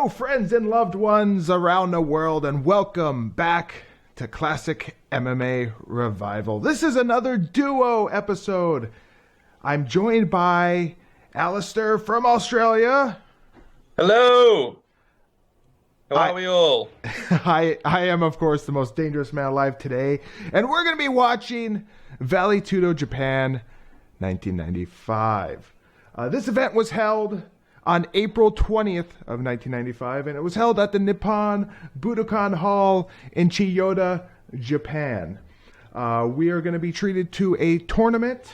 friends and loved ones around the world, and welcome back to Classic MMA Revival. This is another duo episode. I'm joined by Alistair from Australia. Hello. How are we all? I am, of course, the most dangerous man alive today, and we're going to be watching Vale Tudo Japan 1995. This event was held on April 20th of 1995, and it was held at the Nippon Budokan Hall in Chiyoda, Japan. We are going to be treated to a tournament,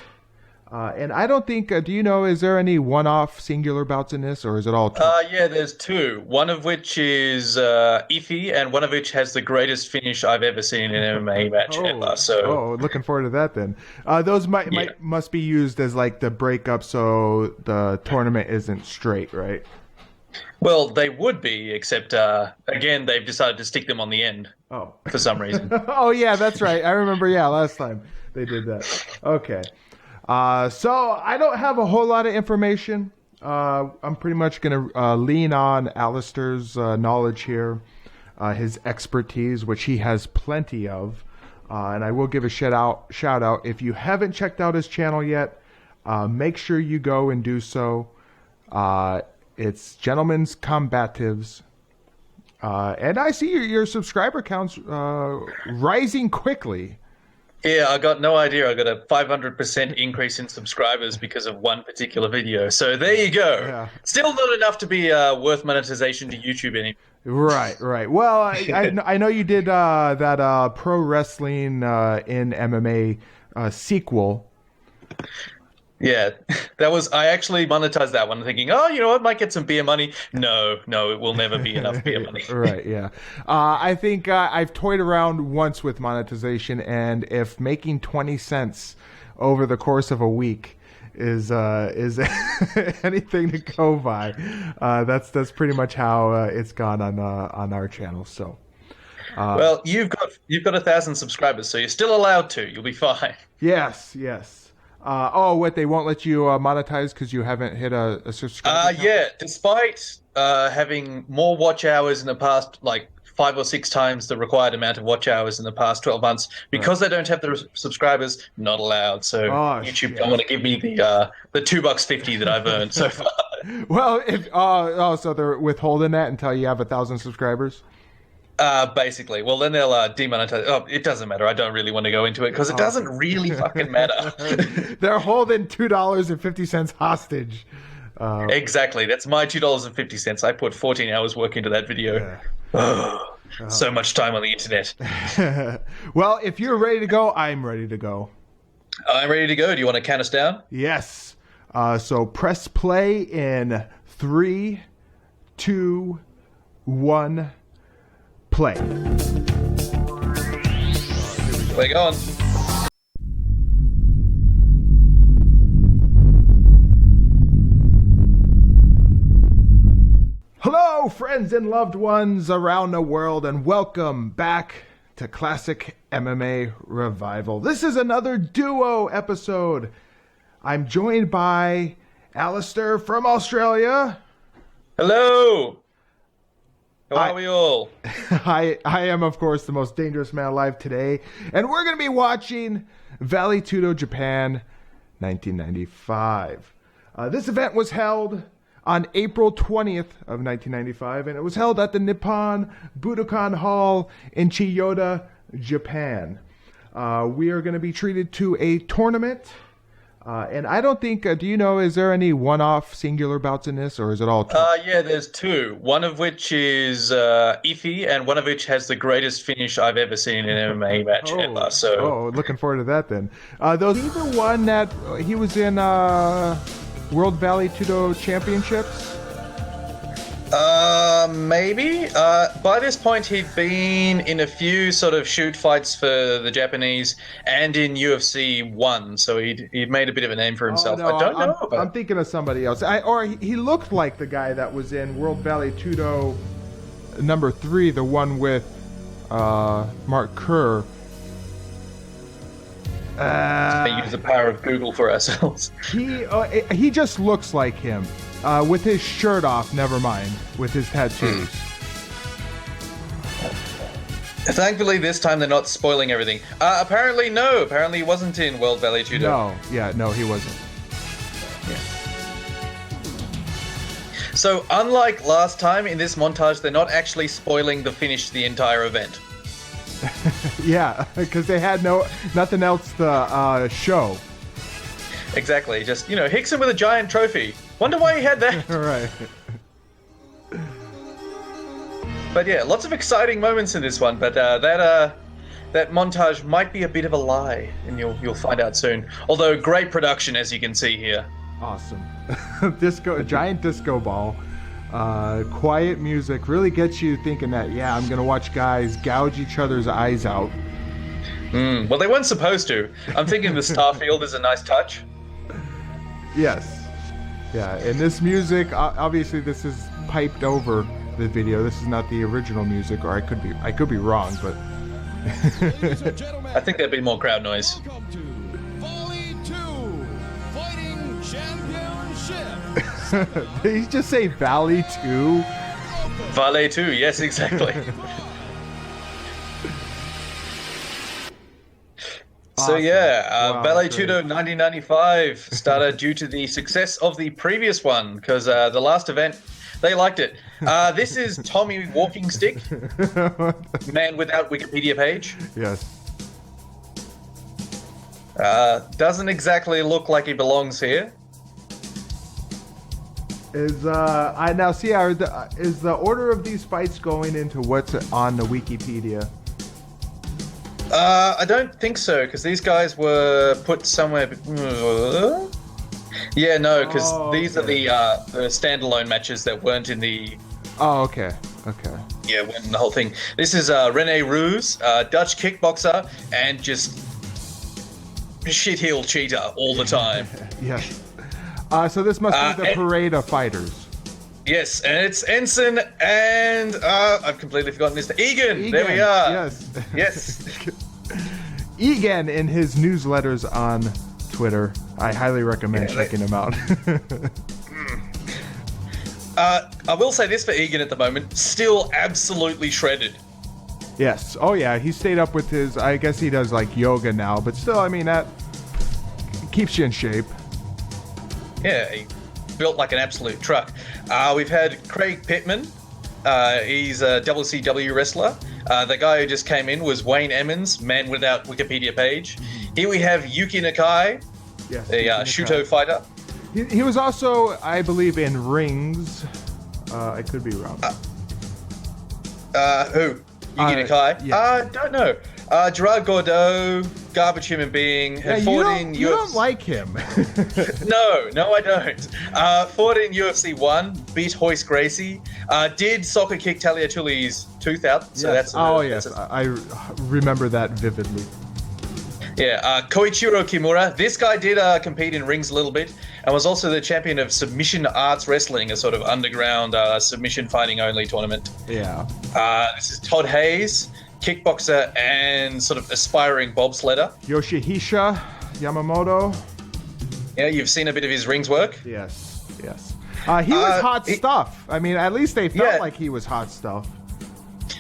and I don't think, do you know, is there any one-off singular bouts in this, or is it all two? Yeah, there's two. One of which is iffy, and one of which has the greatest finish I've ever seen in an MMA match ever. So, looking forward to that then. Those must be used as like the breakup, so the tournament isn't straight, right? Well, they would be, except again, they've decided to stick them on the end. Oh, for some reason. Oh yeah, that's right. I remember. Yeah, last time they did that. Okay. So I don't have a whole lot of information. I'm pretty much going to lean on Alistair's knowledge here, his expertise, which he has plenty of. And I will give a shout out. If you haven't checked out his channel yet, make sure you go and do so. It's Gentlemen's Combatives. And I see your subscriber counts rising quickly. Yeah, I got no idea. I got a 500% increase in subscribers because of one particular video. So there you go. Yeah. Still not enough to be worth monetization to YouTube anymore. Right. Well, I know you did that pro wrestling in MMA sequel. Yeah, I actually monetized that one thinking, oh, you know what, might get some beer money. No, it will never be enough beer money. Right, yeah. I think I've toyed around once with monetization, and if making 20 cents over the course of a week is anything to go by, that's pretty much how it's gone on our channel. So, well, you've got 1,000 subscribers, so you're still allowed to. You'll be fine. Yes. What, they won't let you monetize because you haven't hit a subscriber count? Yeah, despite having more watch hours in the past, like 5 or 6 times the required amount of watch hours in the past 12 months, because I don't have the subscribers, not allowed. So YouTube don't want to give me the $2.50 that I've earned so far. Well, so they're withholding that until you have 1,000 subscribers? Basically. Well, then they'll demonetize. Oh, it doesn't matter. I don't really want to go into it because it doesn't really fucking matter. They're holding $2.50 hostage. Exactly. That's my $2.50. I put 14 hours work into that video. Yeah. So much time on the internet. Well, if you're ready to go, I'm ready to go. I'm ready to go. Do you want to count us down? Yes. So press play in 3, 2, 1. Play. We're going. Hello, friends and loved ones around the world, and welcome back to Classic MMA Revival. This is another duo episode. I'm joined by Alistair from Australia. Hello. How are we all? I am, of course, the most dangerous man alive today, and we're going to be watching Vale Tudo Japan 1995. This event was held on April 20th of 1995, and it was held at the Nippon Budokan Hall in Chiyoda, Japan. We are going to be treated to a tournament. And I don't think, do you know, is there any one-off singular bouts in this, or is it all two? Yeah, there's two. One of which is iffy, and one of which has the greatest finish I've ever seen in an MMA match ever. So, looking forward to that then. Those either one that he was in World Vale Tudo Championships? Maybe. By this point, he'd been in a few sort of shoot fights for the Japanese and in UFC 1, so he'd made a bit of a name for himself. No, I don't know. I'm thinking of somebody else. He looked like the guy that was in World Vale Tudo number 3, the one with Mark Kerr. Use the power of Google for ourselves. He just looks like him. with his shirt off, never mind. With his tattoos. Thankfully, this time they're not spoiling everything. Apparently, no. Apparently, he wasn't in World Vale Tudo. No, he wasn't. Yeah. So, unlike last time, in this montage, they're not actually spoiling the finish to the entire event. Yeah, because they had nothing else to show. Exactly. Just, Rickson with a giant trophy. Wonder why he had that. Right. But yeah, lots of exciting moments in this one. But that montage might be a bit of a lie, and you'll find out soon. Although great production, as you can see here. Awesome. Giant disco ball. Quiet music really gets you thinking that, I'm gonna watch guys gouge each other's eyes out. Well, they weren't supposed to. I'm thinking the Starfield is a nice touch. Yes. Yeah, and this music, obviously this is piped over the video. This is not the original music, or I could be wrong, but I think there'd be more crowd noise. Welcome to Vale 2 Fighting Championship. Did he just say Valley 2? Vale 2, yes, exactly. Awesome. So yeah, Wow, Vale great. Tudo 1995 started due to the success of the previous one, because the last event, they liked it. This is Tommy Walking Stick, man without Wikipedia page. Yes. Doesn't exactly look like he belongs here. Is the order of these fights going into what's on the Wikipedia? I don't think so, because these guys were put somewhere. Yeah, no, because these are the standalone matches that weren't in the. Oh, okay. Okay. Yeah, weren't in the whole thing. This is Rene Rooze, Dutch kickboxer, and just shit-heel cheater all the time. Yes. So this must be the parade of fighters. Yes, and it's Enson and I've completely forgotten this. Egan. There we are. Yes. Yes. Egan in his newsletters on Twitter. I highly recommend checking him out. I will say this for Egan at the moment, still absolutely shredded. Yes. Oh yeah, he stayed up with his. I guess he does like yoga now, but still, I mean that keeps you in shape. Yeah, he built like an absolute truck. We've had Craig Pitman. He's a WCW wrestler. The guy who just came in was Wayne Emmens, man without Wikipedia page. Here we have Yuki Nakai, Yes. a Shuto fighter. He was also, I believe, in Rings. I could be wrong. Who? Yuki Nakai? yeah. Don't know. Gerard Gerdeau, garbage human being. Yeah, you don't like him. No, I don't. Fought in UFC 1, beat Royce Gracie. Did soccer kick Taliatuli's tooth out. So yes. that's I remember that vividly. Yeah, Koichiro Kimura. This guy did compete in rings a little bit and was also the champion of Submission Arts Wrestling, a sort of underground submission fighting only tournament. Yeah. This is Todd Hayes, kickboxer and sort of aspiring bobsledder. Yoshihisa Yamamoto. Yeah, you've seen a bit of his rings work. Yes. He was hot stuff. I mean, at least they felt like he was hot stuff.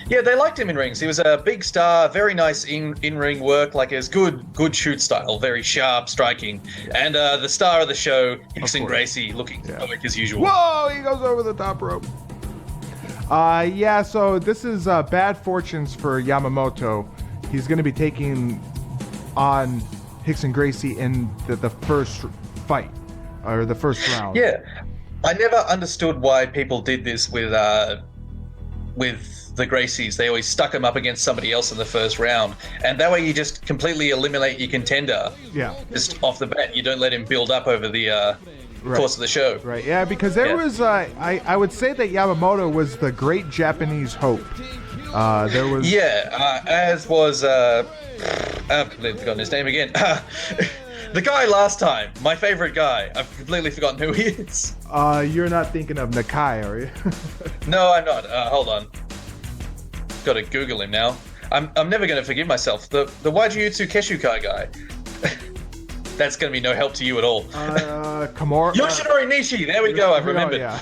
Yeah, they liked him in rings. He was a big star, very nice in-ring work, like his good shoot style, very sharp, striking. And the star of the show, Rickson Gracie, looking stoic as usual. Whoa, he goes over the top rope. So this is bad fortunes for Yamamoto. He's going to be taking on Rickson Gracie in the first fight, or the first round. Yeah, I never understood why people did this with the Gracies. They always stuck him up against somebody else in the first round, and that way you just completely eliminate your contender. Yeah. Just off the bat, you don't let him build up over the course of the show. Right. Yeah, because there was I would say that Yamamoto was the great Japanese hope. There was as was I've completely forgotten his name again. The guy last time, my favorite guy. I've completely forgotten who he is. You're not thinking of Nikai, are you? No, I'm not. Hold on. Got to Google him now. I'm never going to forgive myself. The Wajiyutsu Keshukai guy. that's going to be no help to you at all. Kimura. Yoshinori Nishi. There we go. I've remembered. Yeah.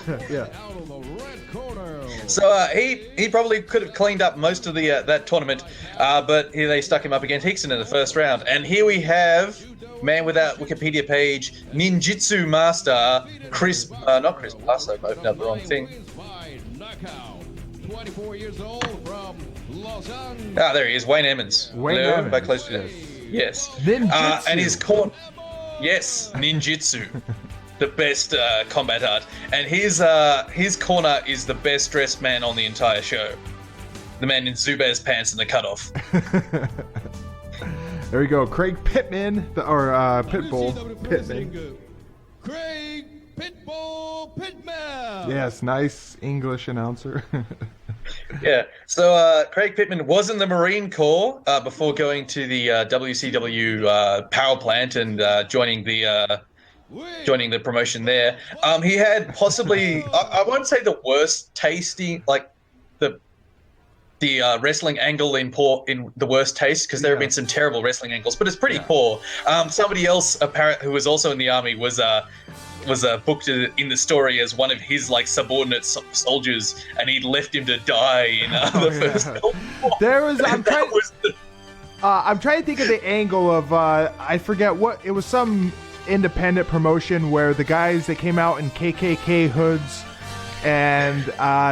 Out of the red corner. So he probably could have cleaned up most of the that tournament, but here they stuck him up against Rickson in the first round. And here we have man without Wikipedia page, ninjutsu master not Chris Plus. I've opened up the wrong thing. 24 years old from Los Angeles. There he is, Wayne Emmens. Wayne Hello, Emmens. back close to that. Yes. Ninjutsu. And his corner. Yes, ninjutsu. The best combat art. And his corner is the best dressed man on the entire show. The man in Zubaz pants and the cutoff. There we go. Craig Pitman, Pitbull Pitman. Craig Pitbull Pitman. Yes, nice English announcer. Yeah. So Craig Pitman was in the Marine Corps before going to the WCW power plant and joining the promotion there. He had possibly, I won't say the worst tasting, like the wrestling angle in the worst taste, because there have been some terrible wrestling angles, but it's pretty poor. Somebody else who was also in the army was booked in the story as one of his like subordinate soldiers, and he'd left him to die in the first Gulf War. There was I'm trying to think of the angle of I forget what it was, some independent promotion where the guys, they came out in KKK hoods and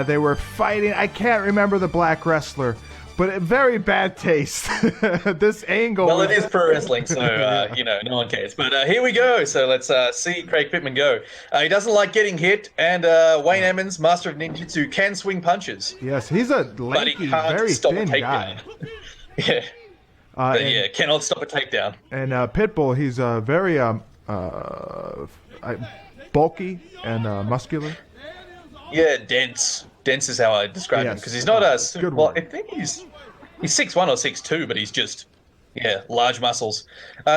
they were fighting. I can't remember the black wrestler, but a very bad taste. This angle. Well, it is pro wrestling, so no one cares. But here we go. So let's see Craig Pitman go. He doesn't like getting hit, and Wayne Emmens, master of ninjutsu, can swing punches. Yes, he's a But he lanky, can't very stop thin a guy. takedown. Yeah. Cannot stop a takedown. And Pitbull, he's very bulky and muscular. Yeah, dense. Dense is how I describe him, because he's not a super. Well, I think he's 6'1" or 6'2", but he's just large muscles.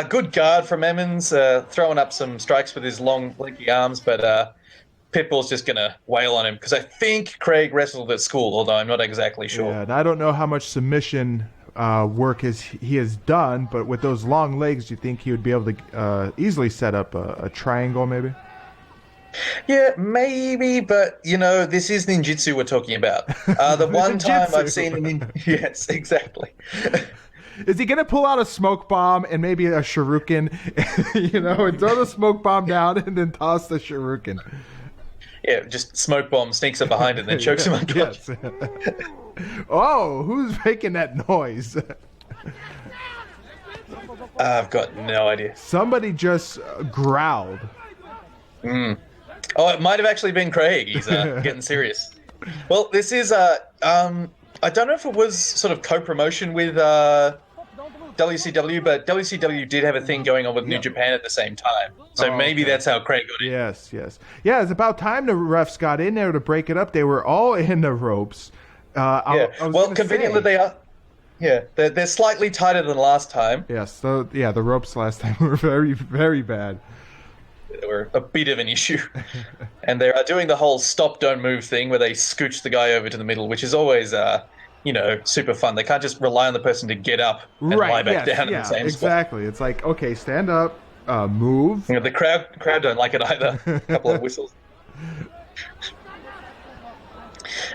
Good guard from Emmens, throwing up some strikes with his long, lanky arms, but Pitbull's just gonna wail on him, because I think Craig wrestled at school, although I'm not exactly sure. Yeah, and I don't know how much submission work he has done, but with those long legs, you think he would be able to easily set up a triangle, maybe? Yeah, maybe, but this is ninjutsu we're talking about. The one time I've seen him yes, exactly. Is he gonna pull out a smoke bomb and maybe a shuriken, and throw the smoke bomb down and then toss the shuriken? Yeah, just smoke bomb, sneaks up behind it and then chokes him unconscious. Yes. Oh, who's making that noise? I've got no idea. Somebody just growled. Oh, it might have actually been Craig. He's getting serious. Well, this is I don't know if it was sort of co-promotion with WCW, but WCW did have a thing going on with New Japan at the same time. So maybe that's how Craig got in. Yes. Yeah, it's about time the refs got in there to break it up. They were all in the ropes. Conveniently they are. Yeah, they're slightly tighter than last time. Yes, so the ropes last time were very, very bad. They were a bit of an issue. And they're doing the whole stop, don't move thing where they scooch the guy over to the middle, which is always, super fun. They can't just rely on the person to get up and lie back down in the same spot. Exactly. It's like, okay, stand up, move. The crowd don't like it either. A couple of whistles.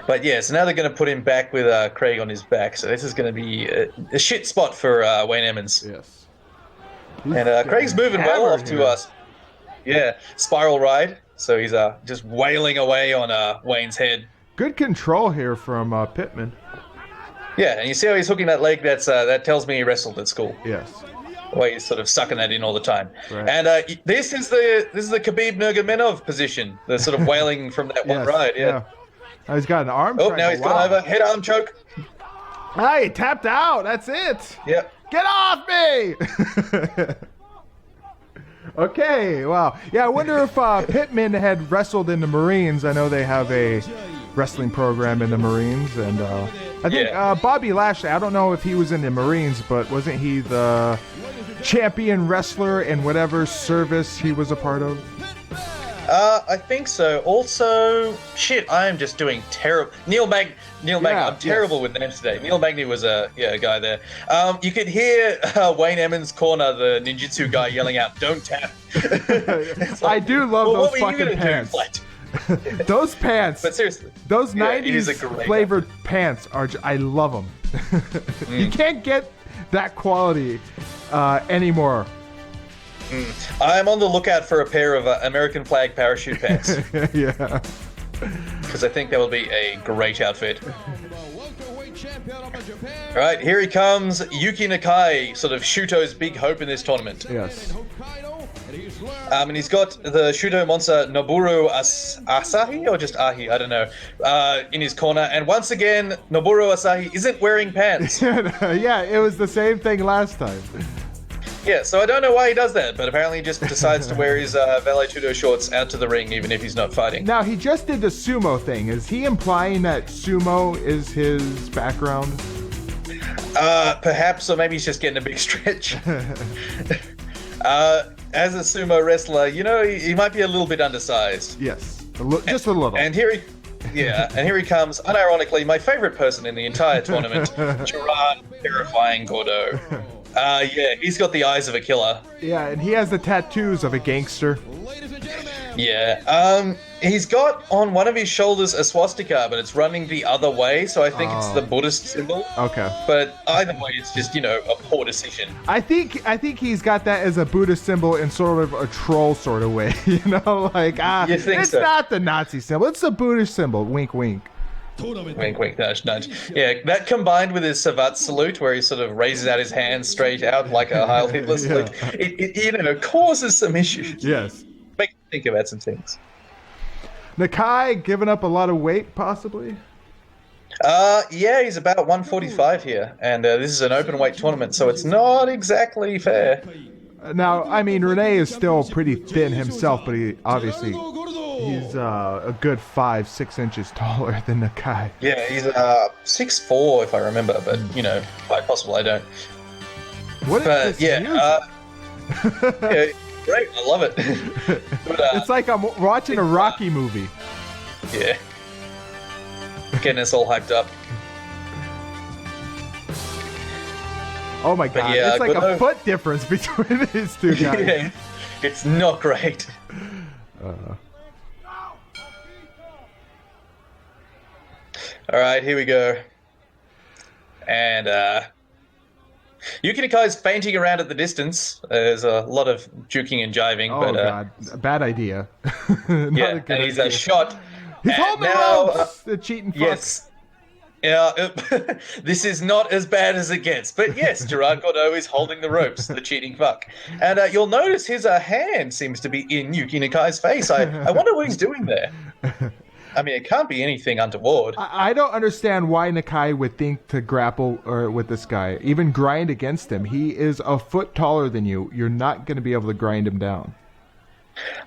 But yeah, so now they're going to put him back with Craig on his back. So this is going to be a shit spot for Wayne Emmens. Yes. And Craig's moving well off to us. Yeah, spiral ride. So he's just wailing away on Wayne's head. Good control here from Pitman. Yeah, and you see how he's hooking that leg? That tells me he wrestled at school. Yes. The way he's sort of sucking that in all the time. Right. And this is the Khabib Nurmagomedov position, the sort of wailing from that one ride. Yeah. Oh, he's got an arm. Oh, now he's gone over. Head arm choke. Hey, tapped out. That's it. Yep. Get off me! Okay, wow. Yeah, I wonder if Pitman had wrestled in the Marines. I know they have a wrestling program in the Marines, and I think Bobby Lashley, I don't know if he was in the Marines, but wasn't he the champion wrestler in whatever service he was a part of? I think so. Also, shit, I am just doing terrible. Neil Magny, I'm terrible with names today. Neil Magny was a guy there. You could hear Wayne Emmons' corner, the ninjutsu guy, yelling out, "Don't tap." Like, I do love those fucking pants. Those pants. But seriously, those 90s flavored pants I love them. You can't get that quality anymore. I'm on the lookout for a pair of American flag parachute pants. Yeah. Because I think that will be a great outfit. All right, here he comes, Yuki Nakai, sort of Shuto's big hope in this tournament. Yes. And he's got the Shuto monster Noboru Asahi, or just Ahi, I don't know, in his corner. And once again, Noboru Asahi isn't wearing pants. Yeah, it was the same thing last time. Yeah, so I don't know why he does that, but apparently he just decides to wear his Vale Tudo shorts out to the ring, even if he's not fighting. Now, he just did the sumo thing. Is he implying that sumo is his background? Perhaps, or maybe he's just getting a big stretch. As a sumo wrestler, you know, he might be a little bit undersized. Yes, just a little. And here he comes, unironically, my favorite person in the entire tournament, Gerard terrifying Gordau. Yeah, he's got the eyes of a killer. Yeah, and he has the tattoos of a gangster. Yeah, he's got on one of his shoulders a swastika, but it's running the other way, so I think it's the Buddhist symbol. Okay. But either way, it's just, you know, a poor decision. I think he's got that as a Buddhist symbol in sort of a troll sort of way. You know, like, it's not the Nazi symbol, it's the Buddhist symbol. Wink, wink. Wink, wink, nudge, nudge. Yeah, that combined with his Savat salute, where he sort of raises out his hands straight out like a Heil Hitler salute, it you know, causes some issues. Yes. Make me think about some things. Nikai giving up a lot of weight, possibly? Yeah, he's about 145 here, and this is an open weight tournament, so it's not exactly fair. Now, I mean, Rene is still pretty thin himself, but he's a good 5-6 inches taller than Nikai. Yeah, he's 6'4", if I remember, but you know, quite possible I don't. What is this music? Yeah, great, I love it. But, it's like I'm watching a Rocky movie. Yeah, getting us all hyped up. Oh my god, yeah, it's like a foot difference between these two guys. Yeah, it's not great. All right, here we go. And Yuki Nakai's fainting around at the distance. There's a lot of juking and jiving. Oh, God. Bad idea. Yeah, and he's a shot. He's holding the ropes! The cheating fuck. Yes. Yeah, this is not as bad as it gets. But yes, Gerard Gerdeau is holding the ropes, the cheating fuck. And you'll notice his hand seems to be in Yuki Nakai's face. I wonder what he's doing there. I mean, it can't be anything untoward. I don't understand why Nikai would think to grapple with this guy, even grind against him. He is a foot taller than you. You're not going to be able to grind him down.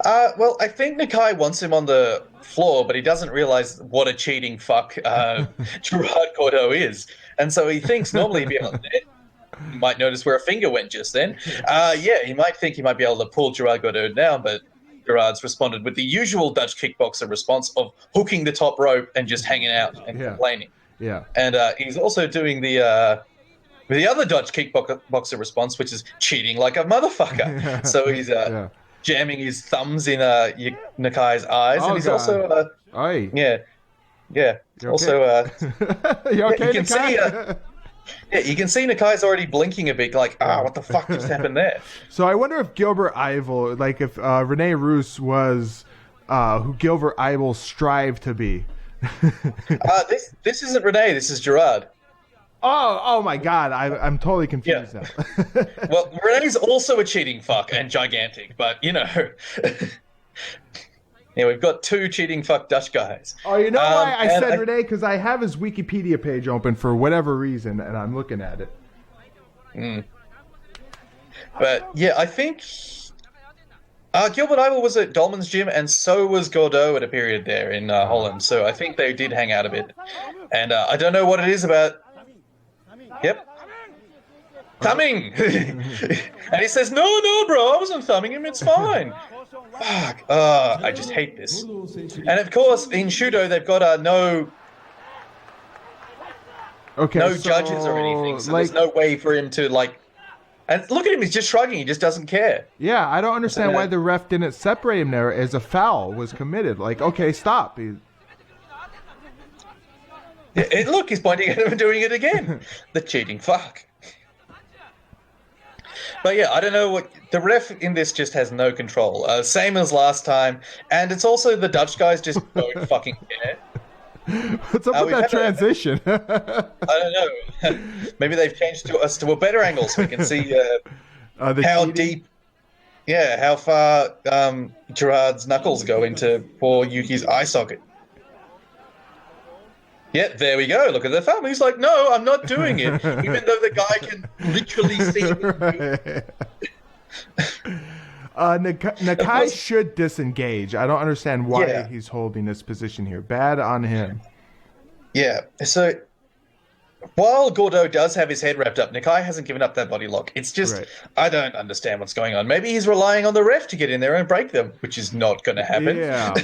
Well, I think Nikai wants him on the floor, but he doesn't realize what a cheating fuck Gerard Gerdeau is. And so he thinks normally he'd be able to... You might notice where a finger went just then. Yeah, he might think he might be able to pull Gerard Gerdeau down, but Gerard's responded with the usual Dutch kickboxer response of hooking the top rope and just hanging out and complaining. Yeah. And he's also doing the other Dutch kickboxer response, which is cheating like a motherfucker. So he's jamming his thumbs in Nakai's eyes, and he's also yeah. Also, you okay, you can see. Yeah, you can see Nakai's already blinking a bit, like, what the fuck just happened there? So I wonder if Gilbert Eiffel, like if Rene Rooze was who Gilbert Eiffel strived to be. This isn't Rene, this is Gerard. Oh my god, I'm totally confused now. Well, Rene's also a cheating fuck and gigantic, but, you know... Yeah, we've got two cheating fuck Dutch guys. Oh, you know why I said Rene? Because I have his Wikipedia page open for whatever reason, and I'm looking at it. But, yeah, I think Gilbert Eiffel was at Dolman's gym, and so was Gordau at a period there in Holland. So I think they did hang out a bit. And I don't know what it is about... Yep. thumbing. And he says, no, bro, I wasn't thumbing him. It's fine. Fuck. I just hate this. And of course, in Shudo, they've got no judges or anything. So there's no way for him to, like... And look at him, he's just shrugging. He just doesn't care. Yeah, I don't understand why the ref didn't separate him there as a foul was committed. Like, okay, stop. Look, he's pointing at him and doing it again. The cheating fuck. But yeah, I don't know what... The ref in this just has no control. Same as last time. And it's also the Dutch guys just don't fucking care. What's up with that transition? I don't know. Maybe they've changed us to a better angle so we can see how deep... Yeah, how far Gerard's knuckles go into poor Yuki's eye socket. Yeah, there we go. Look at the thumb. He's like, no, I'm not doing it, even though the guy can literally see it. Nikai should disengage. I don't understand why he's holding this position here. Bad on him. Yeah, so while Gordau does have his head wrapped up, Nikai hasn't given up that body lock. It's just, I don't understand what's going on. Maybe he's relying on the ref to get in there and break them, which is not going to happen. Yeah.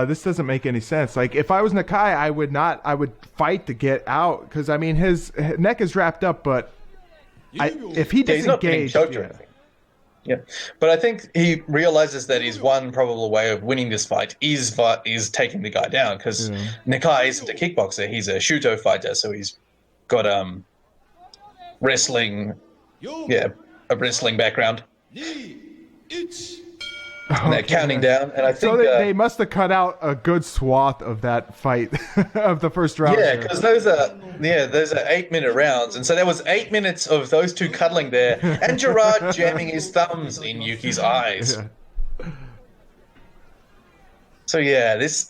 This doesn't make any sense. Like, if I was Nikai, I would fight to get out, because I mean his neck is wrapped up, but if he disengaged, yeah, but I think he realizes that his one probable way of winning this fight is taking the guy down, because Nikai isn't a kickboxer; he's a Shuto fighter, so he's got wrestling, a wrestling background. And they're counting down, and I think they must have cut out a good swath of that fight of the first round. Yeah, because those are 8-minute rounds, and so there was 8 minutes of those two cuddling there, and Gerard jamming his thumbs in Yuki's eyes. Yeah. So yeah, this.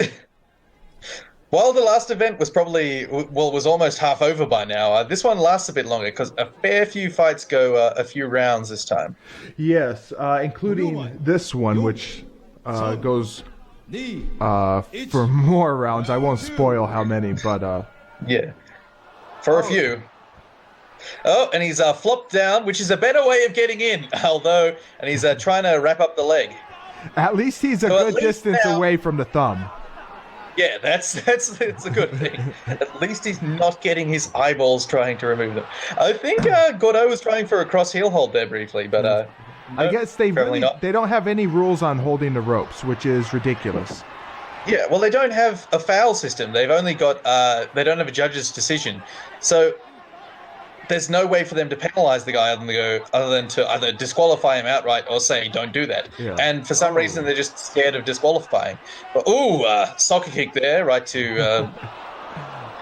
While the last event was was almost half over by now, this one lasts a bit longer because a fair few fights go a few rounds this time. Yes, including this one, which goes for more rounds. I won't spoil how many, but... yeah, for a few. Oh, and he's flopped down, which is a better way of getting in, and he's trying to wrap up the leg. At least he's a good distance away from the thumb. Yeah, that's a good thing. At least he's not getting his eyeballs trying to remove them. I think Gordau was trying for a cross heel hold there briefly, but I guess they don't have any rules on holding the ropes, which is ridiculous. Yeah, well, they don't have a foul system. They've only got they don't have a judge's decision, so there's no way for them to penalize the guy other than to either disqualify him outright or say don't do that. Yeah. And for some reason they're just scared of disqualifying. But soccer kick there right to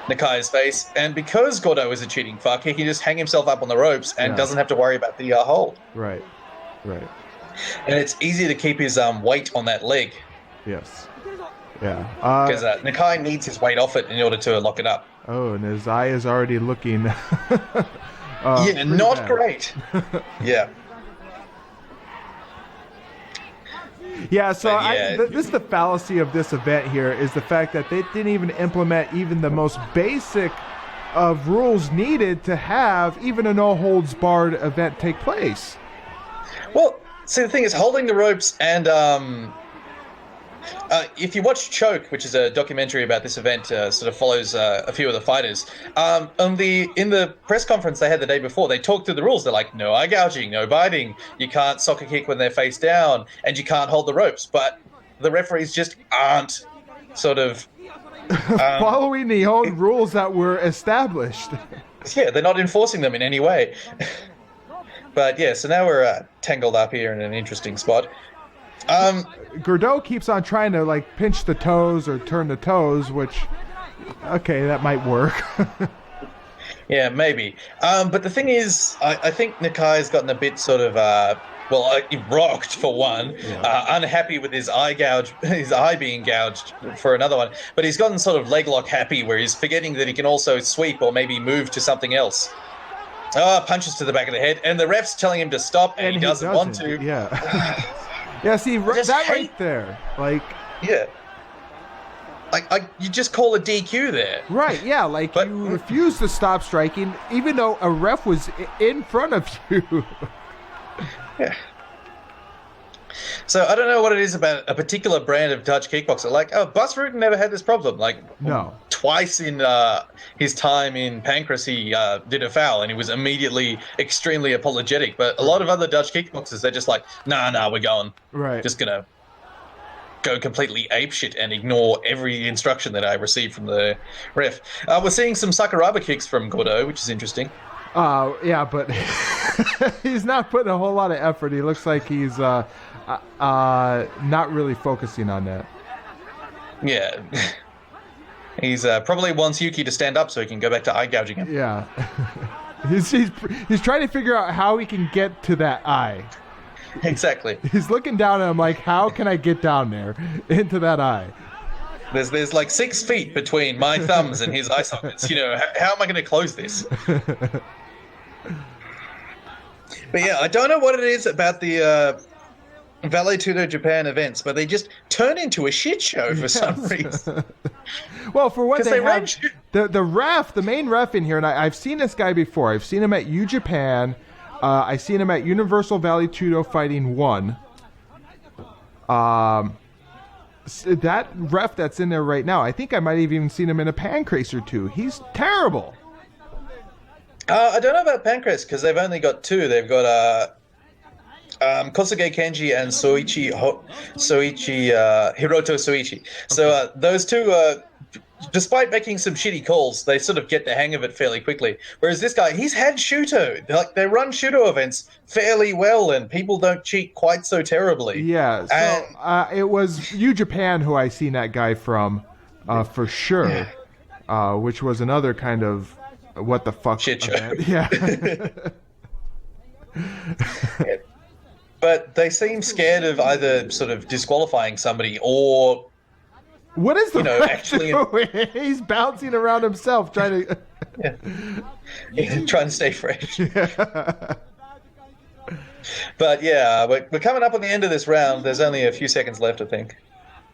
Nikai's face. And because Gordau is a cheating fuck, he can just hang himself up on the ropes and doesn't have to worry about the hold. Right. And it's easy to keep his weight on that leg. Yes. Yeah. Because Nikai needs his weight off it in order to lock it up. Oh, and his eye is already looking... not bad. Great. Yeah. Yeah, so this is the fallacy of this event here, is the fact that they didn't even implement even the most basic of rules needed to have even a no-holds-barred event take place. Well, see, the thing is, holding the ropes and... if you watch Choke, which is a documentary about this event, sort of follows a few of the fighters. In the press conference they had the day before, they talked through the rules. They're like, no eye gouging, no biting, you can't soccer kick when they're face down, and you can't hold the ropes. But the referees just aren't sort of following the own rules that were established. Yeah, they're not enforcing them in any way. But yeah, so now we're tangled up here in an interesting spot. Gordau keeps on trying to pinch the toes or turn the toes, which that might work. Yeah, maybe. But the thing is, I think Nikai's gotten a bit sort of rocked for one, unhappy with his eye being gouged for another one. But he's gotten sort of leg lock happy, where he's forgetting that he can also sweep or maybe move to something else. Punches to the back of the head, and the ref's telling him to stop, and he doesn't want to. Yeah. Yeah, see, that right there, Yeah. you just call a DQ there. Right, yeah, like But- you refuse to stop striking even though a ref was in front of you. Yeah. So I don't know what it is about a particular brand of Dutch kickboxer. Like, Bas Rutten never had this problem. Like, No. twice in his time in Pancras, he did a foul, and he was immediately extremely apologetic. But a lot of other Dutch kickboxers, they're just like, nah, we're going. Right. Just gonna go completely apeshit and ignore every instruction that I receive from the ref. We're seeing some Sakuraba kicks from Gordau, which is interesting. Yeah, but he's not putting a whole lot of effort. He looks like he's not really focusing on that. Yeah. He's probably wants Yuki to stand up so he can go back to eye gouging him. Yeah. he's trying to figure out how he can get to that eye. Exactly. He's looking down at him like, how can I get down there into that eye? There's like 6 feet between my thumbs and his eye sockets. You know, how am I going to close this? But yeah, I don't know what it is about the Vale Tudo Japan events, but they just turn into a shit show for some reason. Well, for what 'Cause they they have, ran the ref, the main ref in here, and I've seen this guy before. I've seen him at U Japan. I've seen him at Universal Vale Tudo Fighting 1. That ref that's in there right now, I think I might have even seen him in a Pancrase or two. He's terrible. I don't know about Pancras because they've only got 2. They've got Kosuge Kenji and Hiroto Soichi. So those 2, despite making some shitty calls, they sort of get the hang of it fairly quickly. Whereas this guy, he's had Shuto. Like, they run Shuto events fairly well, and people don't cheat quite so terribly. Yeah, so it was U Japan who I seen that guy from, for sure, which was another kind of what the fuck Shit show. event. Yeah. But they seem scared of either sort of disqualifying somebody or What is the ref actually doing? He's bouncing around himself trying to trying to stay fresh. But yeah, we're coming up on the end of this round. There's only a few seconds left, I think.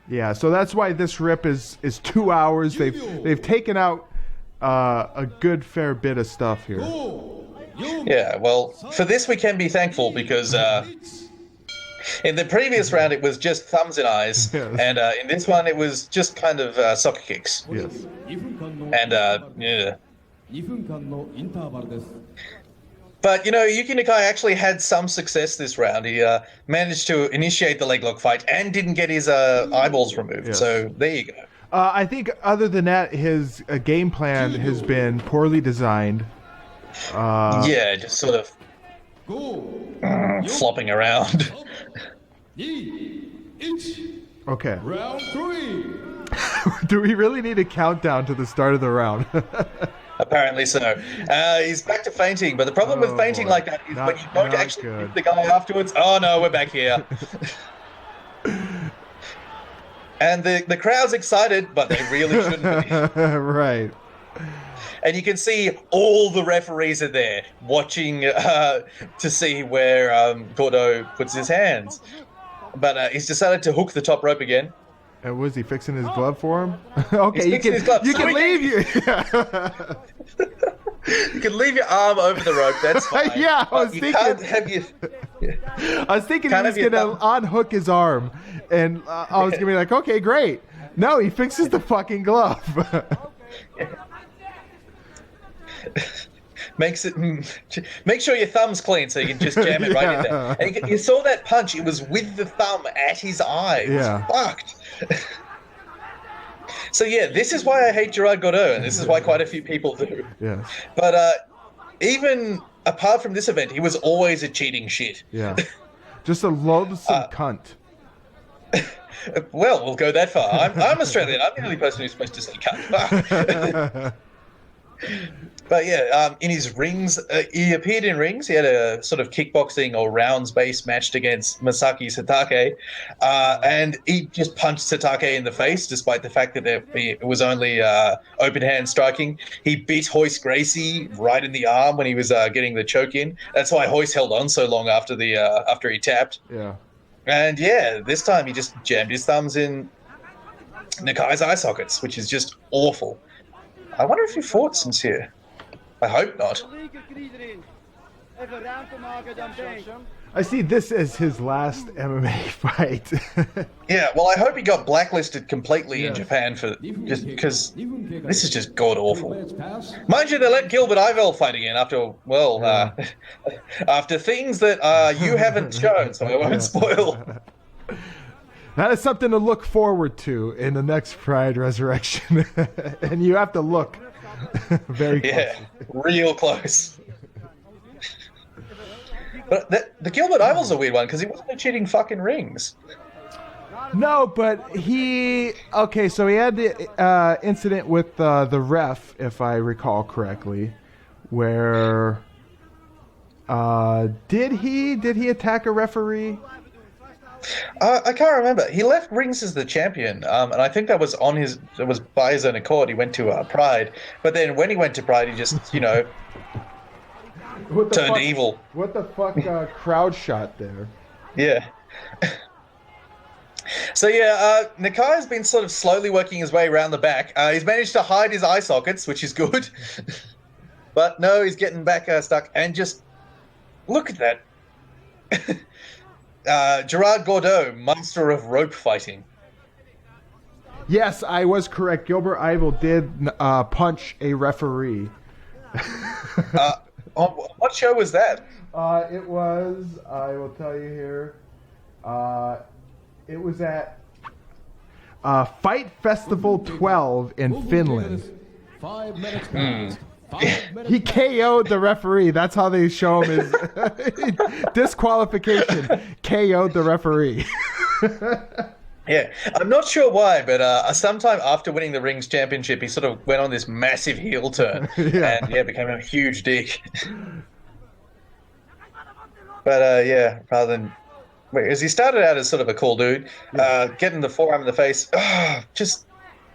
Yeah, so that's why this rip is 2 hours. They've taken out a good fair bit of stuff here. Yeah, well, for this we can be thankful because in the previous round it was just thumbs and eyes, Yes. and in this one it was just kind of soccer kicks. Yes. And yeah. But, Yuki Nakai actually had some success this round. He managed to initiate the leg lock fight and didn't get his eyeballs removed. Yes. So there you go. I think other than that, his game plan has been poorly designed. Yeah, just sort of flopping around. Okay. Round 3. Do we really need a countdown to the start of the round? Apparently so. He's back to fainting, but the problem with fainting boy. like that is when you don't Not actually good. hit the guy afterwards. Oh no, we're back here. And the crowd's excited, but they really shouldn't be. Right. And you can see all the referees are there watching to see where Gordau puts his hands. But he's decided to hook the top rope again. And was he fixing his glove for him? Okay, He's fixing his glove. you So can we leave You can leave your arm over the rope, that's fine. Yeah, I was But you thinking- can't have your... I was thinking Can't he was have your going to unhook his arm. And I was going to be like, okay, great. No, he fixes the fucking glove. Make sure your thumb's clean so you can just jam it right in there. And you saw that punch; it was with the thumb at his eye. It was fucked. So yeah, this is why I hate Gerard Gerdeau, and this is why quite a few people do. Yes. But even apart from this event, he was always a cheating shit. Yeah. Just a loathsome cunt. Well, we'll go that far. I'm Australian. I'm the only person who's supposed to say cunt. But yeah, in his rings, he appeared in rings. He had a sort of kickboxing or rounds-based match against Masaki Satake, and he just punched Satake in the face, despite the fact that it was only open hand striking. He beat Royce Gracie right in the arm when he was getting the choke in. That's why Royce held on so long after he tapped. Yeah. And yeah, this time he just jammed his thumbs in Nikai's eye sockets, which is just awful. I wonder if he fought since here. I hope not. I see this as his last MMA fight. Yeah, well, I hope he got blacklisted completely in Japan for just because this is just god awful. Mind you, they let Gilbert Ivell fight again after after things that you haven't shown, so I won't spoil. That is something to look forward to in the next Pride Resurrection, and you have to look very close. Yeah, real close. But the Gilbert Ivell's a weird one because he wasn't cheating fucking rings. No, but so he had the incident with the ref, if I recall correctly, where did he attack a referee? I can't remember. He left rings as the champion, and I think that was by his own accord. He went to Pride, but then when he went to Pride, he just turned evil. What the fuck? Crowd shot there. Yeah. So Nikai's been sort of slowly working his way around the back. He's managed to hide his eye sockets, which is good. But no, he's getting back stuck. And just look at that. Gerard Gerdeau, master of rope fighting. Yes, I was correct. Gilbert Ivell did punch a referee. On what show was that? It was, I will tell you here, it was at Fight Festival 12 in Finland. 5 minutes past. 5 minutes He KO'd the referee. That's how they show him his disqualification. KO'd the referee. Yeah, I'm not sure why, but sometime after winning the Rings Championship, he sort of went on this massive heel turn and became a huge dick. But rather than as he started out as sort of a cool dude, getting the forearm in the face,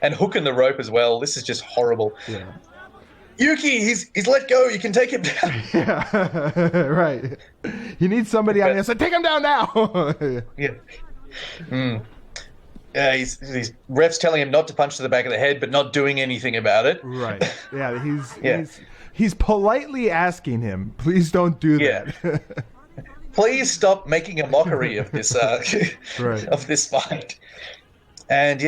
and hooking the rope as well. This is just horrible. Yeah. Yuki, he's let go. You can take him down. Yeah, right. You need somebody on the outside. Take him down now. Yeah. He's refs telling him not to punch to the back of the head, but not doing anything about it. Right. Yeah. He's politely asking him, please don't do that. Yeah. Please stop making a mockery of this of this fight. And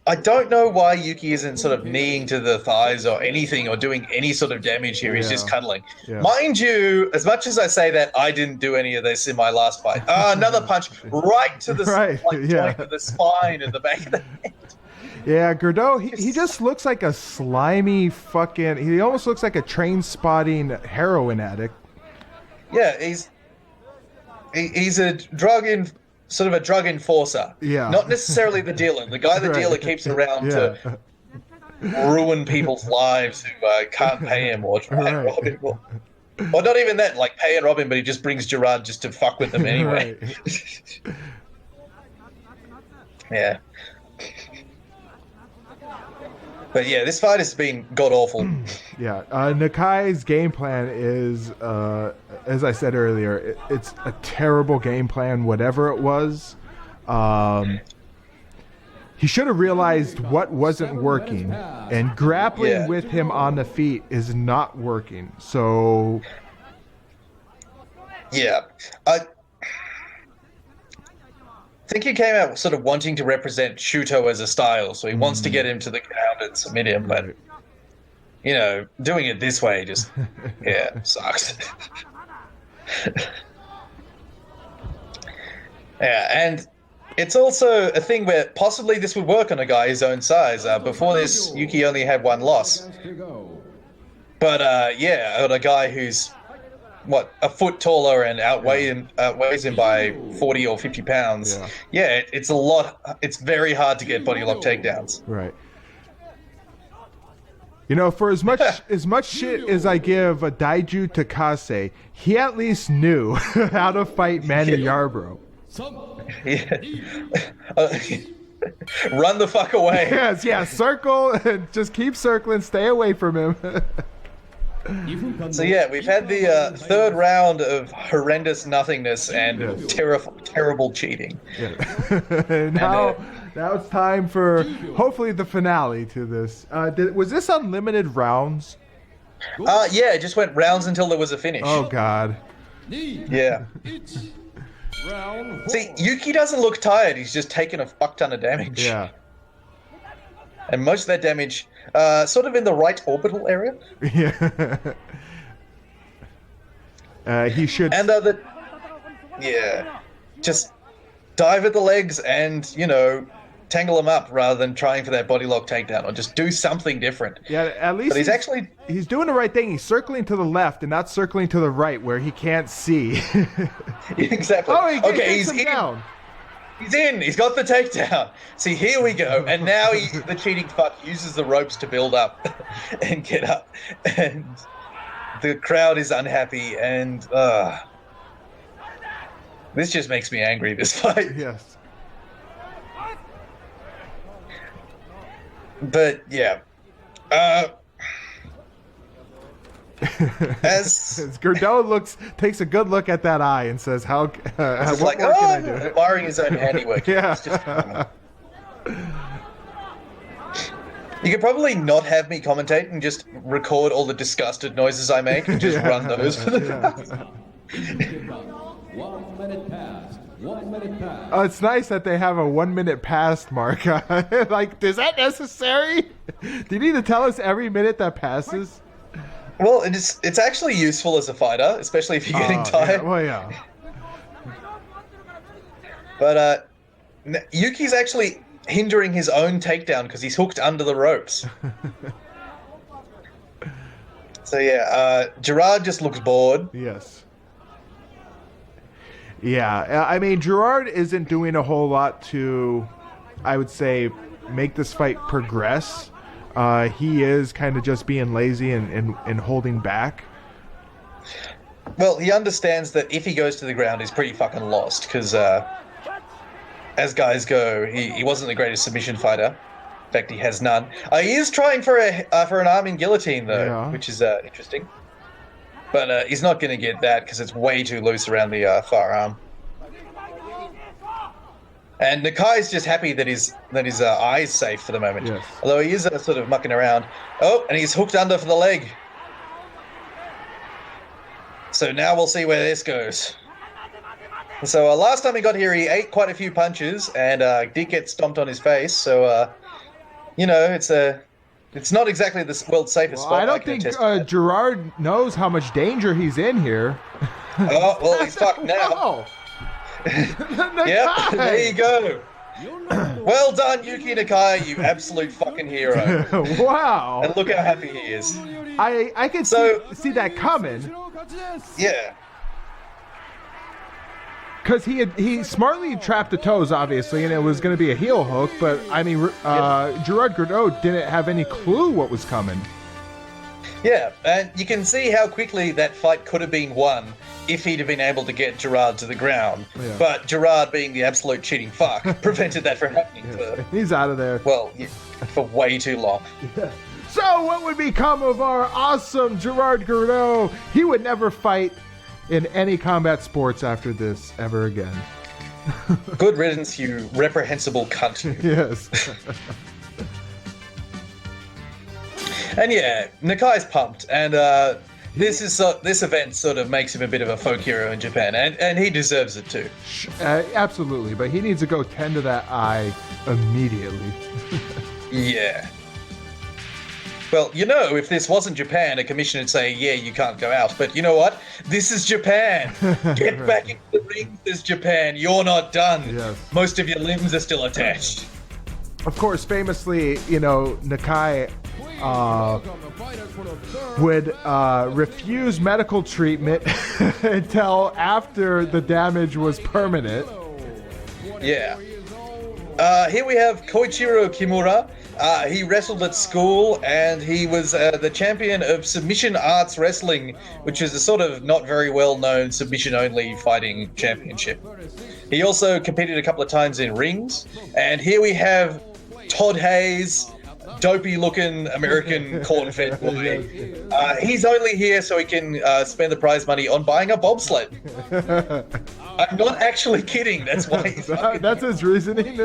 I don't know why Yuki isn't sort of kneeing to the thighs or anything or doing any sort of damage here. He's just cuddling. Yeah. Mind you, as much as I say that, I didn't do any of this in my last fight. Another punch right to the joint of the spine and the back of the head. Yeah, Gordau, he just looks like a slimy he almost looks like a train-spotting heroin addict. Yeah, he's a drug enforcer. Yeah. Not necessarily the dealer. The guy the dealer keeps around to ruin people's lives who can't pay him or try and rob him. Or not even that, like pay and rob him, but he just brings Gerard just to fuck with them anyway. Yeah. But this fight has been god-awful. Yeah. Nikai's game plan is, as I said earlier, it's a terrible game plan, whatever it was. He should have realized what wasn't working, and grappling with him on the feet is not working. So... Yeah. I think he came out sort of wanting to represent Shuto as a style, so he wants to get him to the ground and submit him, but doing it this way just sucks. And it's also a thing where possibly this would work on a guy his own size. Before this, Yuki only had one loss, but on a guy who's a foot taller and outweighs him by 40 or 50 pounds. It's a lot. It's very hard to get body lock takedowns. Right. For as much shit as I give Daiju Takase, he at least knew how to fight Manny Yarbrough. Run the fuck away. Yes, circle and just keep circling, stay away from him. So we've had the third round of horrendous nothingness and terrible cheating. Yeah. Now it's time for hopefully the finale to this. Was this unlimited rounds? Yeah, it just went rounds until there was a finish. Oh God. Yeah. See, Yuki doesn't look tired. He's just taken a fuck ton of damage. Yeah. And most of that damage, sort of in the right orbital area. Yeah. He should. And yeah, just dive at the legs and tangle them up rather than trying for that body lock takedown, or just do something different. Yeah, at least but he's doing the right thing. He's circling to the left and not circling to the right where he can't see. Exactly. Oh, he's in. Down. He's in. He's got the takedown. See, here we go. And now the cheating fuck uses the ropes to build up and get up. And the crowd is unhappy. And this just makes me angry, this fight. Yes. But, yeah. As Gordau takes a good look at that eye and says, "What more can I do?" Admiring his own handiwork. Yeah. It's just, you could probably not have me commentate and just record all the disgusted noises I make and just run those for the 1 minute past. 1 minute past. Oh, it's nice that they have a 1 minute past mark. Like, is that necessary? Do you need to tell us every minute that passes? Well, it's actually useful as a fighter, especially if you're getting tired. Yeah, well, yeah. But Yuki's actually hindering his own takedown because he's hooked under the ropes. So yeah, Gerard just looks bored. Yes. Yeah, I mean, Gerard isn't doing a whole lot to, I would say, make this fight progress. He is kind of just being lazy and holding back. Well, he understands that if he goes to the ground, he's pretty fucking lost because, as guys go, he wasn't the greatest submission fighter. In fact, he has none. He is trying for an arm in guillotine, though, which is interesting. But he's not going to get that because it's way too loose around the far arm. And Nakai's just happy that his eye's safe for the moment. Yes. Although he is sort of mucking around. Oh, and he's hooked under for the leg. So now we'll see where this goes. So last time he got here, he ate quite a few punches and did get stomped on his face. So, it's not exactly the world's safest spot. I don't think Gerard knows how much danger he's in here. Oh, well, he's fucked now. Oh. Yep, there you go. Well done, Yuki Nakai, you absolute fucking hero. Wow. And look how happy he is. I can see that coming. Yeah. Because he smartly trapped the toes, obviously, and it was going to be a heel hook, but, I mean, Gerard Gerdeau didn't have any clue what was coming. Yeah, and you can see how quickly that fight could have been won if he'd have been able to get Gerard to the ground. Yeah. But Gerard, being the absolute cheating fuck, prevented that from happening. He's out of there. Well, for way too long. Yeah. So what would become of our awesome Gerard Gerdeau? He would never fight in any combat sports after this ever again. Good riddance, you reprehensible cunt. Yes. And yeah, Nakai's pumped, and this event sort of makes him a bit of a folk hero in Japan, and he deserves it too. Absolutely, but he needs to go tend to that eye immediately. Yeah. Well, if this wasn't Japan, a commissioner would say, yeah, you can't go out. But you know what? This is Japan. Get back into the ring, this is Japan. You're not done. Yes. Most of your limbs are still attached. Of course, famously, Nakai would refuse medical treatment until after the damage was permanent. Yeah. Here we have Koichiro Kimura. He wrestled at school, and he was the champion of Submission Arts Wrestling, which is a sort of not very well-known submission-only fighting championship. He also competed a couple of times in rings, and here we have Todd Hayes, dopey-looking American corn-fed boy. He's only here so he can spend the prize money on buying a bobsled. I'm not actually kidding. That's why he's That's his reasoning.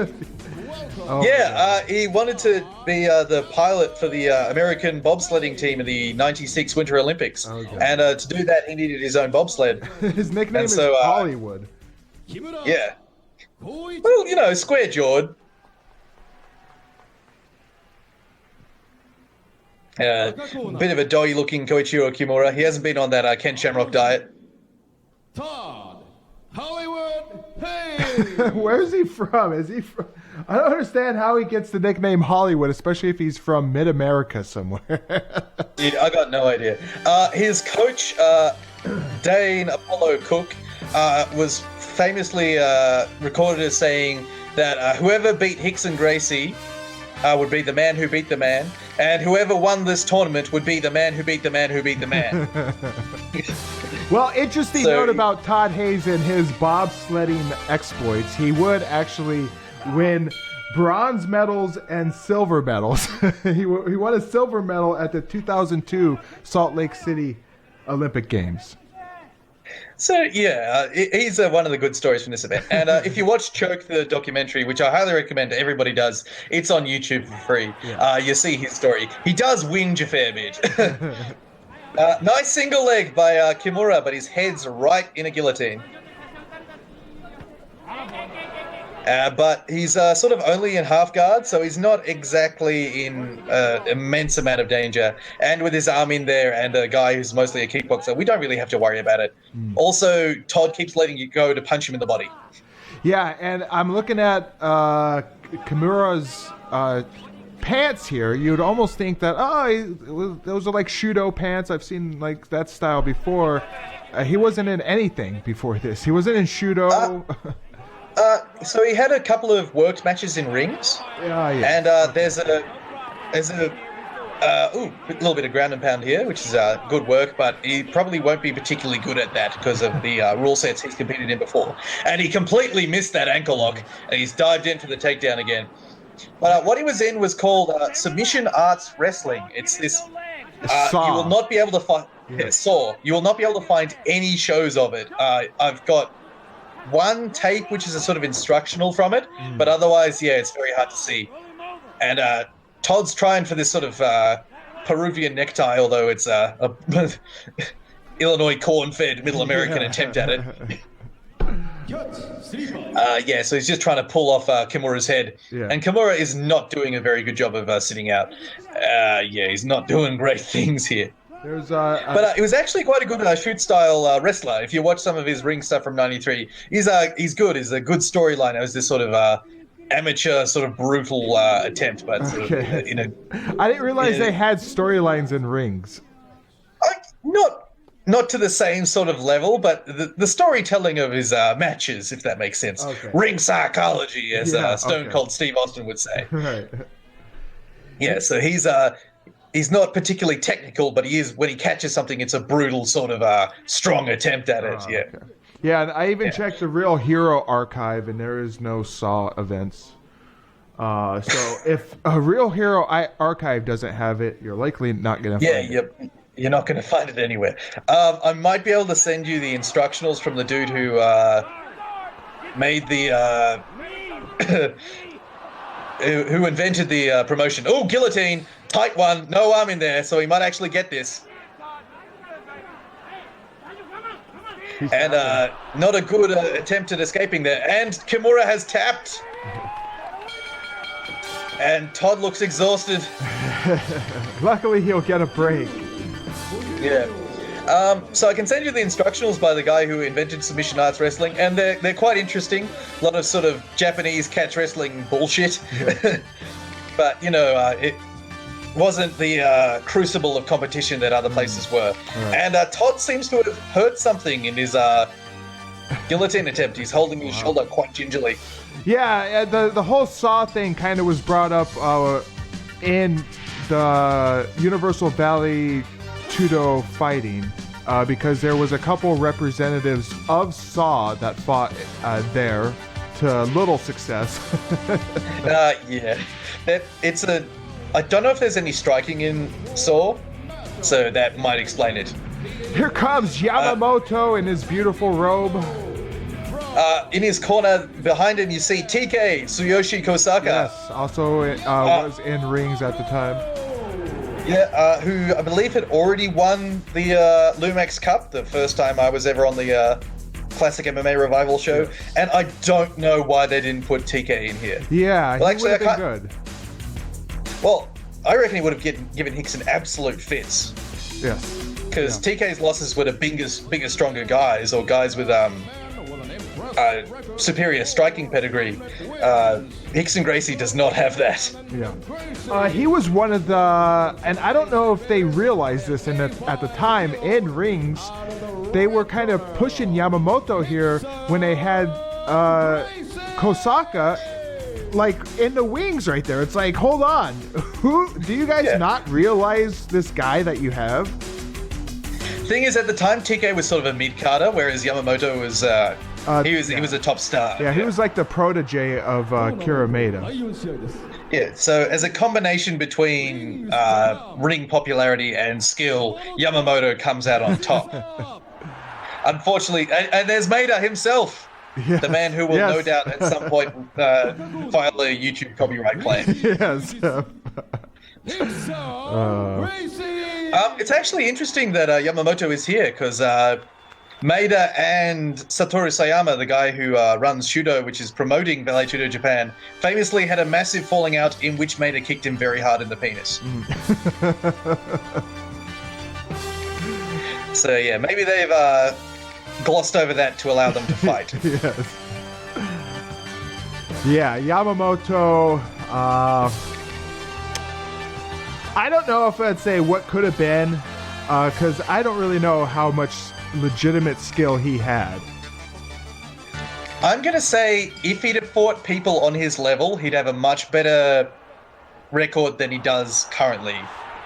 Oh, he wanted to be the pilot for the American bobsledding team in the '96 Winter Olympics, and to do that, he needed his own bobsled. His nickname is Hollywood. Yeah. Well, square-jawed. Bit of a doughy-looking Koichiro Kimura. He hasn't been on that Ken Shamrock diet. Todd Hollywood Hayes. Where's he from? Is he from? I don't understand how he gets the nickname Hollywood, especially if he's from Mid-America somewhere. Dude, I got no idea. His coach, Dane Apollo Cook, was famously recorded as saying that whoever beat Rickson Gracie would be the man who beat the man, and whoever won this tournament would be the man who beat the man who beat the man. Well, interesting note about Todd Hayes and his bobsledding exploits. He would actually win bronze medals and silver medals. He won a silver medal at the 2002 Salt Lake City Olympic Games. So, he's one of the good stories from this event. And if you watch Choke, the documentary, which I highly recommend everybody does, it's on YouTube for free. You see his story. He does whinge a fair bit. Nice single leg by Kimura, but his head's right in a guillotine. But he's sort of only in half guard, so he's not exactly in immense amount of danger. And with his arm in there and a guy who's mostly a kickboxer, we don't really have to worry about it. Also, Todd keeps letting you go to punch him in the body. Yeah, and I'm looking at Kimura's pants here. You'd almost think that, those are like Shudo pants. I've seen like that style before. He wasn't in anything before this. He wasn't in Shudo. So he had a couple of worked matches in rings, and there's a little bit of ground and pound here, which is good work, but he probably won't be particularly good at that because of the rule sets he's competed in before. And he completely missed that ankle lock, and he's dived in for the takedown again. But what he was in was called submission arts wrestling. It's this. You will not be able to find. You will not be able to find any shows of it. I've got one tape which is a sort of instructional from it, but otherwise, it's very hard to see. And Todd's trying for this sort of Peruvian necktie, although it's a Illinois corn-fed Middle American attempt at it. So he's just trying to pull off Kimura's head. And Kimura is not doing a very good job of sitting out. He's not doing great things here. But it was actually quite a good shoot-style wrestler. If you watch some of his ring stuff from '93, he's good. It's a good storyline. It was this sort of amateur, sort of brutal attempt, but sort of, I didn't realize they had storylines in rings. Not to the same sort of level, but the storytelling of his matches, if that makes sense. Ring psychology, as Stone Cold Steve Austin would say. Right. Yeah, so he's not particularly technical, but he is, when he catches something, it's a brutal sort of strong attempt at it. Yeah, and I even checked the Real Hero archive, and there is no Saw events. So if a Real Hero archive doesn't have it, you're likely not going to find it. You're not going to find it anywhere. I might be able to send you the instructionals from the dude who made the who invented the promotion. Oh, guillotine, tight one, no arm in there, so he might actually get this. And not a good attempt at escaping there. And Kimura has tapped. And Todd looks exhausted. Luckily, he'll get a break. Yeah. So I can send you the instructionals by the guy who invented submission arts wrestling, and they're quite interesting. A lot of sort of Japanese catch wrestling bullshit. Yeah. But, it wasn't the crucible of competition that other places were. Right. And Todd seems to have hurt something in his guillotine attempt. He's holding his shoulder quite gingerly. Yeah, the whole Saw thing kind of was brought up in the Universal Vale Tudo fighting because there was a couple representatives of Saw that fought there to little success. I don't know if there's any striking in Saw, so that might explain it. Here comes Yamamoto in his beautiful robe. In his corner behind him, you see TK Tsuyoshi Kosaka. Yes, also was in rings at the time. Yeah, who I believe had already won the Lumax Cup the first time I was ever on the Classic MMA Revival show. Yes. And I don't know why they didn't put TK in here. Yeah, he would have been good. Well, I reckon he would have given Rickson absolute fits. Yes. Because TK's losses were the bigger, stronger guys, or guys with superior striking pedigree. Rickson Gracie does not have that. Yeah. He was one of the, and I don't know if they realized this at the time in rings, they were kind of pushing Yamamoto here when they had Kosaka like in the wings right there. It's like, hold on, who do you guys not realize this guy that you have? Thing is, at the time, TK was sort of a mid-carder, whereas Yamamoto was he was a top star. Yeah, he was like the protege of Kira Maeda. Yeah, so as a combination between ring popularity and skill, Yamamoto comes out on top. Unfortunately, and there's Maeda himself. Yes. The man who will no doubt at some point file a YouTube copyright claim. Yes. It's actually interesting that Yamamoto is here because Maeda and Satoru Sayama, the guy who runs Shudo, which is promoting Vale Tudo Japan, famously had a massive falling out in which Maeda kicked him very hard in the penis. So yeah, maybe they've glossed over that to allow them to fight. Yes. Yeah, Yamamoto. I don't know if I'd say what could have been, because I don't really know how much legitimate skill he had. I'm going to say if he'd have fought people on his level, he'd have a much better record than he does currently,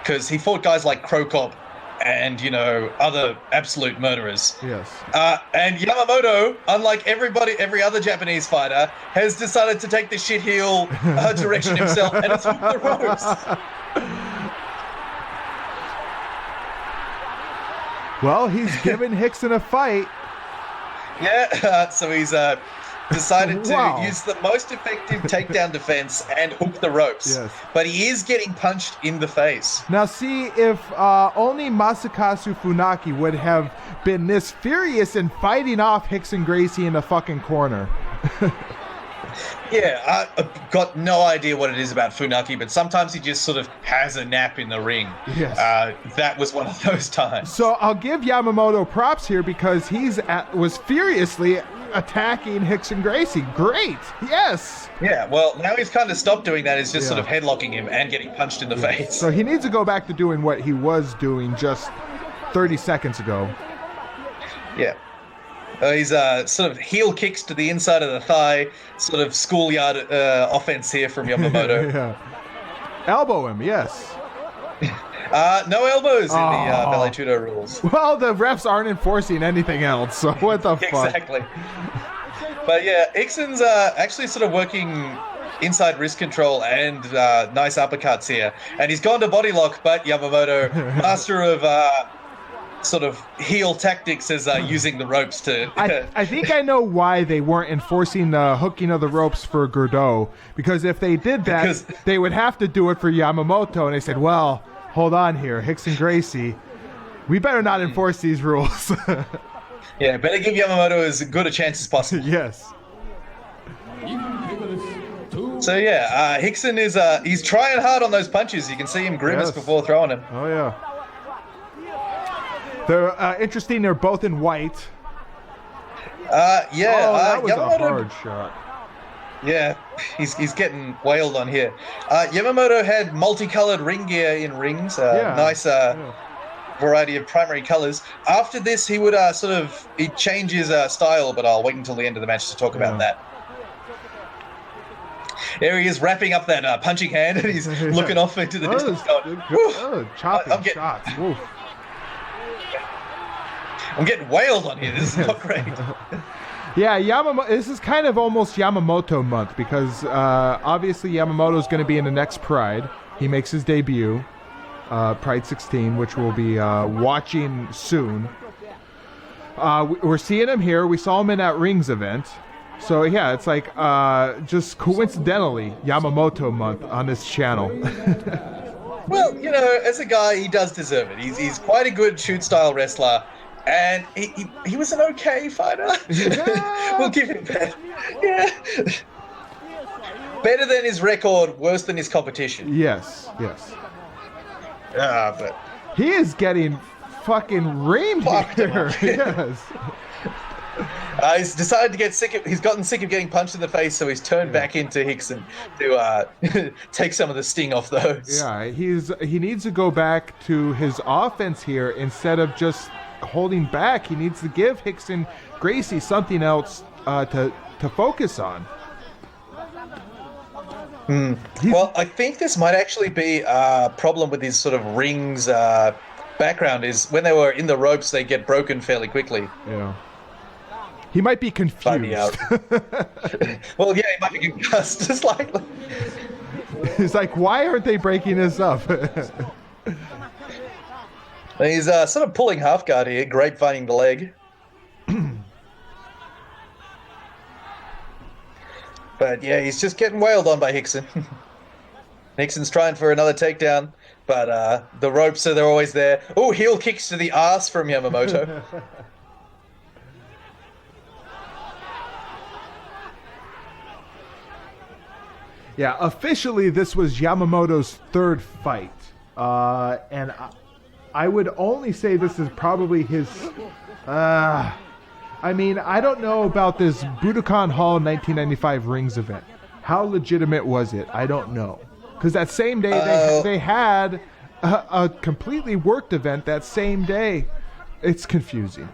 because he fought guys like Krokop and, other absolute murderers. Yes. And Yamamoto, unlike every other Japanese fighter, has decided to take the shitheel direction himself, and it's hooked the ropes. Well, he's given Rickson a fight. Yeah, so he's decided to use the most effective takedown defense and hook the ropes. Yes. But he is getting punched in the face. Now, see, if only Masakazu Funaki would have been this furious in fighting off Rickson Gracie in the fucking corner. Yeah, I've got no idea what it is about Funaki, but sometimes he just sort of has a nap in the ring. Yes. That was one of those times. So I'll give Yamamoto props here because was furiously attacking Rickson Gracie. Great. Yes. Yeah, well, now he's kind of stopped doing that. He's just sort of headlocking him and getting punched in the face. So he needs to go back to doing what he was doing just 30 seconds ago. Yeah. He's sort of heel kicks to the inside of the thigh, sort of schoolyard offense here from Yamamoto. Yeah. Elbow him, yes. No elbows in the Vale Tudo rules. Well, the refs aren't enforcing anything else, so what the fuck? Exactly. But yeah, Rickson's actually sort of working inside wrist control and nice uppercuts here. And he's gone to body lock, but Yamamoto, master of sort of heel tactics, is using the ropes to... I think I know why they weren't enforcing the hooking of the ropes for Gordau, because if they did that, they would have to do it for Yamamoto, and they said, well, hold on here, Rickson Gracie, we better not enforce these rules. Yeah, better give Yamamoto as good a chance as possible. Yes. So yeah, Rickson is he's trying hard on those punches. You can see him grimace before throwing them. Oh yeah. They're interesting. They're both in white. Yeah. That was Yamamoto, a hard shot. Yeah, he's getting wailed on here. Yamamoto had multicolored ring gear in rings. Nice variety of primary colors. After this, he would he'd change his style, but I'll wait until the end of the match to talk about that. There he is, wrapping up that punching hand, and he's looking off into the distance going, chopping shots. Woof. I'm getting wailed on here. This is not great. Yeah, this is kind of almost Yamamoto month because obviously Yamamoto's going to be in the next Pride. He makes his debut, Pride 16, which we'll be watching soon. we're seeing him here. We saw him in that Rings event. So yeah, it's like just coincidentally Yamamoto month on this channel. Well, you know, as a guy, he does deserve it. He's quite a good shoot-style wrestler, and he was an okay fighter. Yeah. We'll give him that. Yeah. Better than his record, worse than his competition. Yes. But He is getting fucking reamed here. Yes. He's decided to get sick of. He's gotten sick of getting punched in the face, so he's turned back into Rickson to take some of the sting off those. Yeah, he needs to go back to his offense here instead of just holding back. He needs to give Rickson Gracie something else to focus on. Well, I think this might actually be a problem with his sort of Rings background. Is when they were in the ropes, they get broken fairly quickly. Yeah. He might be confused. Well, yeah, he might be concussed slightly. He's like, why aren't they breaking this up? He's sort of pulling half guard here, grapevining the leg. But yeah, he's just getting wailed on by Rickson. Rickson's trying for another takedown, but the ropes they're always there. Oh, heel kicks to the ass from Yamamoto. Yeah, officially this was Yamamoto's third fight. And I would only say this is probably his... I mean, I don't know about this Budokan Hall 1995 Rings event. How legitimate was it? I don't know. Because that same day they had a completely worked event that same day. It's confusing.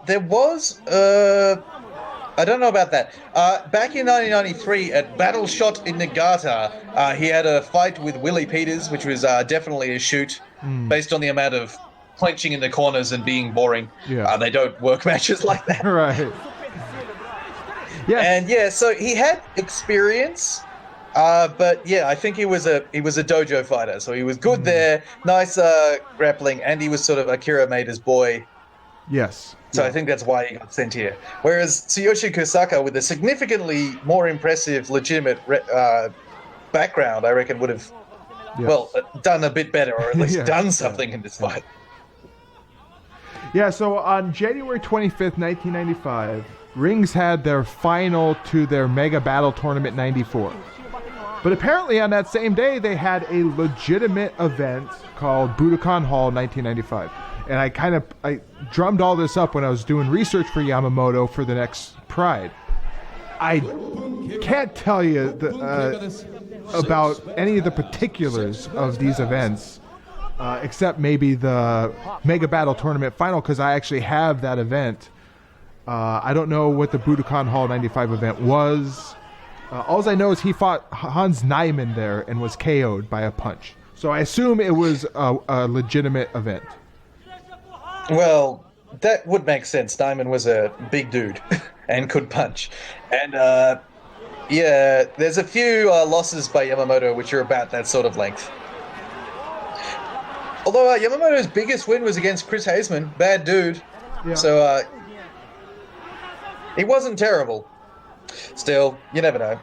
There was... I don't know about that. Back in 1993 at Battle Shot in Nagata, he had a fight with Willie Peters, which was definitely a shoot, based on the amount of clenching in the corners and being boring. Yeah. They don't work matches like that. Right. Yeah. And yeah, so he had experience, but yeah, I think he was a dojo fighter, so he was good there, nice grappling, and he was sort of Akira Maeda's boy. Yes. So I think that's why he got sent here. Whereas Tsuyoshi Kusaka, with a significantly more impressive, legitimate background, I reckon would have, done a bit better, or at least done something in this fight. Yeah, so on January 25th, 1995, Rings had their final to their Mega Battle Tournament 94. But apparently on that same day, they had a legitimate event called Budokan Hall 1995. And I drummed all this up when I was doing research for Yamamoto for the next Pride. I can't tell you about any of the particulars of these events, except maybe the Mega Battle Tournament final, because I actually have that event. I don't know what the Budokan Hall 95 event was. All I know is he fought Hans Niemann there and was KO'd by a punch. So I assume it was a legitimate event. Well, that would make sense. Diamond was a big dude and could punch. And, yeah, there's a few losses by Yamamoto which are about that sort of length. Although Yamamoto's biggest win was against Chris Haseman. Bad dude. Yeah. So, he wasn't terrible. Still, you never know.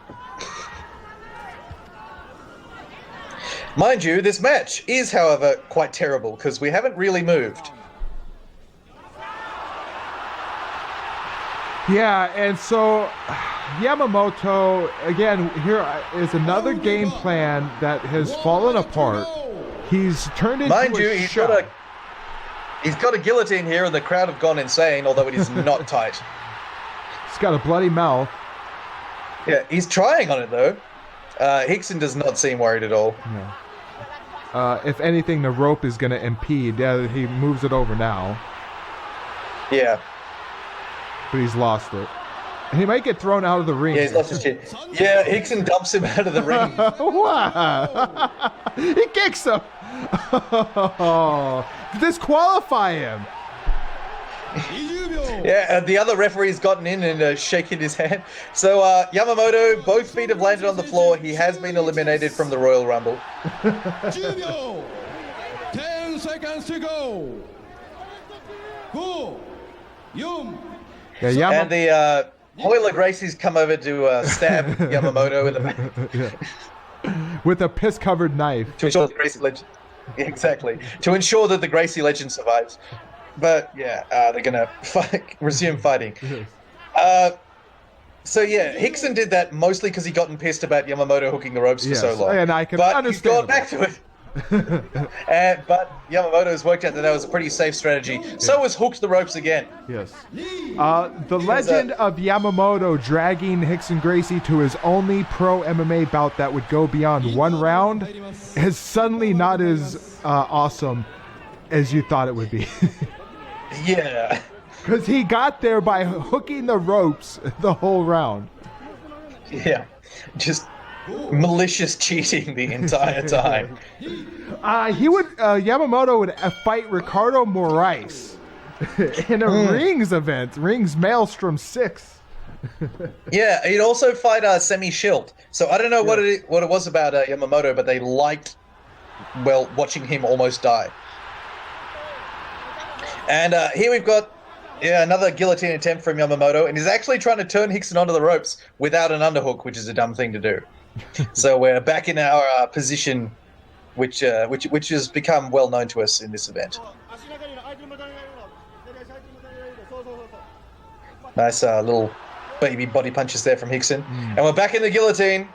Mind you, this match is, however, quite terrible because we haven't really moved. Yeah, and so Yamamoto, again, here is another game plan that has fallen apart. He's turned into Mind you, he's got a guillotine here and the crowd have gone insane, although it is not tight. He's got a bloody mouth. Yeah, he's trying on it, though. Rickson does not seem worried at all. No. If anything, the rope is going to impede. Yeah, he moves it over now. Yeah. But he's lost it. And he might get thrown out of the ring. Yeah, he's lost his shit. Yeah, Rickson dumps him out of the ring. Wow. He kicks him. Disqualify him. Yeah, the other referee's gotten in and shaking his hand. So Yamamoto, both feet have landed on the floor. He has been eliminated from the Royal Rumble. 10 seconds to go. Yeah, And the Hoyler Gracie's come over to stab Yamamoto in the back. With a piss-covered knife. To ensure the Gracie legend. Exactly. To ensure that the Gracie legend survives. But yeah, they're gonna resume fighting. So yeah, Rickson did that mostly because he gotten pissed about Yamamoto hooking the ropes for so long. And I can but understand. He's gone back to it. But Yamamoto's worked out that was a pretty safe strategy. So was hooked the ropes again. Yes. The legend of Yamamoto dragging Rickson Gracie to his only pro MMA bout that would go beyond one round is suddenly not as awesome as you thought it would be. Yeah. Because he got there by hooking the ropes the whole round. Just malicious cheating the entire time. Yamamoto would fight Ricardo Moraes in a Rings event, Rings Maelstrom 6. Yeah, he'd also fight Semi Schilt. So I don't know what it was about Yamamoto, but they liked, watching him almost die. And here we've got another guillotine attempt from Yamamoto, and he's actually trying to turn Rickson onto the ropes without an underhook, which is a dumb thing to do. So we're back in our position, which has become well known to us in this event. Nice little baby body punches there from Rickson, and we're back in the guillotine.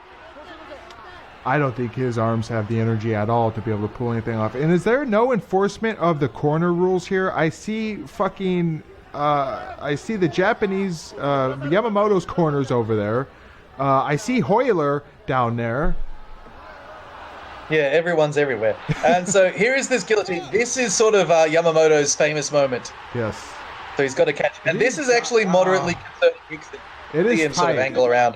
I don't think his arms have the energy at all to be able to pull anything off. And is there no enforcement of the corner rules here? I see the Japanese Yamamoto's corners over there. I see Hoyler down there. Yeah, everyone's everywhere. And so here is this guillotine. This is sort of Yamamoto's famous moment. Yes. So he's got to catch it. And this is actually moderately concerning Rickson. It is him sort of angle around.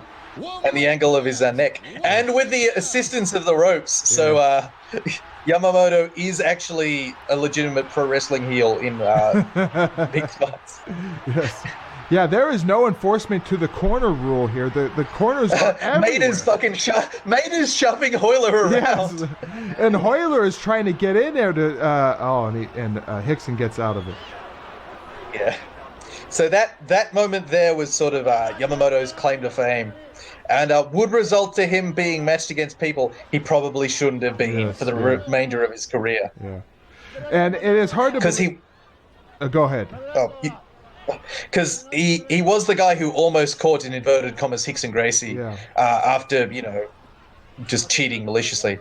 And the angle of his neck. And with the assistance of the ropes. So Yamamoto is actually a legitimate pro wrestling heel in big spots. Yes. Yeah, there is no enforcement to the corner rule here. The corners are everywhere. Mater's shoving Hoyler around. Yes. And Hoyler is trying to get in there to Rickson gets out of it. Yeah. So that moment there was sort of Yamamoto's claim to fame. And would result to him being matched against people he probably shouldn't have been for the remainder of his career. Yeah. And it is hard to... Because he... go ahead. Because he was the guy who almost caught, in inverted commas, Rickson Gracie after, just cheating maliciously.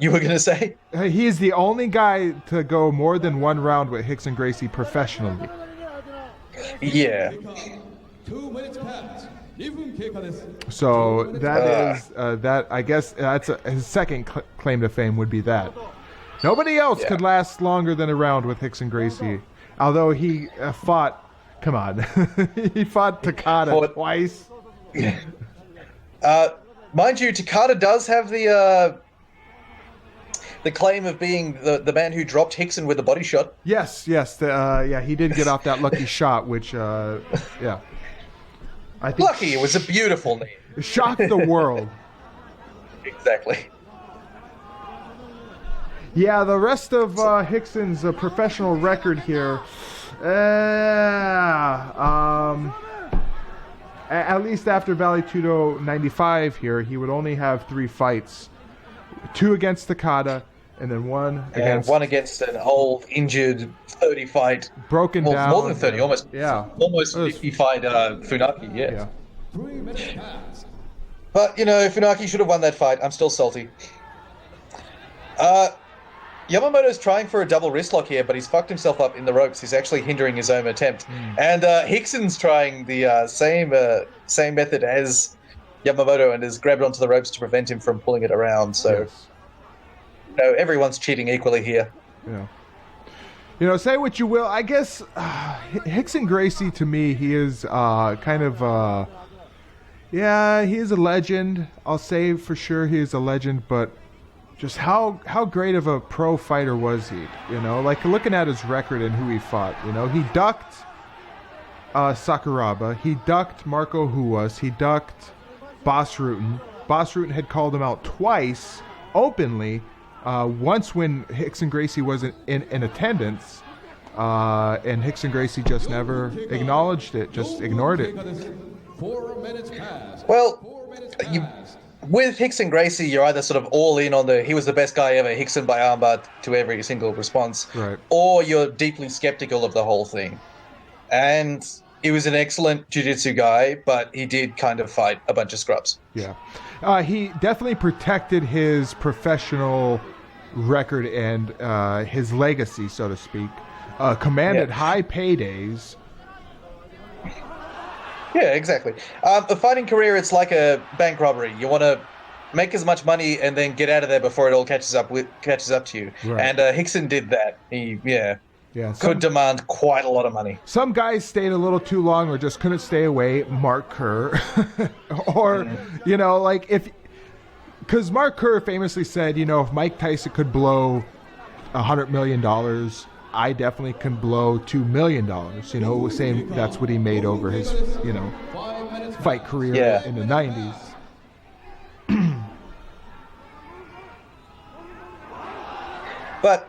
You were going to say? He is the only guy to go more than one round with Rickson Gracie professionally. Yeah. 2 minutes past. So that is that. I guess that's his second claim to fame would be that. Nobody else could last longer than a round with Rickson Gracie, although he fought. Come on, he fought Takada twice. Yeah. Mind you, Takada does have the claim of being the man who dropped Rickson with a body shot. Yes. He did get off that lucky shot, which I think Lucky, it was a beautiful name. Shocked the world. Exactly. Yeah, the rest of Rickson's professional record here, at least after Vale Tudo 95 here, he would only have 3 fights. 2 against Takada, and then one against an old, injured 30 fight. Broken down. More than 30, almost 50 fight Funaki, yeah. But, Funaki should have won that fight. I'm still salty. Yamamoto's trying for a double wrist lock here, but he's fucked himself up in the ropes. He's actually hindering his own attempt. And Rickson's trying the same method as Yamamoto and has grabbed onto the ropes to prevent him from pulling it around. So, everyone's cheating equally here. Yeah. Say what you will. I guess Rickson Gracie, to me, he is he is a legend. I'll say for sure he is a legend, but just how great of a pro fighter was he? Like looking at his record and who he fought. He ducked Sakuraba. He ducked Marco Huas. He ducked Boss Rutan. Boss Rutan had called him out twice openly. Once when Rickson Gracie wasn't in attendance, And Rickson Gracie just never acknowledged it, just ignored it. 4 minutes past. Well, 4 minutes you, past. with Rickson Gracie, you're either sort of all in on he was the best guy ever, Rickson by armbar to every single response, right, or you're deeply skeptical of the whole thing. And he was an excellent jiu-jitsu guy, but he did kind of fight a bunch of scrubs. Yeah. He definitely protected his professional record and his legacy, so to speak. Commanded high paydays. Yeah, exactly. A fighting career, it's like a bank robbery. You want to make as much money and then get out of there before it all catches up to you. Right. And Rickson did that. He could demand quite a lot of money. Some guys stayed a little too long or just couldn't stay away. Mark Kerr, or because Mark Kerr famously said, if Mike Tyson could blow $100 million, I definitely can blow $2 million. Saying that's what he made over his, fight career in the 90s. But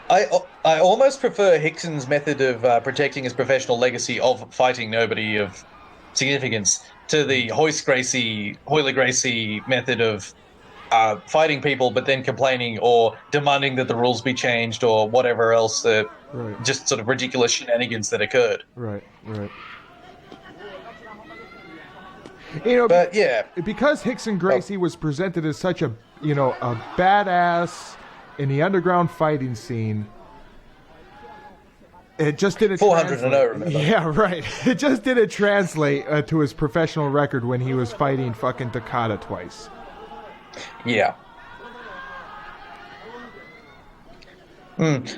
I almost prefer Rickson's method of protecting his professional legacy of fighting nobody of significance to the Hoyler Gracie method of fighting people but then complaining or demanding that the rules be changed or whatever else, just sort of ridiculous shenanigans that occurred. Right. But yeah, because Rickson Gracie was presented as such a badass in the underground fighting scene, it just didn't 400-0, remember? Yeah, right. It just didn't translate to his professional record when he was fighting fucking Takada twice. Yeah.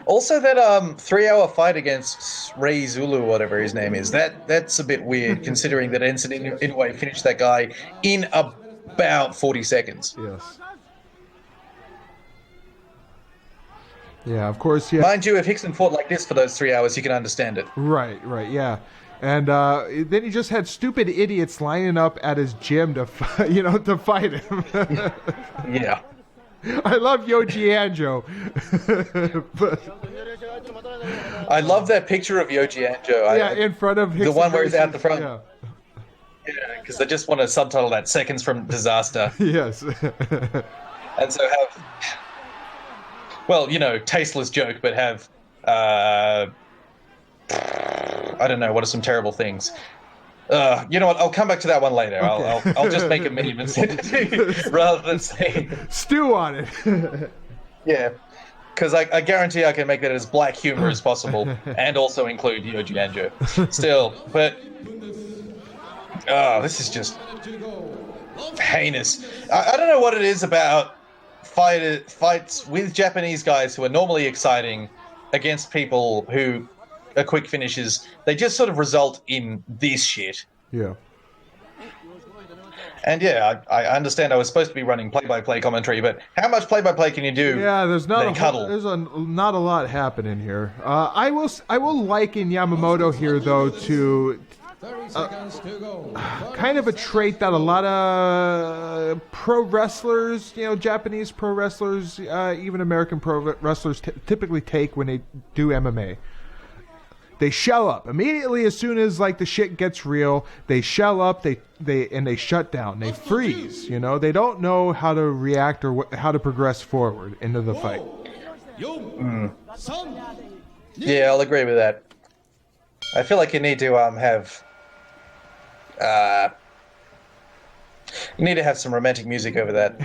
Also, that 3-hour fight against Rei Zulu, whatever his name is, that's a bit weird, considering that Enson Inoue finished that guy in about 40 seconds. Yes. Yeah, of course, yeah. Mind you, if Rickson fought like this for those 3 hours, you can understand it. Right, yeah. And then he just had stupid idiots lining up at his gym to fight him. Yeah. I love Yoji Anjo. I love that picture of Yoji Anjo. In front of Rickson the one where he's out Gracie. the front. Yeah, because I just want to subtitle that "Seconds from Disaster." Yes. And so tasteless joke, but have I don't know, what are some terrible things? You know what? I'll come back to that one later. Okay. I'll just make a meme and send it to you rather than say stew on it. Yeah, because I guarantee I can make that as black humor as possible and also include Yoji Anjo. Still, but this is just heinous. I don't know what it is about fights with Japanese guys who are normally exciting against people who are quick finishes. They just sort of result in this shit. Yeah. And I understand I was supposed to be running play-by-play commentary, but how much play-by-play can you do? Yeah, there's not a lot happening here. I will liken Yamamoto here though to 30 seconds to go. Kind of a trait that a lot of pro wrestlers, Japanese pro wrestlers, even American pro wrestlers typically take when they do MMA. They shell up immediately as soon as the shit gets real. They shell up. They shut down. They freeze. They don't know how to react or how to progress forward into the fight. Yeah, I'll agree with that. I feel like you need to have. You need to have some romantic music over that.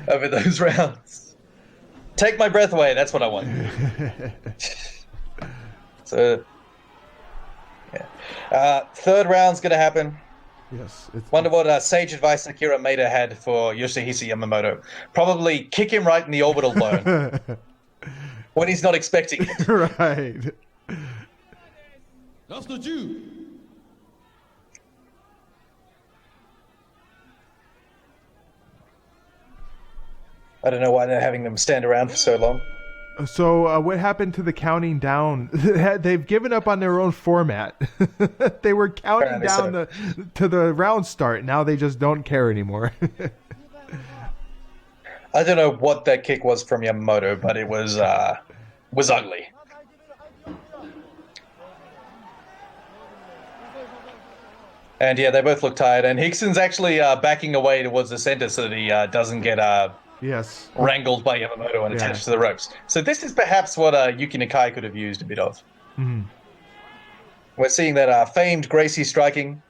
Over those rounds. Take my breath away. That's what I want. So, yeah. Third round's going to happen. Yes. Wonder what sage advice Akira Maeda had for Yoshihisa Yamamoto. Probably kick him right in the orbital bone. When he's not expecting it. Right. Last Jew. I don't know why they're having them stand around for so long. So what happened to the counting down? They've given up on their own format. They were counting down to the round start. Now they just don't care anymore. I don't know what that kick was from Yamamoto, but it was ugly. And yeah, they both look tired. And Rickson's actually backing away towards the center so that he doesn't get wrangled by Yamamoto and attached to the ropes. So this is perhaps what Yuki Nakai could have used a bit of. Mm-hmm. We're seeing that famed Gracie striking,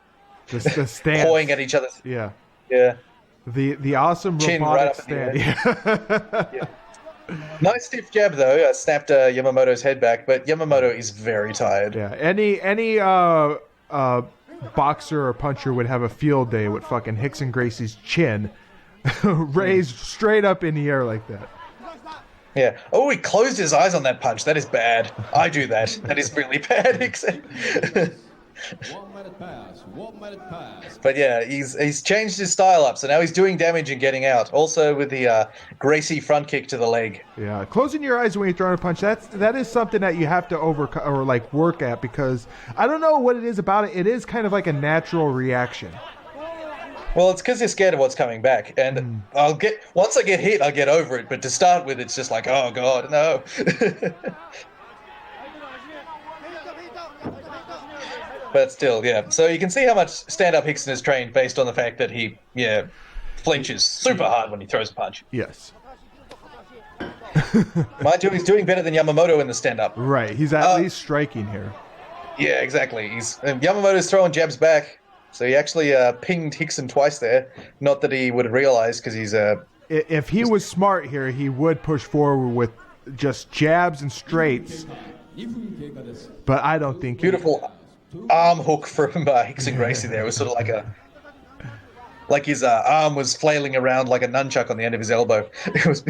the stance, pawing at each other. Yeah. The awesome Chin robotic right stand. Yeah. Nice stiff jab though. Snapped Yamamoto's head back, but Yamamoto is very tired. Yeah. Any boxer or puncher would have a field day with fucking Rickson Gracie's chin raised straight up in the air like that. Yeah. Oh, he closed his eyes on that punch. That is bad. I do that. That is really bad, Rickson. 1 minute pass. 1 minute pass. But yeah, he's changed his style up, so now he's doing damage and getting out. Also with the Gracie front kick to the leg. Yeah, closing your eyes when you're throwing a punch, that is something that you have to overcome or like work at, because I don't know what it is about it. It is kind of like a natural reaction. Well, it's because you're scared of what's coming back, and once I get hit, I'll get over it. But to start with, it's just like, oh god, no. But still, yeah. So you can see how much stand-up Rickson is trained based on the fact that he, flinches super hard when he throws a punch. Yes. Mind you, he's doing better than Yamamoto in the stand-up. Right. He's at least striking here. Yeah, exactly. Yamamoto's throwing jabs back, so he actually pinged Rickson twice there. Not that he would have realized, because he's if he was smart here, he would push forward with just jabs and straights. But I don't think beautiful arm hook from Rickson Gracie there. It was sort of like his arm was flailing around like a nunchuck on the end of his elbow. It was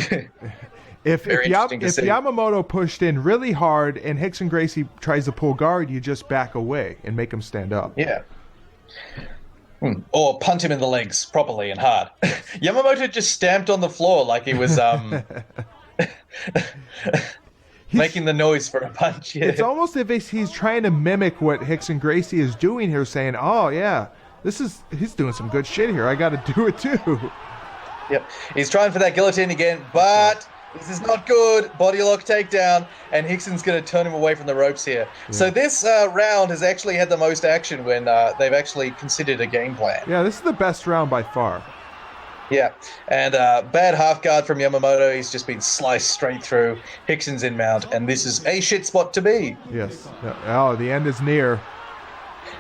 if Yamamoto pushed in really hard and Rickson Gracie tries to pull guard, you just back away and make him stand up. Yeah. Or punt him in the legs properly and hard. Yamamoto just stamped on the floor like he was making the noise for a punch. Yeah. It's almost as if he's trying to mimic what Rickson Gracie is doing here, saying, oh yeah, he's doing some good shit here. I got to do it too. Yep. He's trying for that guillotine again, but this is not good. Body lock takedown, and Rickson's going to turn him away from the ropes here. Yeah. So this round has actually had the most action when they've actually considered a game plan. Yeah, this is the best round by far. Yeah, and bad half guard from Yamamoto. He's just been sliced straight through. Rickson's in mount, and this is a shit spot to be. Yes. Oh, the end is near.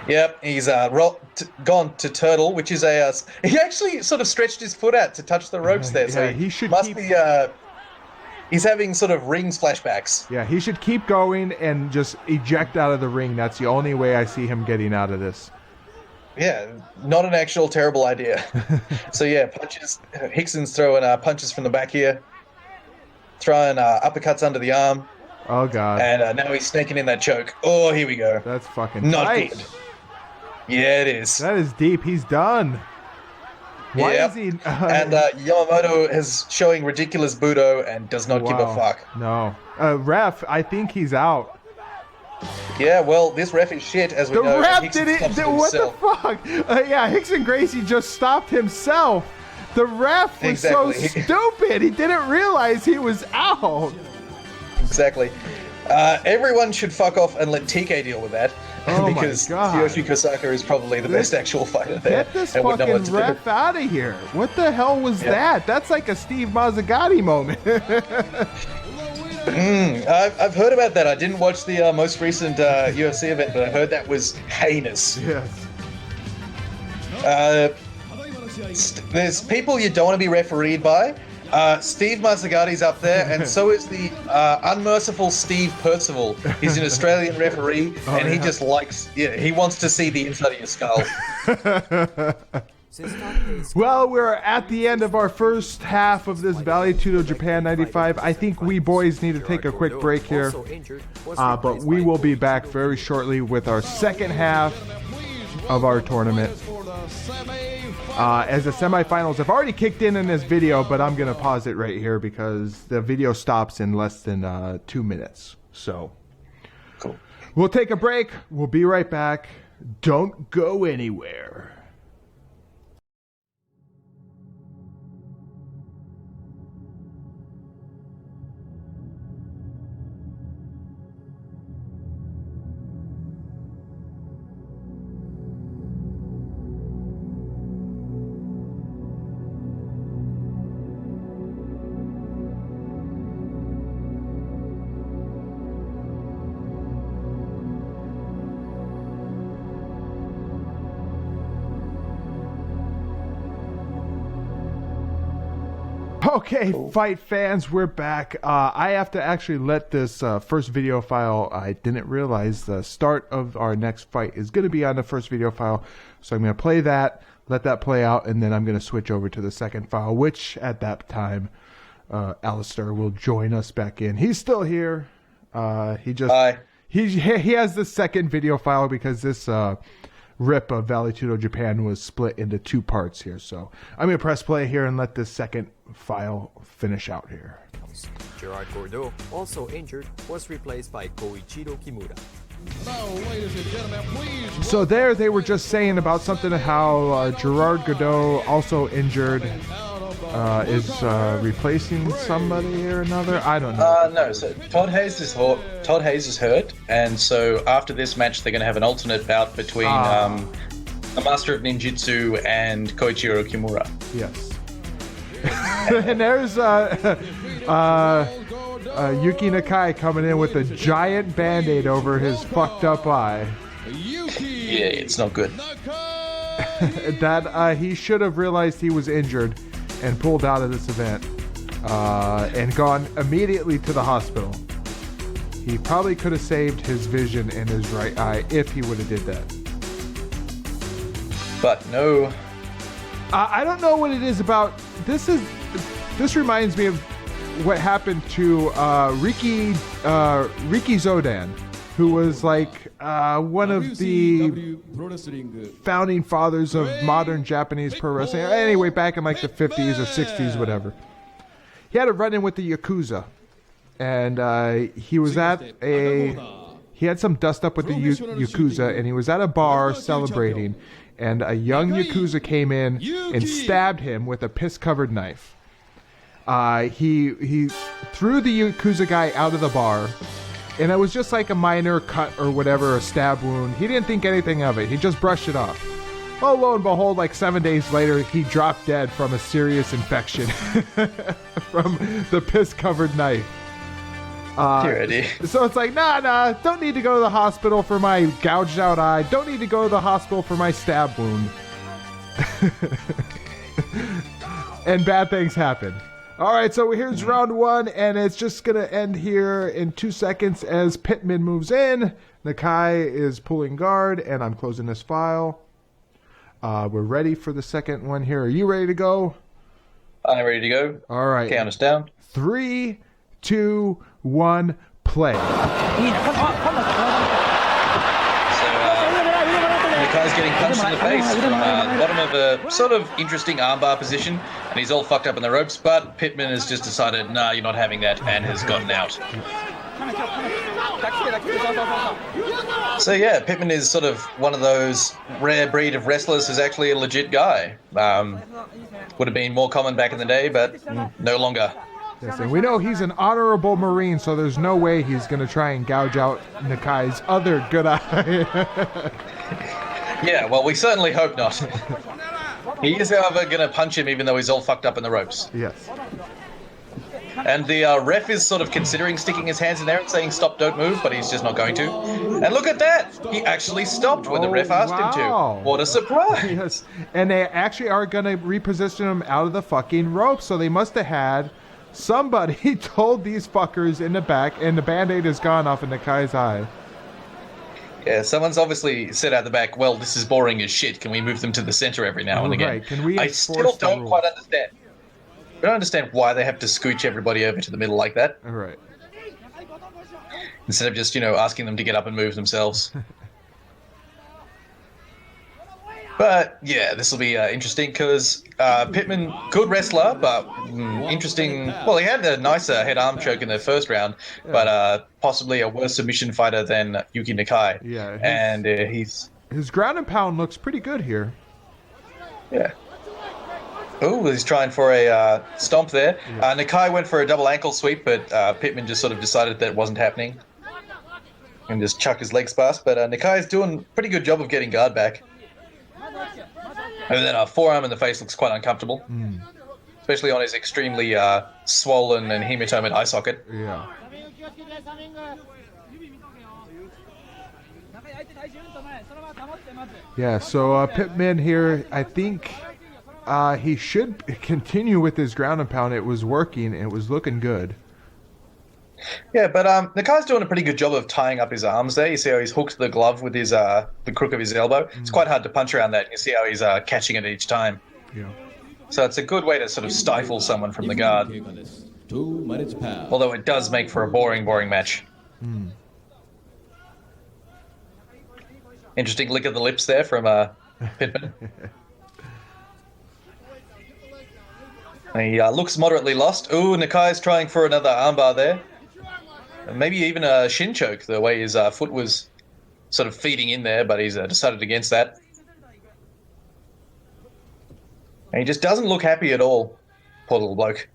Yep, he's gone to turtle, which is he actually sort of stretched his foot out to touch the ropes there. So he should be. He's having sort of rings flashbacks. Yeah, he should keep going and just eject out of the ring. That's the only way I see him getting out of this. Yeah, not an actual terrible idea. So yeah, punches. Rickson's throwing punches from the back here, throwing uppercuts under the arm. Oh god! And now he's snaking in that choke. Oh, here we go. That's fucking not tight. Good. Yeah, it is. That is deep. He's done. Why is he? And Yamamoto is showing ridiculous budo and does not give a fuck. No, ref. I think he's out. Yeah, well, this ref is shit, as we know. The ref did it. What the fuck? Yeah, Rickson Gracie just stopped himself. The ref was so stupid. He didn't realize he was out. Exactly. Everyone should fuck off and let TK deal with that. Oh because my god. Yoshi Kosaka is probably the best actual fighter there. Get this fucking ref out of here. What the hell was that? That's like a Steve Mazzagatti moment. I've heard about that. I didn't watch the most recent UFC event, but I heard that was heinous. Yes. There's people you don't want to be refereed by. Steve Mazzagatti's up there, and so is the unmerciful Steve Percival. He's an Australian referee, and he just likes, he wants to see the inside of your skull. Well, we're at the end of our first half of this Vale Tudo Japan 95. I think we boys need to take a quick break here, but we will be back very shortly with our second half of our tournament. As the semifinals have already kicked in this video, but I'm going to pause it right here because the video stops in less than 2 minutes. So cool. We'll take a break. We'll be right back. Don't go anywhere. Okay, fight fans, we're back. I have to actually let this first video file. I didn't realize the start of our next fight is going to be on the first video file. So I'm going to play that, let that play out, and then I'm going to switch over to the second file, which at that time, Alistair will join us back in. He's still here. He has the second video file because this rip of Vale Tudo Japan was split into 2 parts here. So I'm going to press play here and let this second file finish out here. Gerard Gerdeau, also injured, was replaced by Koichiro Kimura. Now, ladies and gentlemen, please. So there they were just saying about something how Gerard Gerdeau, also injured, is replacing somebody or another. I don't know. No, so Todd Hayes is hurt, and so after this match they're going to have an alternate bout between the Master of Ninjutsu and Koichiro Kimura. Yes. And there's Yuki Nakai coming in with a giant band-aid over his fucked up eye. Yeah, it's not good. That he should have realized he was injured and pulled out of this event and gone immediately to the hospital. He probably could have saved his vision in his right eye if he would have did that. But no. I don't know what it is about. This reminds me of what happened to Riki Zodan, who was like one of the founding fathers of modern Japanese pro wrestling. Anyway, back in like the 50s or 60s, whatever. He had a run-in with the Yakuza, and he had some dust up with the Yakuza, and he was at a bar celebrating, and a young Yakuza came in and stabbed him with a piss-covered knife. He threw the Yakuza guy out of the bar, and it was just like a minor cut or whatever, a stab wound. He didn't think anything of it. He just brushed it off. Oh, lo and behold, like 7 days later, he dropped dead from a serious infection from the piss-covered knife. So it's like, nah, don't need to go to the hospital for my gouged out eye. Don't need to go to the hospital for my stab wound. And bad things happen. All right, so here's round 1, and it's just going to end here in 2 seconds as Pitman moves in. Nikai is pulling guard, and I'm closing this file. We're ready for the second one here. Are you ready to go? I'm ready to go. All right. Count us down. 3, 2, 1, play. Nikai's getting punched in the face from the bottom of a sort of interesting armbar position, and he's all fucked up in the ropes, but Pitman has just decided, nah, you're not having that, and has gotten out. So yeah, Pitman is sort of one of those rare breed of wrestlers who's actually a legit guy. Would have been more common back in the day, but no longer. Yes, and we know he's an honorable Marine, so there's no way he's going to try and gouge out Nikai's other good eye. Yeah, well, we certainly hope not. He is, however, going to punch him even though he's all fucked up in the ropes. Yes. And the ref is sort of considering sticking his hands in there and saying, stop, don't move, but he's just not going to. And look at that! He actually stopped when the ref asked him to. What a surprise! Yes. And they actually are going to reposition him out of the fucking rope, so they must have had somebody told these fuckers in the back, and the Band-Aid has gone off in Nikai's eye. Yeah, someone's obviously said out the back, well, this is boring as shit. Can we move them to the center every now and again? Right. Can we I still don't quite understand. I don't understand why they have to scooch everybody over to the middle like that. All right. Instead of just, asking them to get up and move themselves. But, yeah, this will be interesting because Pitman, good wrestler, but interesting. Well, he had a nicer head-arm choke in the first round, but possibly a worse submission fighter than Yuki Nakai. Yeah. And his ground and pound looks pretty good here. Yeah. Oh, he's trying for a stomp there. Yeah. Nakai went for a double ankle sweep, but Pitman just sort of decided that it wasn't happening. And just chuck his legs past. But Nakai's doing a pretty good job of getting guard back. And then a forearm in the face looks quite uncomfortable. Especially on his extremely swollen and hematomed eye socket. Yeah. Yeah, so Pitman here, I think he should continue with his ground and pound. It was working. It was looking good. Yeah, but Nakai's doing a pretty good job of tying up his arms there. You see how he's hooked the glove with his the crook of his elbow. It's quite hard to punch around that. You see how he's catching it each time. Yeah. So it's a good way to sort of stifle someone from the guard. 2 minutes past. Although it does make for a boring match. Interesting lick of the lips there from Pitman. He looks moderately lost. Ooh, Nakai's trying for another armbar there. Maybe even a shin choke, the way his foot was sort of feeding in there, but he's decided against that. And he just doesn't look happy at all. Poor little bloke.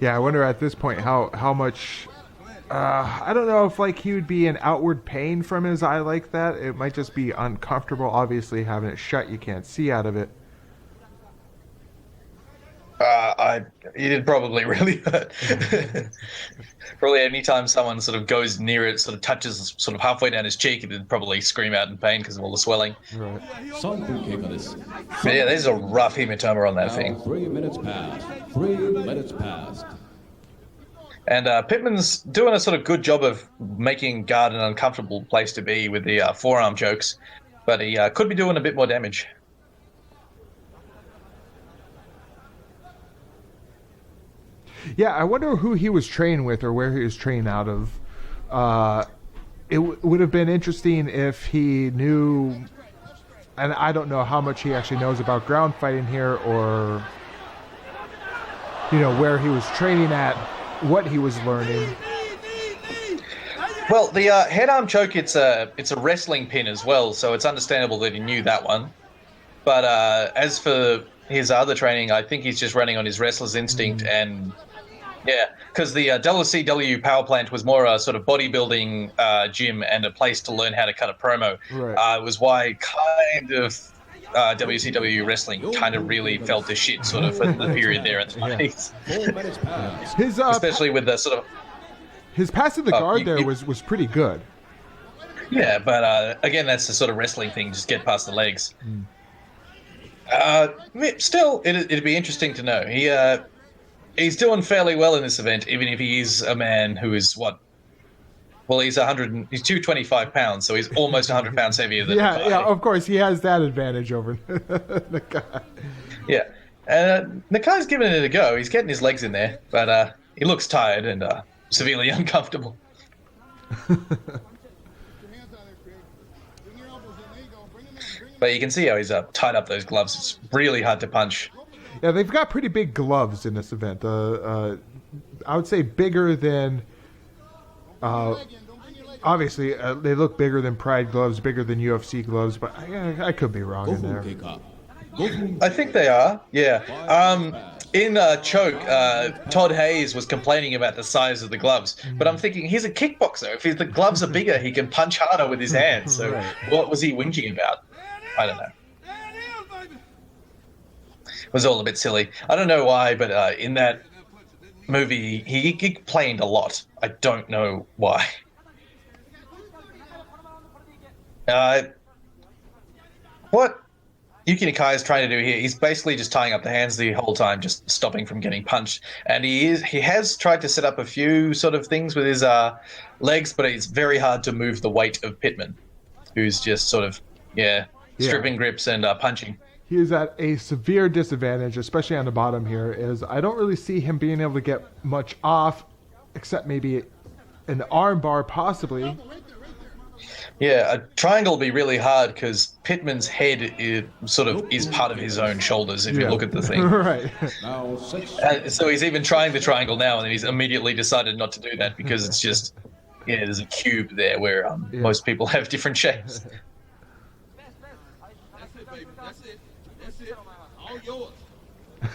Yeah, I wonder at this point how much... I don't know if like he would be in outward pain from his eye like that. It might just be uncomfortable. Obviously, having it shut, you can't see out of it. It probably really hurt. Probably any time someone sort of goes near it, sort of touches sort of halfway down his cheek, it'd probably scream out in pain because of all the swelling. Right. But yeah, there's a rough hematoma on that thing. 3 minutes past. 3 minutes past. And Pitman's doing a sort of good job of making guard an uncomfortable place to be with the forearm chokes, but he could be doing a bit more damage. Yeah, I wonder who he was trained with or where he was trained out of. It would have been interesting if he knew, and I don't know how much he actually knows about ground fighting here or, you know, where he was training at, what he was learning. Well, the head arm choke, it's a wrestling pin as well, so it's understandable that he knew that one. But as for his other training, I think he's just running on his wrestler's instinct. And yeah, because the WCW Power Plant was more a sort of bodybuilding gym and a place to learn how to cut a promo. Right. It was why kind of WCW wrestling kind of really felt the shit sort of for the period there in the 90s. 4 minutes past. His Especially with the sort of... his passing the guard there was pretty good. Yeah, but again, that's the sort of wrestling thing, just get past the legs. Still, it'd be interesting to know. He's doing fairly well in this event, even if he is a man who is what? Well, he's 225 pounds, so he's almost 100 pounds heavier than Nakai. Yeah, of course, he has that advantage over Nakai. Yeah, and Nakai's giving it a go. He's getting his legs in there, but he looks tired and severely uncomfortable. But you can see how he's tied up those gloves. It's really hard to punch. Yeah, they've got pretty big gloves in this event. I would say bigger than... obviously, they look bigger than Pride gloves, bigger than UFC gloves, but I could be wrong in there. I think they are, yeah. In Choke, Todd Hayes was complaining about the size of the gloves, but I'm thinking he's a kickboxer. If the gloves are bigger, he can punch harder with his hands. So what was he whinging about? I don't know. It was all a bit silly. I don't know why, but in that movie, he complained a lot. I don't know why. What Yuki Nakai is trying to do here, he's basically just tying up the hands the whole time, just stopping from getting punched. And he has tried to set up a few sort of things with his legs, but it's very hard to move the weight of Pitman, who's just sort of, stripping grips and punching. He is at a severe disadvantage, especially on the bottom here, is I don't really see him being able to get much off, except maybe an arm bar, possibly. Yeah, a triangle will be really hard because Pitman's head is part of his own shoulders, if you look at the thing. Right. So he's even trying the triangle now, and he's immediately decided not to do that because it's just, there's a cube there where most people have different shapes.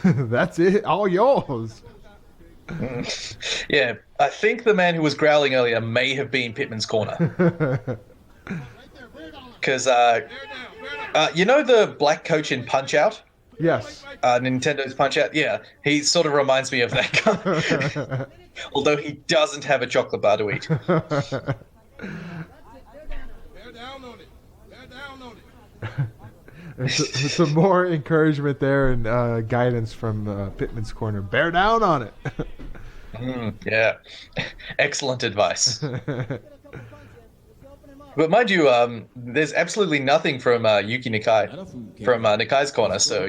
That's it, all yours. Yeah, I think the man who was growling earlier may have been Pitman's corner. Because, you know the black coach in Punch-Out? Yes. Nintendo's Punch-Out? Yeah, he sort of reminds me of that guy. Although he doesn't have a chocolate bar to eat. Some more encouragement there and guidance from Pitman's corner. Bear down on it. Yeah. Excellent advice. But mind you, there's absolutely nothing from Yuki Nakai from Nakai's corner, so,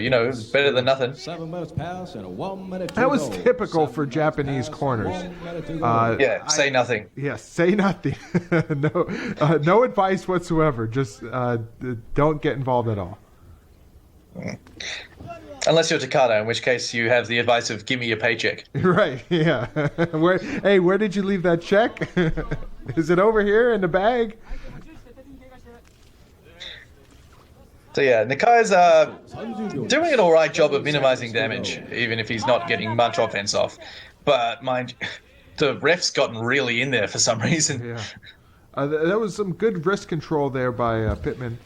better than nothing. 7 minutes pass and a 1 minute. That was typical for Japanese corners. Say nothing. Yes, say nothing. No advice whatsoever. Just don't get involved at all. Unless you're Takada, in which case you have the advice of give me your paycheck. Right, yeah. Where did you leave that check? Is it over here in the bag? So yeah, Nakai's doing an alright job of minimizing damage, even if he's not getting much offense off. But mind you, the ref's gotten really in there for some reason. Yeah. There was some good wrist control there by Pitman.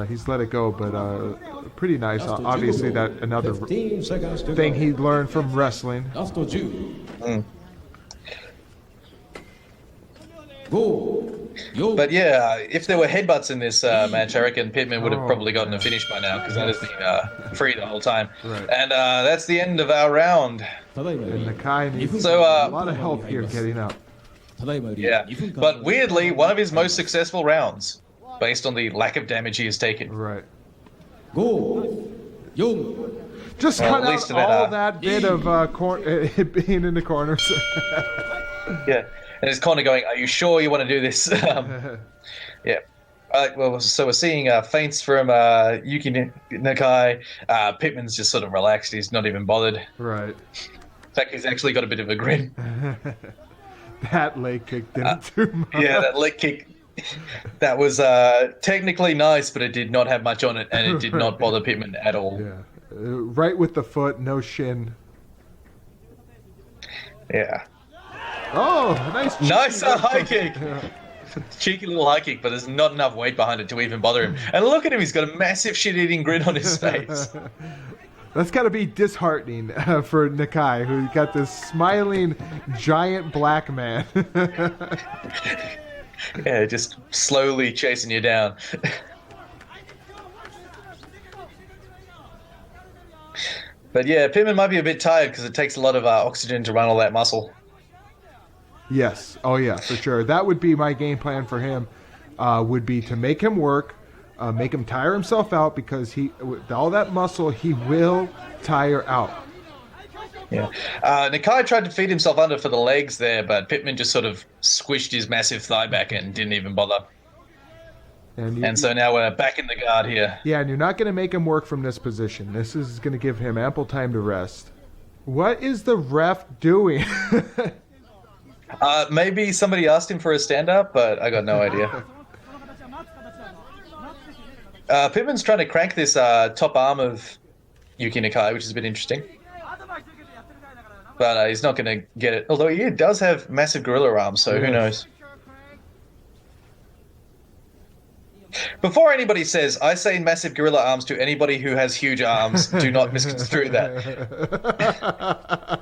He's let it go, but pretty nice. Obviously, that another thing he learned from wrestling. But yeah, if there were headbutts in this match, I reckon Pitman would have probably gotten a finish by now, because that has been free the whole time. Right. And that's the end of our round. And Nikai needs So, a lot of help here getting up. Yeah, but weirdly, one of his most successful rounds, based on the lack of damage he has taken. Right. Just Well, cut at least out that, all that bit of being in the corners. Yeah, and his corner going, "Are you sure you want to do this?" Yeah. So we're seeing feints from Yuki Nakai. Pitman's just sort of relaxed. He's not even bothered. Right. In fact, he's actually got a bit of a grin. That leg kick didn't do much. Yeah, that leg kick. That was technically nice, but it did not have much on it, and it did not bother Pitman at all. Yeah. Right with the foot, no shin. Yeah. Oh, nice high kick. Yeah. Cheeky little high kick, but there's not enough weight behind it to even bother him. And look at him, he's got a massive shit-eating grin on his face. That's got to be disheartening for Nikai, who got this smiling giant black man. Yeah, just slowly chasing you down. But yeah, Pitman might be a bit tired because it takes a lot of oxygen to run all that muscle. Yes. Oh, yeah, for sure. That would be my game plan for him, would be to make him work, make him tire himself out, because with all that muscle, he will tire out. Yeah. Nikai tried to feed himself under for the legs there, but Pitman just sort of squished his massive thigh back and didn't even bother. And so now we're back in the guard here. Yeah, and you're not going to make him work from this position. This is going to give him ample time to rest. What is the ref doing? Maybe somebody asked him for a stand-up, but I got no idea. Pitman's trying to crank this top arm of Yuki Nakai, which is a bit interesting. But he's not going to get it. Although he does have massive gorilla arms, so who knows. Before anybody says, I say massive gorilla arms to anybody who has huge arms. Do not misconstrue that.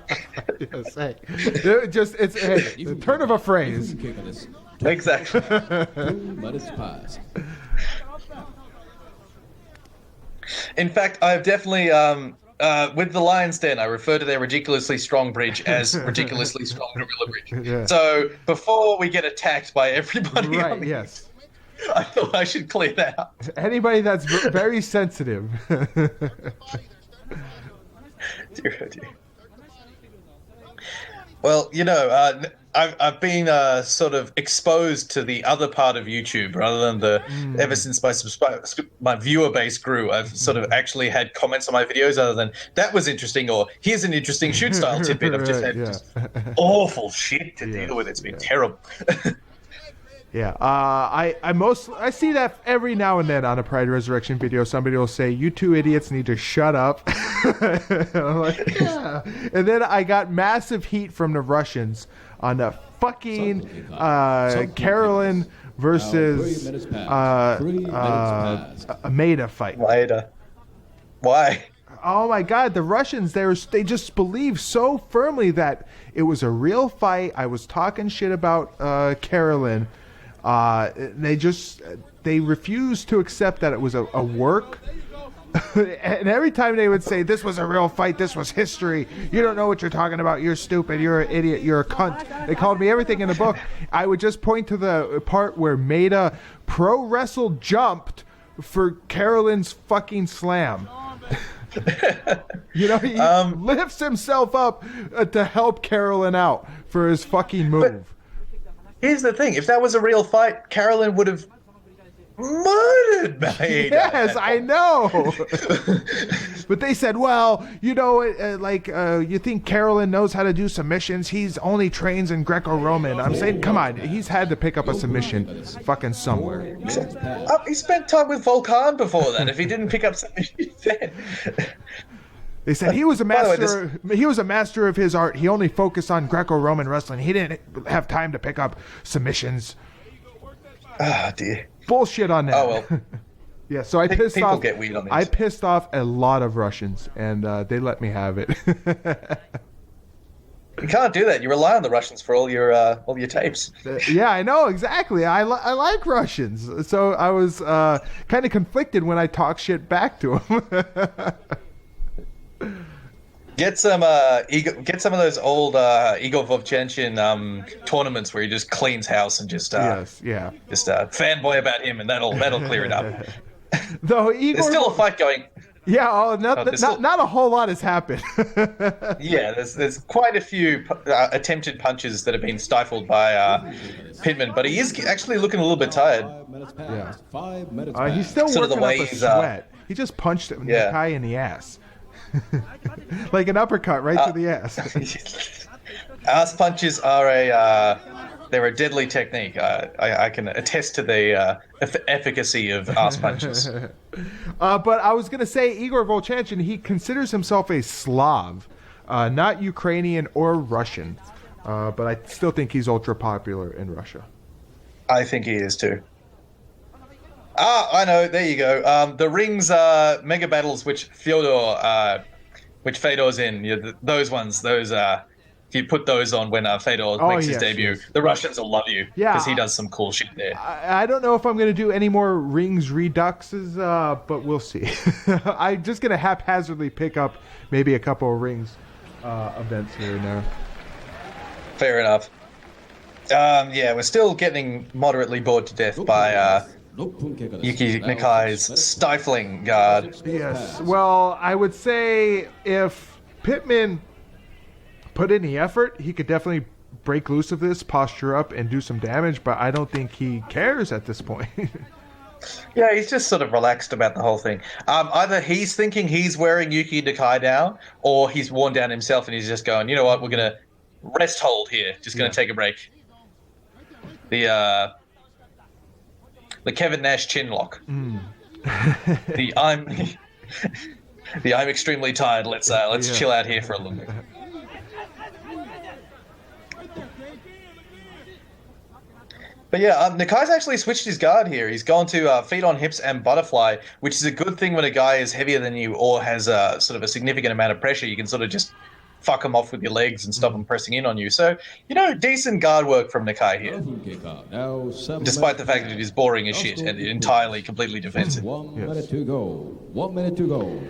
Yes, hey. It's a turn of a phrase. Exactly. In fact, I've definitely, with the Lion's Den, I refer to their ridiculously strong bridge as ridiculously strong gorilla bridge. Yeah. So before we get attacked by everybody, Right, yes. I thought I should clear that up. Anybody that's very sensitive. Dear, oh dear. Well, I've been sort of exposed to the other part of YouTube rather than ever since my viewer base grew. I've sort of actually had comments on my videos other than that was interesting or here's an interesting shoot style tidbit. I've just had just awful shit to deal with. It's been terrible. Yeah, I see that every now and then on a Pride Resurrection video. Somebody will say, "You two idiots need to shut up." I'm like, yeah. And then I got massive heat from the Russians on the fucking Carolyn versus Maida fight. Why? Oh my God, the Russians, they just believe so firmly that it was a real fight. I was talking shit about Carolyn. They refuse to accept that it was a work And every time they would say, this was a real fight, this was history, you don't know what you're talking about, you're stupid, you're an idiot, you're a cunt. They called me everything in the book. I would just point to the part where Maeda pro wrestle jumped for Carolyn's fucking slam. He lifts himself up to help Carolyn out for his fucking move. Here's the thing. If that was a real fight, Carolyn would have murdered Maeda. Yes, I know. But they said, well, you think Carolyn knows how to do submissions? He's only trains in Greco-Roman. I'm saying, come on, he's had to pick up a submission fucking somewhere. He spent time with Volkan before that. If he didn't pick up submissions then. They said he was a master. He was a master of his art. He only focused on Greco-Roman wrestling. He didn't have time to pick up submissions. Oh dear. Bullshit on that. Oh well. Yeah, so I pissed off. People get weird on this. I pissed off a lot of Russians, and they let me have it. You can't do that. You rely on the Russians for all your tapes. Yeah, I know exactly. I like Russians, so I was kind of conflicted when I talk shit back to them. Get some of those old Igor Vovchanchin tournaments where he just cleans house and just fanboy about him, and that'll clear it up. Though Igor, there's still a fight going. Yeah, not a whole lot has happened. Yeah, there's quite a few attempted punches that have been stifled by Pitman, but he is actually looking a little bit tired. Yeah. He's still sort working up a sweat. He just punched Nikai in the ass. Like an uppercut right to the ass. Ass punches are they're a deadly technique. I can attest to the efficacy of ass punches. But I was going to say, Igor Vovchanchin, he considers himself a Slav, not Ukrainian or Russian. But I still think he's ultra popular in Russia. I think he is too. I know. There you go. The rings mega battles, which Fedor's in. Those ones. Those. If you put those on when Fedor makes his debut, the Russians will love you because he does some cool shit there. I don't know if I'm going to do any more rings reduxes, but we'll see. I'm just going to haphazardly pick up maybe a couple of rings events here and there. Fair enough. We're still getting moderately bored to death by Yuki Nakai's stifling guard. Yes. Well, I would say if Pitman put in the effort, he could definitely break loose of this, posture up, and do some damage, but I don't think he cares at this point. Yeah, he's just sort of relaxed about the whole thing. Either he's thinking he's wearing Yuki Nakai down, or he's worn down himself and he's just going, you know what, we're going to rest hold here, just going to take a break. The Kevin Nash chin lock. The I'm extremely tired. Let's chill out here for a little bit. But yeah, Nakai's actually switched his guard here. He's gone to feet on hips and butterfly, which is a good thing when a guy is heavier than you or has sort of a significant amount of pressure. You can sort of just fuck him off with your legs and stop him pressing in on you. So, decent guard work from Nakai here. Despite the fact that it is boring as shit and entirely, completely defensive. 1 minute to go. 1 minute to go.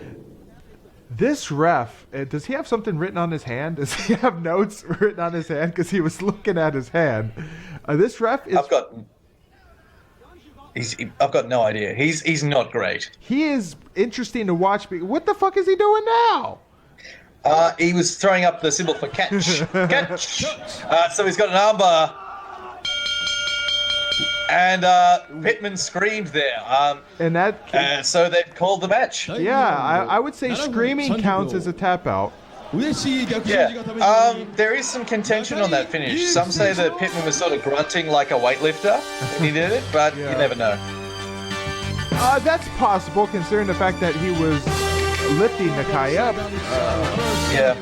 This ref, does he have something written on his hand? Does he have notes written on his hand? Because he was looking at his hand. This ref is... I've got no idea. He's not great. He is interesting to watch. What the fuck is he doing now? He was throwing up the symbol for catch. Catch! So he's got an armbar. And Pitman screamed there. And that... so they've called the match. Yeah, I would say screaming counts as a tap out. Yeah, there is some contention on that finish. Some say that Pitman was sort of grunting like a weightlifter when he did it, but you never know. That's possible, considering the fact that he was lifting Nakai up. Yeah.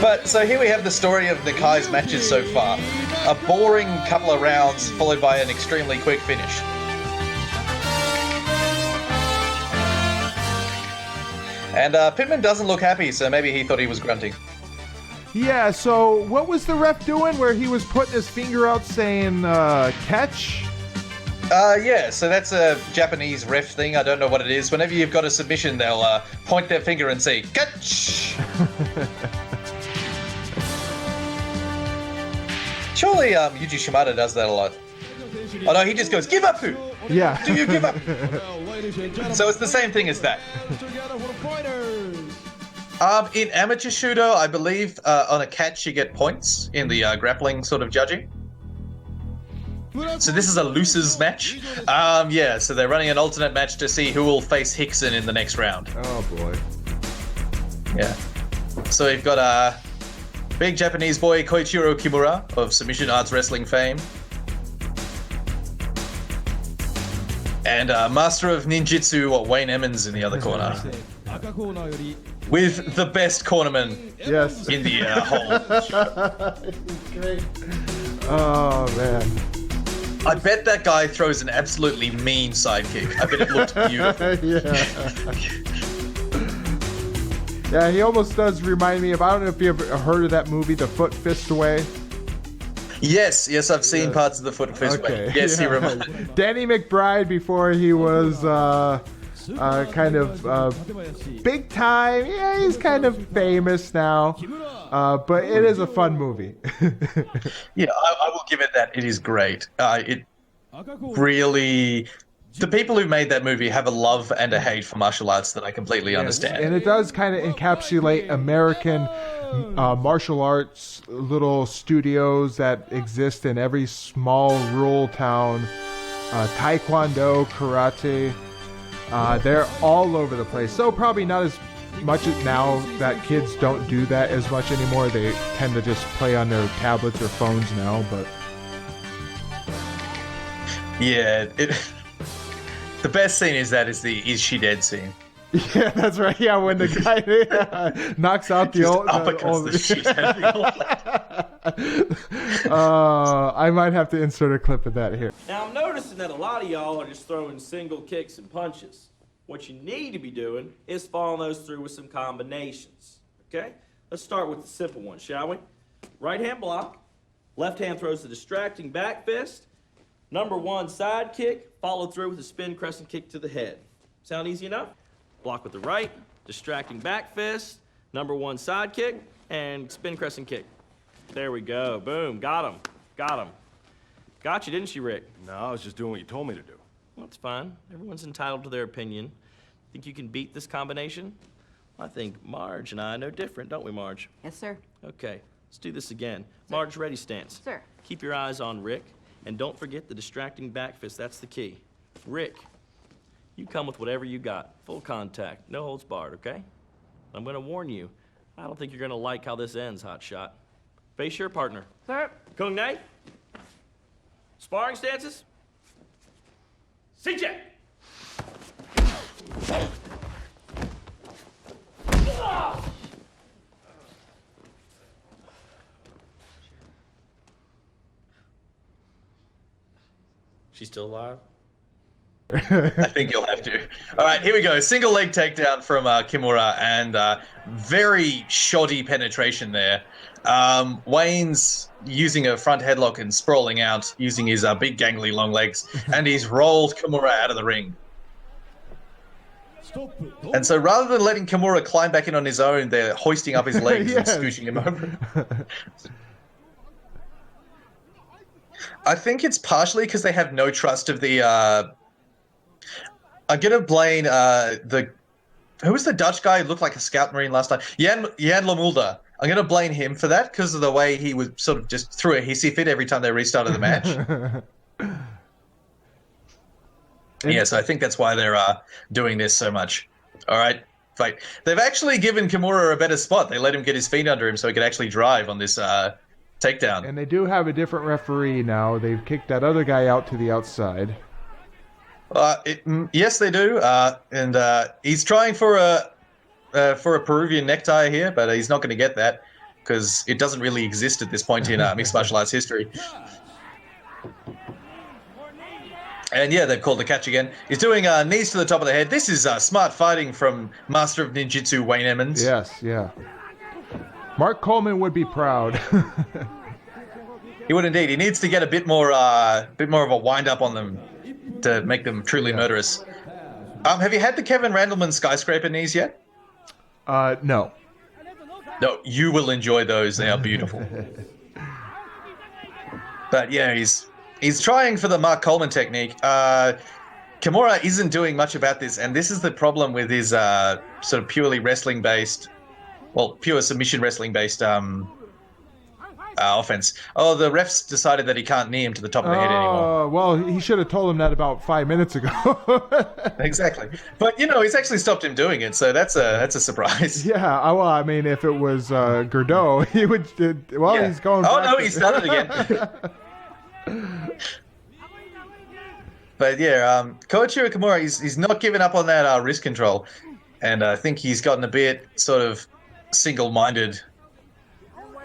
But so here we have the story of Nakai's matches so far. A boring couple of rounds followed by an extremely quick finish. And Pitman doesn't look happy, so maybe he thought he was grunting. Yeah, so what was the ref doing where he was putting his finger out saying, catch? Yeah, so that's a Japanese ref thing. I don't know what it is. Whenever you've got a submission, they'll point their finger and say, catch! Surely Yuji Shimada does that a lot. Oh no, he just goes, give up, who? Yeah. Do you give up? So it's the same thing as that. In amateur Shudo, I believe on a catch you get points in the grappling sort of judging. So this is a losers match. Yeah, so they're running an alternate match to see who will face Rickson in the next round. Oh boy. Yeah. So we've got big Japanese boy Koichiro Kimura of Submission Arts Wrestling fame. And Master of Ninjutsu Wayne Emmens in the other corner. With the best cornerman in the whole. Great. Oh, man. I bet that guy throws an absolutely mean sidekick. I bet it looks beautiful. Yeah, he almost does remind me of, I don't know if you've ever heard of that movie, The Foot Fist Away. Yes, I've seen parts of The Foot Fist Away. Yes, he reminds me. Danny McBride before he was kind of big time. Yeah, he's kind of famous now. But it is a fun movie. Yeah, I will give it that. It is great. It really... The people who made that movie have a love and a hate for martial arts that I completely understand. And it does kind of encapsulate American martial arts little studios that exist in every small rural town. Taekwondo, karate, they're all over the place. So probably not as much now that kids don't do that as much anymore. They tend to just play on their tablets or phones now, but... Yeah, the best scene is the "Is she dead" scene. Yeah, that's right. Yeah, when the guy knocks out the old... uppercuts the shit out of the I might have to insert a clip of that here. Now, I'm noticing that a lot of y'all are just throwing single kicks and punches. What you need to be doing is following those through with some combinations, okay? Let's start with the simple one, shall we? Right hand block, left hand throws the distracting back fist, number one side kick, followed through with a spin crescent kick to the head. Sound easy enough? Block with the right, distracting back fist, number one side kick, and spin crescent kick. There we go, boom, got him, got him. Got you, didn't you, Rick? No, I was just doing what you told me to do. Well, that's fine. Everyone's entitled to their opinion. Think you can beat this combination? I think Marge and I know different, don't we, Marge? Yes, sir. Okay, let's do this again. Marge, ready stance. Sir. Keep your eyes on Rick, and don't forget the distracting back fist. That's the key. Rick, you come with whatever you got. Full contact, no holds barred, okay? I'm gonna warn you, I don't think you're gonna like how this ends, hotshot. Face your partner. Sir. Kung Nai? Sparring stances? C-check! She's still alive? I think you'll have to. All right, here we go. Single leg takedown from Kimura, and very shoddy penetration there. Wayne's using a front headlock and sprawling out, using his big gangly long legs, and he's rolled Kimura out of the ring. And so rather than letting Kimura climb back in on his own, they're hoisting up his legs and scooching him over. I think it's partially because they have no trust of the... I'm going to blame who was the Dutch guy who looked like a scout marine last time? Jan Lamulda. I'm going to blame him for that because of the way he was sort of just threw a hissy fit every time they restarted the match. Yeah, so I think that's why they're doing this so much. All right, fight. They've actually given Kimura a better spot. They let him get his feet under him so he could actually drive on this takedown. And they do have a different referee now. They've kicked that other guy out to the outside. Yes, they do. And he's trying for a Peruvian necktie here, but he's not going to get that because it doesn't really exist at this point in mixed martial arts history. And yeah, they've called the catch again. He's doing knees to the top of the head. This is smart fighting from Master of Ninjutsu Wayne Emmens. Yes, yeah. Mark Coleman would be proud. He would indeed. He needs to get a bit more of a wind up on them. to make them truly murderous. Have you had the Kevin Randleman skyscraper knees yet? No. No, you will enjoy those. They are beautiful. But yeah, he's trying for the Mark Coleman technique. Kimura isn't doing much about this, and this is the problem with his sort of purely wrestling-based, pure submission wrestling-based offense. Oh, the refs decided that he can't knee him to the top of the head anymore. Well, he should have told him that about 5 minutes ago. Exactly. But, he's actually stopped him doing it, so that's a surprise. Yeah, well, I mean, if it was Gordau, he would... he's going back. Oh, no, he started again. But yeah, Koichiro Kimura, he's not giving up on that wrist control. And I think he's gotten a bit sort of single-minded,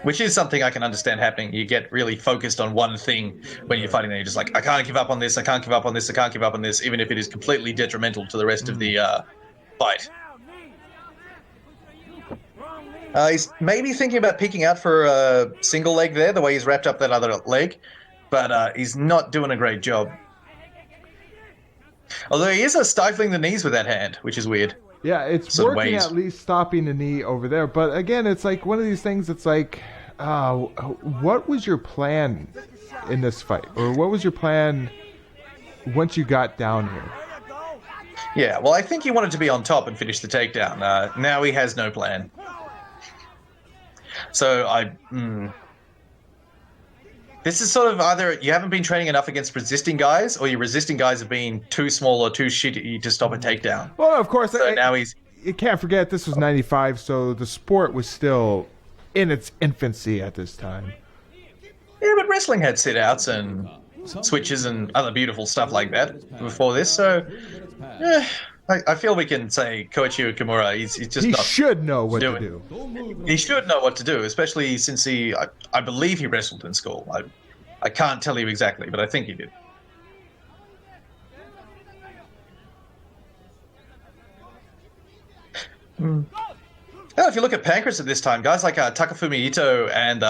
which is something I can understand happening. You get really focused on one thing when you're fighting, and you're just like, I can't give up on this, I can't give up on this, I can't give up on this, even if it is completely detrimental to the rest of the fight. He's maybe thinking about peeking out for a single leg there, the way he's wrapped up that other leg, but he's not doing a great job. Although he is stifling the knees with that hand, which is weird. Yeah, it's working at least stopping the knee over there. But again, it's like one of these things, it's like, what was your plan in this fight? Or what was your plan once you got down here? Yeah, well, I think he wanted to be on top and finish the takedown. Now he has no plan. So this is sort of either you haven't been training enough against resisting guys, or your resisting guys have been too small or too shitty to stop a takedown. Well, of course. So now you can't forget this was 95, so the sport was still in its infancy at this time. Yeah, but wrestling had sit-outs and switches and other beautiful stuff like that before this, so I feel we can say Koichiro Kimura, he's just he not... He should know what to do. He should know what to do, especially since I believe he wrestled in school. I can't tell you exactly, but I think he did. Now, if you look at Pancras at this time, guys like Takafumi Ito and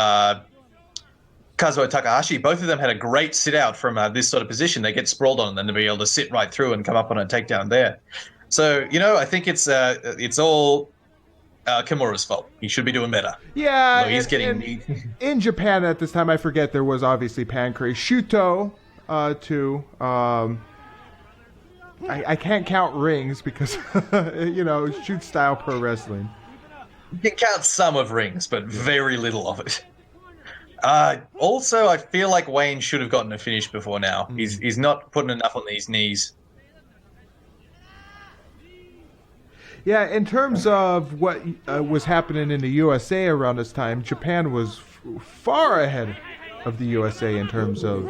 Kazuo Takahashi, both of them had a great sit-out from this sort of position. They get sprawled on and then they'll be able to sit right through and come up on a takedown there. So, I think it's all Kimura's fault. He should be doing better. Yeah, he's getting... in Japan at this time, I forget, there was obviously Pancrase. Shuto, too. I can't count rings because, shoot-style pro wrestling. You can count some of rings, but very little of it. Also, I feel like Wayne should have gotten a finish before now. He's not putting enough on these knees. Yeah, in terms of what was happening in the USA around this time, Japan was far ahead of the USA in terms of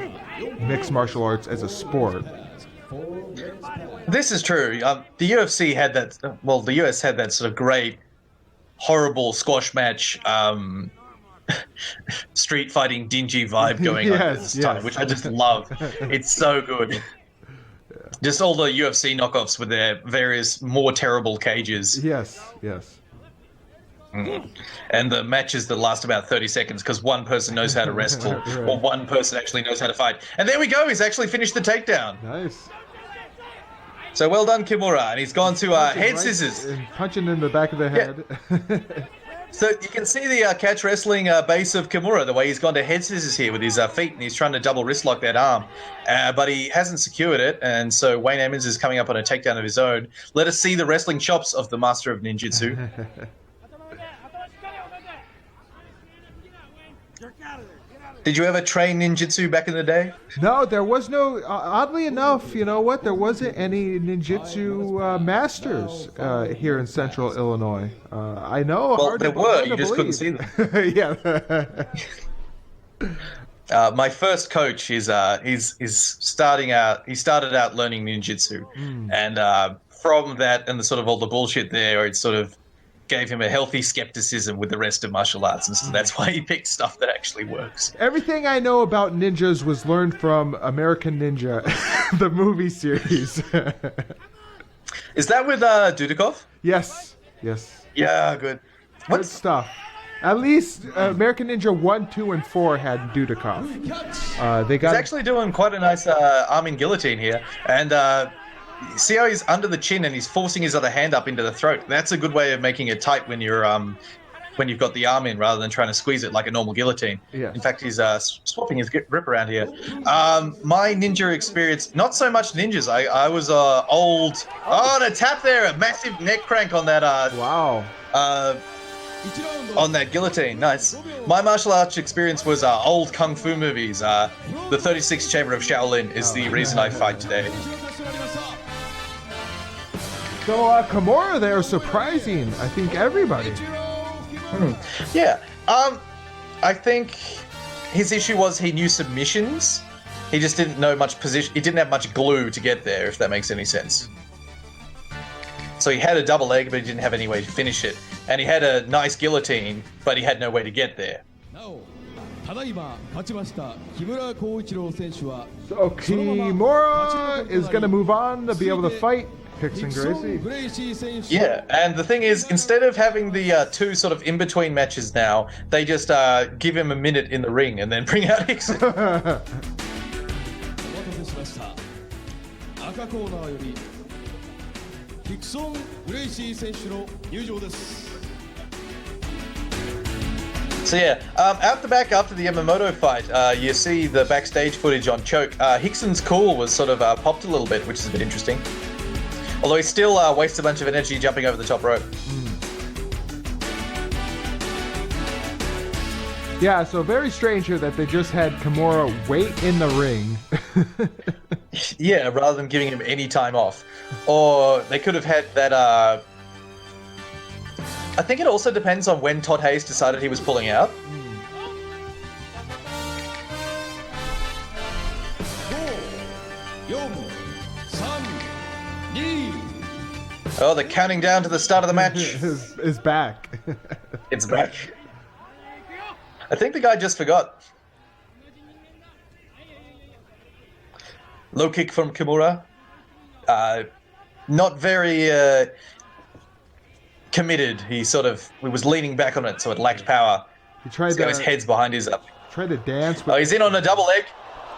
mixed martial arts as a sport. This is true. The UFC had that. Well, the US had that sort of great, horrible squash match. Street fighting dingy vibe going on at this time, which I just love. It's so good. Yeah. Just all the UFC knockoffs with their various more terrible cages. Yes. And the matches that last about 30 seconds because one person knows how to wrestle right. Or one person actually knows how to fight. And there we go. He's actually finished the takedown. Nice. So well done, Kimura. And he's gone to head scissors. Punching in the back of the head. Yeah. So you can see the catch wrestling base of Kimura, the way he's gone to head scissors here with his feet, and he's trying to double wrist lock that arm. But he hasn't secured it, and so Wayne Emmens is coming up on a takedown of his own. Let us see the wrestling chops of the master of ninjutsu. Did you ever train ninjutsu back in the day? No, there was no, oddly enough, you know what, there wasn't any ninjutsu masters here in central Illinois. I know. Well, there were, you just couldn't see them. Yeah. My first coach is starting out, he started out learning ninjutsu. And from that and the sort of all the bullshit there, it sort of gave him a healthy skepticism with the rest of martial arts, and so that's why he picked stuff that actually works. Everything I know about ninjas was learned from American Ninja, the movie series. Is that with Dudikov? Yes. Yeah, good. Good stuff. At least American Ninja 1, 2, and 4 had Dudikoff. They got. He's actually doing quite a nice arm in guillotine here, and see how he's under the chin and he's forcing his other hand up into the throat. That's a good way of making it tight when you're when you've got the arm in, rather than trying to squeeze it like a normal guillotine. Yeah. In fact, he's swapping his grip around here. My ninja experience, not so much ninjas. I was old. Oh, and a tap there, a massive neck crank on that. Wow. On that guillotine, nice. My martial arts experience was old kung fu movies. The 36th Chamber of Shaolin is the reason I fight today. So Kimura there, surprising. I think everybody. Yeah. I think his issue was he knew submissions. He just didn't know much position. He didn't have much glue to get there, if that makes any sense. So he had a double leg, but he didn't have any way to finish it. And he had a nice guillotine, but he had no way to get there. So Kimura is going to move on to be able to fight Rickson Gracie. Yeah, and the thing is, instead of having the two sort of in-between matches now, they just give him a minute in the ring and then bring out Rickson. So yeah, out the back after the Yamamoto fight, you see the backstage footage on Choke. Rickson's cool was sort of popped a little bit, which is a bit interesting. Although he still wastes a bunch of energy jumping over the top rope. Yeah, so very strange here that they just had Kimura wait in the ring. Yeah, rather than giving him any time off. Or they could have had that, I think it also depends on when Todd Hayes decided he was pulling out. Oh, they're counting down to the start of the match. is back. It's back. I think the guy just forgot. Low kick from Kimura. Not very committed. He was leaning back on it, so it lacked power. He tried to. His head's behind his up. Tried to dance. With... Oh, he's in on a double leg.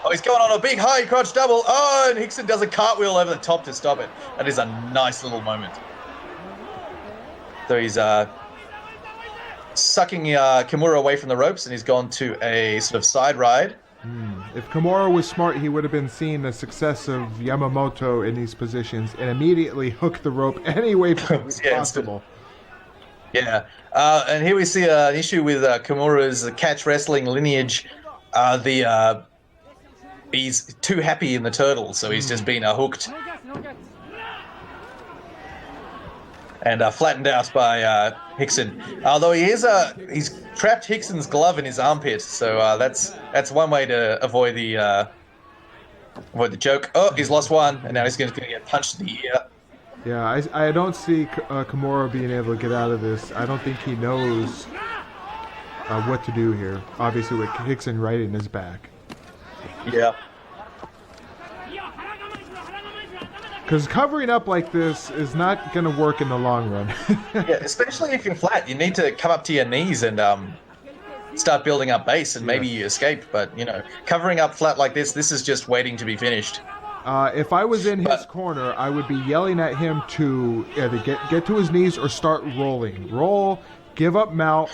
Oh, he's going on a big high crotch double. Oh, and Rickson does a cartwheel over the top to stop it. That is a nice little moment. So he's sucking Kimura away from the ropes, and he's gone to a sort of side ride. If Kimura was smart, he would have been seeing the success of Yamamoto in these positions and immediately hooked the rope any way possible. Yeah, and here we see an issue with Kimura's catch wrestling lineage. He's too happy in the turtle, so he's just been hooked and flattened out by Rickson. Although he's trapped Rickson's glove in his armpit, so that's one way to avoid the joke. Oh, he's lost one, and now he's going to get punched in the ear. Yeah, I don't see Kimura being able to get out of this. I don't think he knows what to do here. Obviously, with Rickson right in his back. Yeah. Because covering up like this is not going to work in the long run. Yeah, especially if you're flat. You need to come up to your knees and start building up base, and maybe you escape. But, covering up flat like this is just waiting to be finished. If I was in his corner, I would be yelling at him to either get to his knees or start rolling. Roll, give up mount,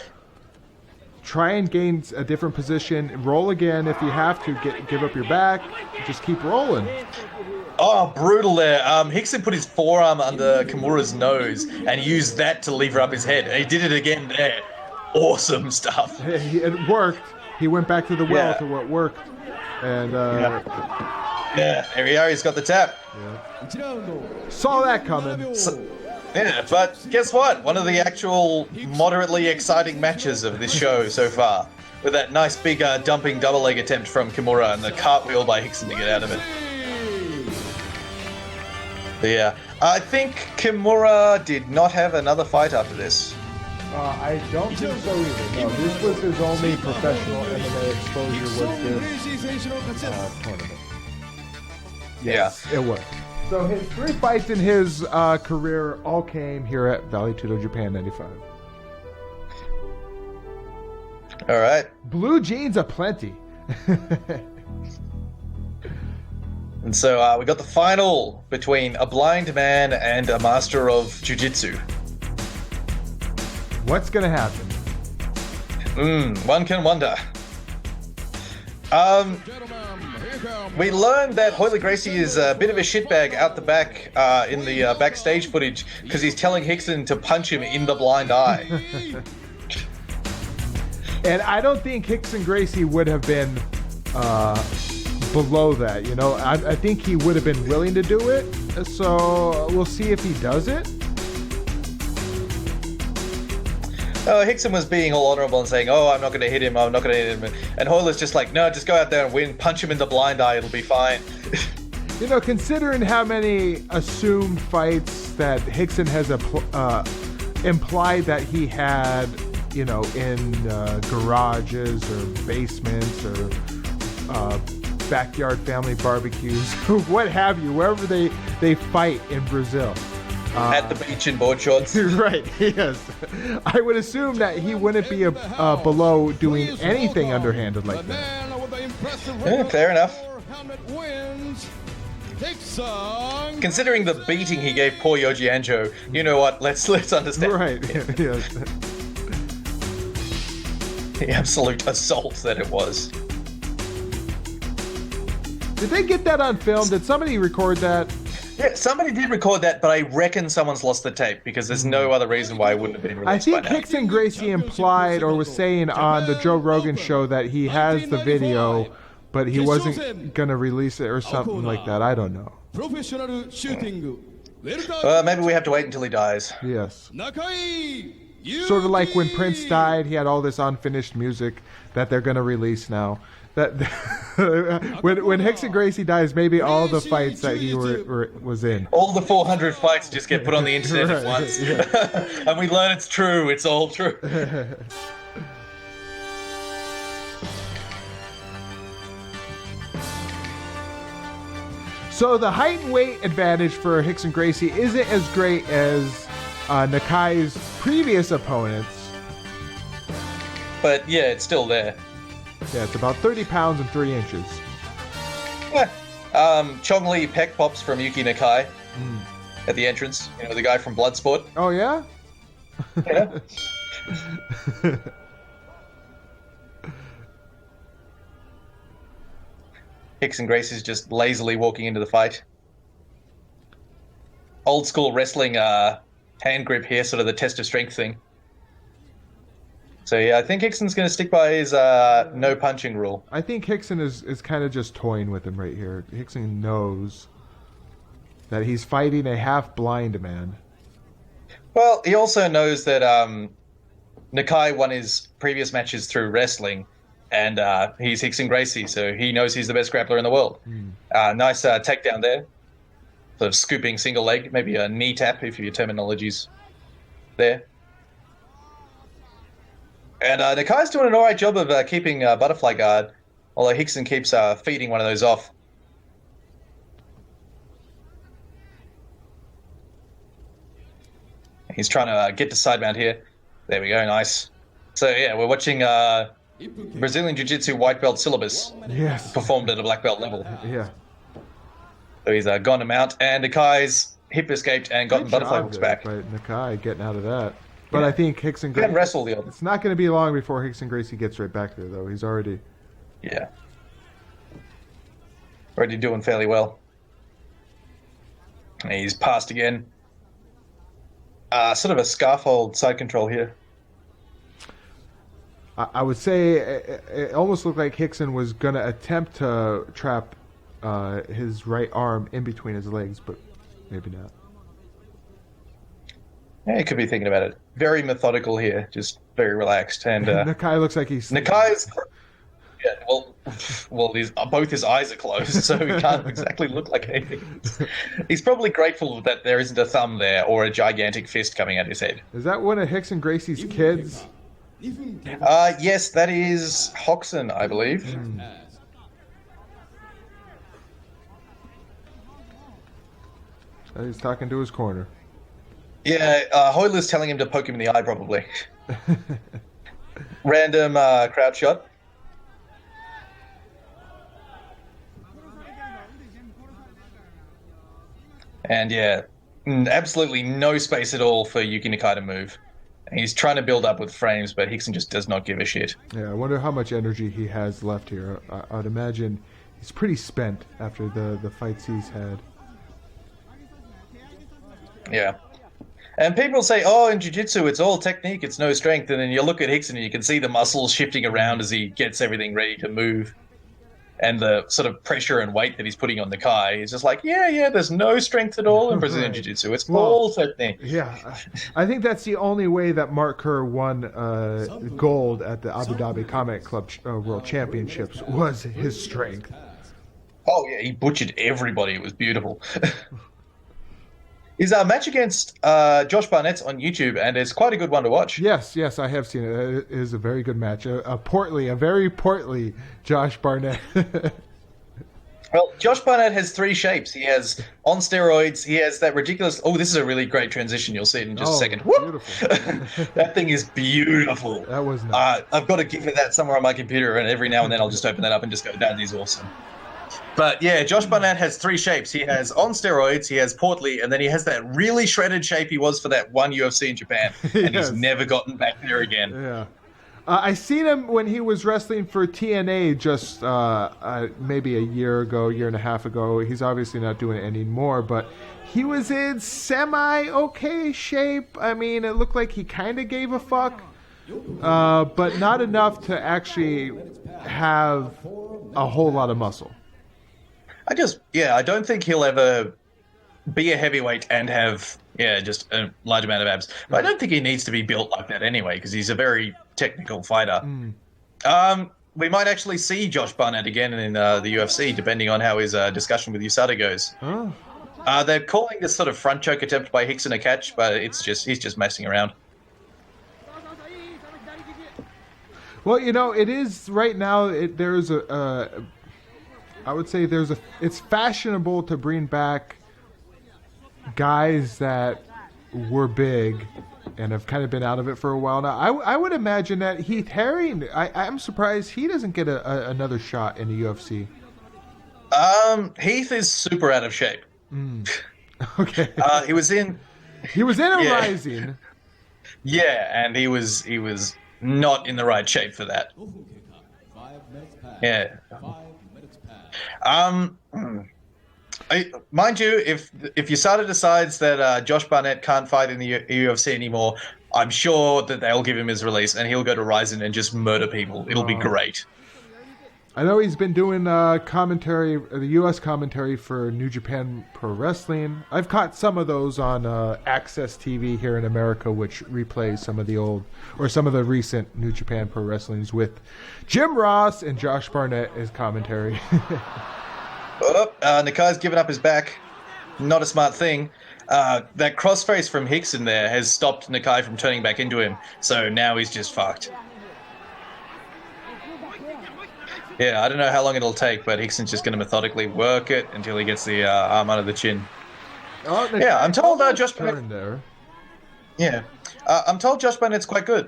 try and gain a different position, roll again if you have to, give up your back, just keep rolling. Oh, brutal there. Rickson put his forearm under Kimura's nose and used that to lever up his head. And he did it again there. Awesome stuff. It worked. He went back to the well to what worked. And yeah, there we are. He's got the tap. Yeah. Saw that coming. Yeah, but guess what? One of the actual moderately exciting matches of this show so far. With that nice big dumping double leg attempt from Kimura and the cartwheel by Rickson to get out of it. Yeah, I think Kimura did not have another fight after this. I don't think so either. No, this was his only professional MMA exposure was this tournament. Yes, it was. So his 3 fights in his career all came here at Vale Tudo Japan 95. All right. Blue jeans aplenty. And so we got the final between a blind man and a master of jiu-jitsu. What's gonna happen? One can wonder. We learned that Royler Gracie is a bit of a shitbag out the back in the backstage footage because he's telling Rickson to punch him in the blind eye. And I don't think Rickson Gracie would have been below that, you know. I think he would have been willing to do it, so we'll see if he does it. Rickson was being all honorable and saying, I'm not going to hit him, I'm not going to hit him. And Royler's just like, no, just go out there and win, punch him in the blind eye, it'll be fine. You know, considering how many assumed fights that Rickson has implied that he had, you know, in garages or basements or backyard family barbecues, what have you, wherever they fight in Brazil. At the beach in board shorts. Right, yes. I would assume that he wouldn't be below doing anything underhanded like that. Yeah, fair enough. Considering the beating he gave poor Yoji Anjo, you know what, let's understand. Right, yes. The absolute assault that it was. Did they get that on film? Did somebody record that? Yeah, somebody did record that, but I reckon someone's lost the tape because there's no other reason why it wouldn't have been released. I think by now. Rickson Gracie implied or was saying on the Joe Rogan show that he has the video, but he wasn't going to release it or something like that. I don't know. Maybe we have to wait until he dies. Yes. Sort of like when Prince died, he had all this unfinished music that they're going to release now. That when Rickson Gracie dies, maybe all the fights that he was in, all the 400 fights just get put on the internet at once, yeah. And we learn it's true. It's all true. So the height and weight advantage for Rickson Gracie isn't as great as Nakai's previous opponents, but yeah, it's still there. Yeah, it's about 30 pounds and 3 inches. Yeah. Chong Li peck pops from Yuki Nakai at the entrance. You know, the guy from Bloodsport. Oh, yeah? Yeah. Rickson Gracie's just lazily walking into the fight. Old school wrestling hand grip here, sort of the test of strength thing. So yeah, I think Rickson's going to stick by his no punching rule. I think Rickson is kind of just toying with him right here. Rickson knows that he's fighting a half-blind man. Well, he also knows that Nikai won his previous matches through wrestling, and he's Rickson Gracie, so he knows he's the best grappler in the world. Nice takedown there. Sort of scooping single leg, maybe a knee tap if your terminology's there. And Nikai's doing an alright job of keeping butterfly guard, although Rickson keeps feeding one of those off. He's trying to get to side mount here. There we go, nice. So yeah, we're watching Brazilian Jiu-Jitsu white belt syllabus performed at a black belt level. Yeah. So he's gone to mount, and Nikai's hip escaped and gotten butterfly hooks back. Right, Nikai getting out of that. But I think Rickson Gracie... wrestle the other. It's not going to be long before Rickson Gracie gets right back there, though. He's already... Yeah. Already doing fairly well. And he's passed again. Sort of a scarf hold side control here. I would say it almost looked like Rickson was going to attempt to trap his right arm in between his legs, but maybe not. Yeah, he could be thinking about it. Very methodical here, just very relaxed. And Nakai looks like he's... Nakai's... Yeah, well, both his eyes are closed, so he can't exactly look like anything. He's probably grateful that there isn't a thumb there or a gigantic fist coming out his head. Is that one of Rickson Gracie's kids? Yes, that is Hoxton, I believe. He's talking to his corner. Yeah, Hoyler's telling him to poke him in the eye, probably. Random crowd shot. And yeah, absolutely no space at all for Yuki Nakai to move. And he's trying to build up with frames, but Rickson just does not give a shit. Yeah, I wonder how much energy he has left here. I'd imagine he's pretty spent after the fights he's had. Yeah. And people say, oh, in jiu-jitsu, it's all technique, it's no strength. And then you look at Rickson and you can see the muscles shifting around as he gets everything ready to move. And the sort of pressure and weight that he's putting on Nikai is just like, yeah, there's no strength at all in Brazilian Jiu-Jitsu. It's all technique. Yeah, I think that's the only way that Mark Kerr won gold at the Abu Dhabi Combat Club World Championships was his strength. Oh, yeah, he butchered everybody. It was beautiful. His match against Josh Barnett's on YouTube, and it's quite a good one to watch. Yes, I have seen it. It is a very good match. A very portly Josh Barnett. Well, Josh Barnett has 3 shapes. He has on steroids. He has that ridiculous... Oh, this is a really great transition. You'll see it in just a second. Beautiful. That thing is beautiful. That was nice. I've got a GIF of that somewhere on my computer, and every now and then I'll just open that up and just go, that is awesome. But yeah, Josh Barnett has 3 shapes. He has on steroids, he has portly, and then he has that really shredded shape he was for that one UFC in Japan. And Yes. He's never gotten back there again. Yeah. I seen him when he was wrestling for TNA just maybe a year and a half ago. He's obviously not doing it anymore, but he was in semi-okay shape. I mean, it looked like he kind of gave a fuck, but not enough to actually have a whole lot of muscle. I don't think he'll ever be a heavyweight and have, just a large amount of abs. But I don't think he needs to be built like that anyway, because he's a very technical fighter. We might actually see Josh Barnett again in the UFC, depending on how his discussion with USADA goes. Oh. They're calling this sort of front choke attempt by Rickson a catch, but he's just messing around. Well, it is right now. There's I would say it's fashionable to bring back guys that were big and have kind of been out of it for a while now. I would imagine that Heath Herring, I'm surprised he doesn't get another shot in the UFC. Heath is super out of shape. Okay. He was in a Rising. Yeah, and he was not in the right shape for that. 5 minutes past. Yeah. 5 minutes past. Mind you, if USADA decides that Josh Barnett can't fight in the UFC anymore, I'm sure that they'll give him his release and he'll go to Ryzen and just murder people. It'll be great. I know he's been doing commentary, the U.S. commentary for New Japan Pro Wrestling. I've caught some of those on Access TV here in America, which replays some of the recent New Japan Pro Wrestlings with Jim Ross and Josh Barnett as commentary. Nikai's given up his back. Not a smart thing. That crossface from Rickson there has stopped Nikai from turning back into him, so now he's just fucked. Yeah, I don't know how long it'll take, but Rickson's just going to methodically work it until he gets the arm under the chin. Yeah, I'm told Josh Barnett... there. Yeah. I'm told Josh Barnett's quite good.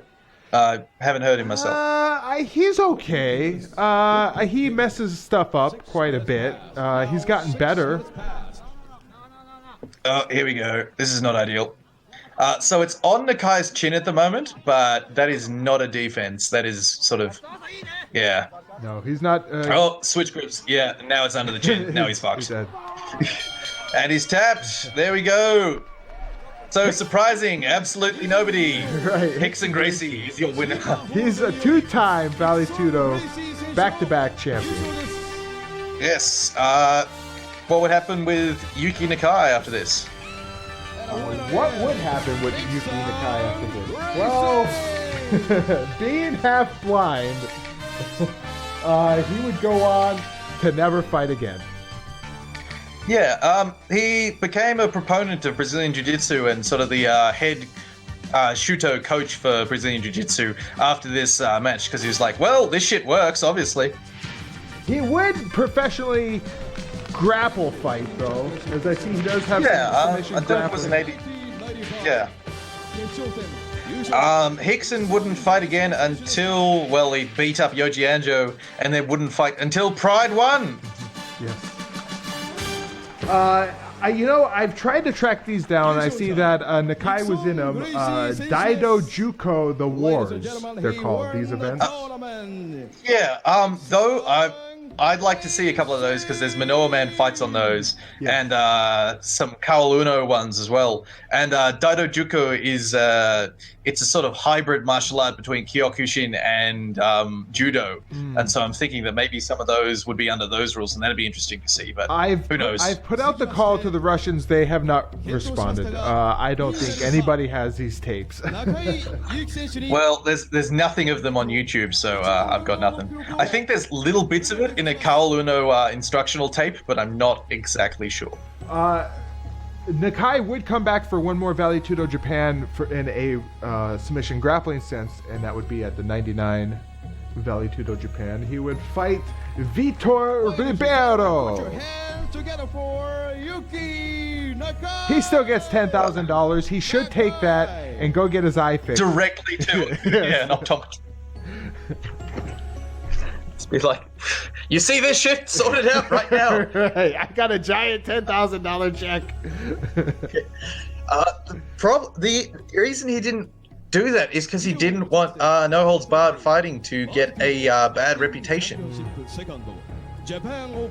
Haven't heard him myself. He's okay. He messes stuff up quite a bit. He's gotten better. Oh, here we go. This is not ideal. So it's on Nikai's chin at the moment, but that is not a defense. That is sort of... Yeah. No, he's not... Oh, switch grips. Yeah, now it's under the chin. Now he's fucked. He's dead. And he's tapped. There we go. So surprising. Absolutely nobody. Right. Rickson Gracie is your winner. He's a 2-time Vale Tudo back-to-back champion. Yes. What would happen with Yuki Nakai after this? What would happen with Yuki Nakai after this? Well, being half blind, he would go on to never fight again. Yeah, he became a proponent of Brazilian Jiu-Jitsu and sort of the head Shuto coach for Brazilian Jiu-Jitsu after this match because he was like, well, this shit works, obviously. He would professionally grapple fight, though, as I see he does have some I submission thought it was an grappling. 80. Yeah. Rickson wouldn't fight again until, well, he beat up Yoji Anjo, and then wouldn't fight until Pride won. Yes. I've tried to track these down. I see that Nikai was in them. Daido Juko The Wars, they're called, these events. I'd like to see a couple of those because there's Manoa Man fights on those, and some Kowloon ones as well. And Daido Juko is it's a sort of hybrid martial art between Kyokushin and Judo, and so I'm thinking that maybe some of those would be under those rules, and that'd be interesting to see. But who knows? I've put out the call to the Russians. They have not responded. I don't think anybody has these tapes. Well, there's nothing of them on YouTube, so I've got nothing. I think there's little bits of it in a Kowloon instructional tape, but I'm not exactly sure. Nikai would come back for one more Vale Tudo Japan in a submission grappling sense, and that would be at the 99 Vale Tudo Japan. He would fight Vitor Ribeiro. Together for Yuki Nakai. He still gets $10,000. He should take that and go get his eye fixed. Directly to it. Yeah, an optometrist. Be like, you see this shit? Sort it out right now. Right. I got a giant $10,000 check. The reason he didn't do that is because he didn't want no holds barred fighting to get a bad reputation,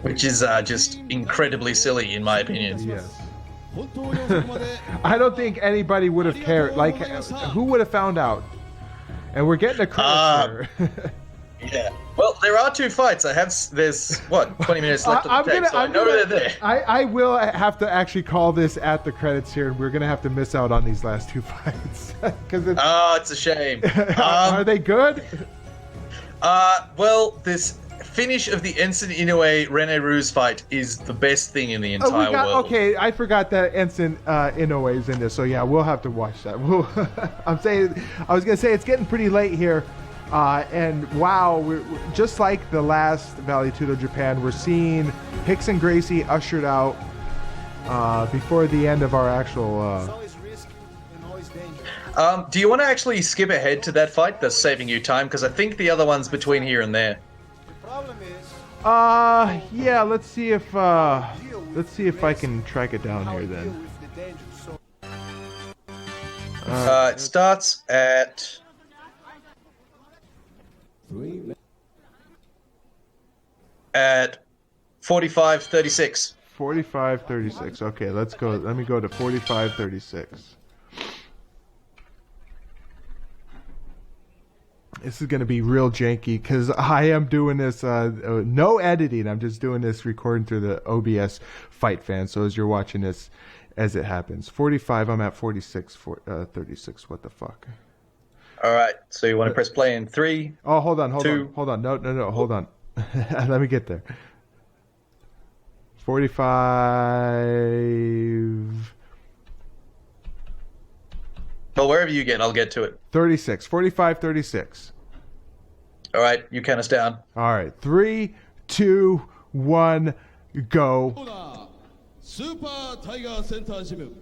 which is just incredibly silly in my opinion. Yes. I don't think anybody would have cared. Like, who would have found out? And we're getting a credit here. Yeah. Well, there are 2 fights. There's 20 minutes left of the tape, so I know they're there. I will have to actually call this at the credits here, and we're gonna have to miss out on these last 2 fights because it's a shame. Are they good? Well, this finish of the Enson Inoue Rene Rooze fight is the best thing in the entire world. Okay, I forgot that Enson Inoue is in this, so yeah, we'll have to watch that. I was gonna say it's getting pretty late here. And wow, we're just like the last Vale Tudo Japan, we're seeing Rickson Gracie ushered out before the end of our actual. Do you want to actually skip ahead to that fight? That's saving you time because I think the other one's between here and there. Yeah. Let's see if I can track it down here then. It starts at. At 45:36. 45:36. Okay, let's go. Let me go to 45:36. This is going to be real janky because I am doing this no editing. I'm just doing this recording through the OBS Fight Fan. So as you're watching this, as it happens, 45. I'm at 46. 36. What the fuck? All right, so you want to press play in 3? Oh, hold on. No, hold on. Let me get there. 45. Well, wherever you get, I'll get to it. 36. 45:36. All right, you count us down. All right, 3, 2, 1, go. Super Tiger Center Gym.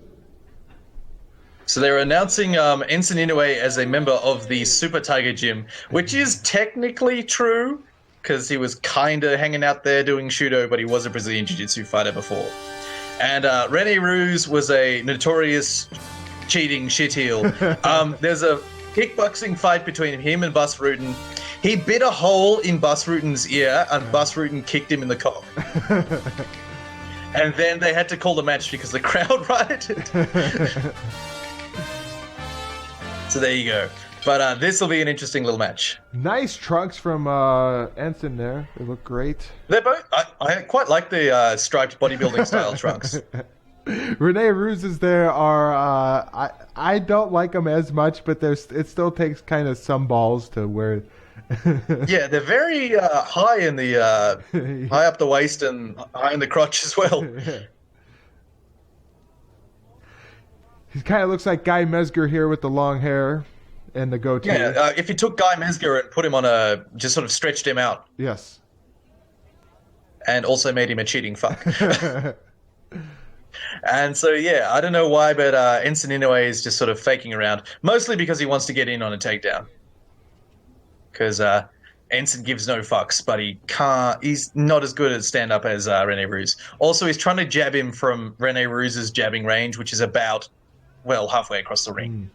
So they're announcing Enson Inoue as a member of the Super Tiger Gym, which is technically true because he was kind of hanging out there doing Shudo, but he was a Brazilian Jiu-Jitsu fighter before. And Rene Rooze was a notorious cheating shitheel. There's a kickboxing fight between him and Bas Rutten. He bit a hole in Bas Rutten's ear, and Bas Rutten kicked him in the cock. And then they had to call the match because the crowd rioted. So there you go. But this will be an interesting little match. Nice trunks from Enson there. They look great. They're both. I quite like the striped bodybuilding style trunks. Rene Rooze's there are. I don't like them as much, but it still takes kind of some balls to wear. Yeah, they're very high in the high up the waist and high in the crotch as well. He kind of looks like Guy Mesger here with the long hair and the goatee. Yeah, if you took Guy Mesger and put him on just sort of stretched him out. Yes. And also made him a cheating fuck. And so, yeah, I don't know why, but Enson Inoue is just sort of faking around, mostly because he wants to get in on a takedown. Because Enson gives no fucks, but he can't. He's not as good at stand-up as Rene Rooze. Also, he's trying to jab him from Rene Rooze's jabbing range, which is about, well, halfway across the ring.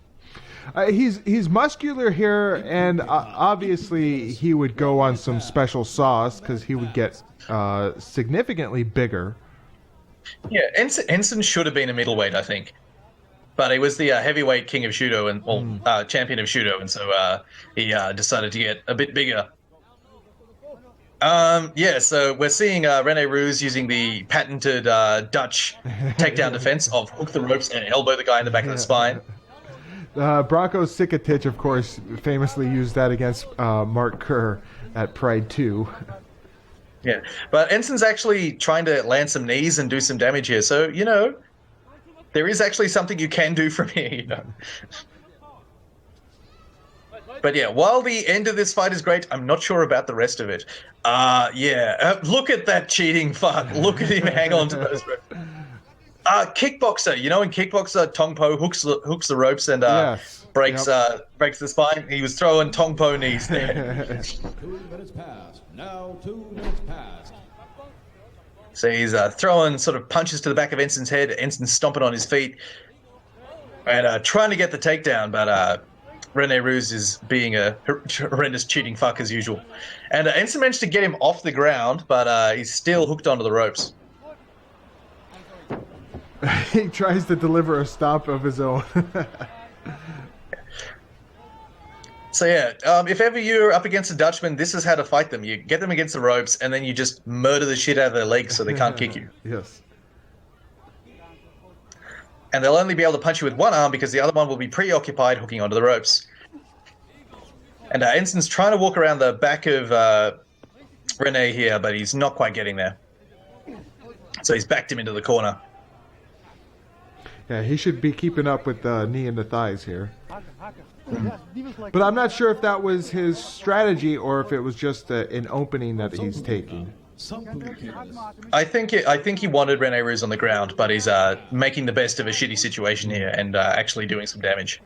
He's muscular here, and obviously he would go on some special sauce because he would get significantly bigger. Yeah, Enson should have been a middleweight, I think. But he was the heavyweight king of Judo and champion of Judo, and so he decided to get a bit bigger. Yeah, so we're seeing Rene Rooze using the patented Dutch takedown defense of hook the ropes and elbow the guy in the back of the spine. Bronco Sikatich, of course, famously used that against Mark Kerr at Pride 2. Yeah, but Enson's actually trying to land some knees and do some damage here. So, you know, there is actually something you can do from here, you know. But yeah, while the end of this fight is great, I'm not sure about the rest of it. Look at that cheating fuck. Look at him hang on to those ropes. Kickboxer, you know, in kickboxer, Tong Po hooks the ropes and breaks the spine. He was throwing Tong Po knees there. 2 minutes past. Now 2 minutes past. So he's throwing sort of punches to the back of Enson's head. Enson's stomping on his feet and trying to get the takedown, but Rene Rooze is being a horrendous cheating fuck as usual. And Enson managed to get him off the ground, but he's still hooked onto the ropes. He tries to deliver a stomp of his own. So yeah, if ever you're up against a Dutchman, this is how to fight them. You get them against the ropes, and then you just murder the shit out of their legs so they can't kick you. Yes. And they'll only be able to punch you with one arm because the other one will be preoccupied hooking onto the ropes. And Enson's trying to walk around the back of Rene here, but he's not quite getting there. So he's backed him into the corner. Yeah, he should be keeping up with the knee and the thighs here. But I'm not sure if that was his strategy or if it was just an opening that he's taking. I think he wanted Rene Rooze on the ground, but he's making the best of a shitty situation here and actually doing some damage.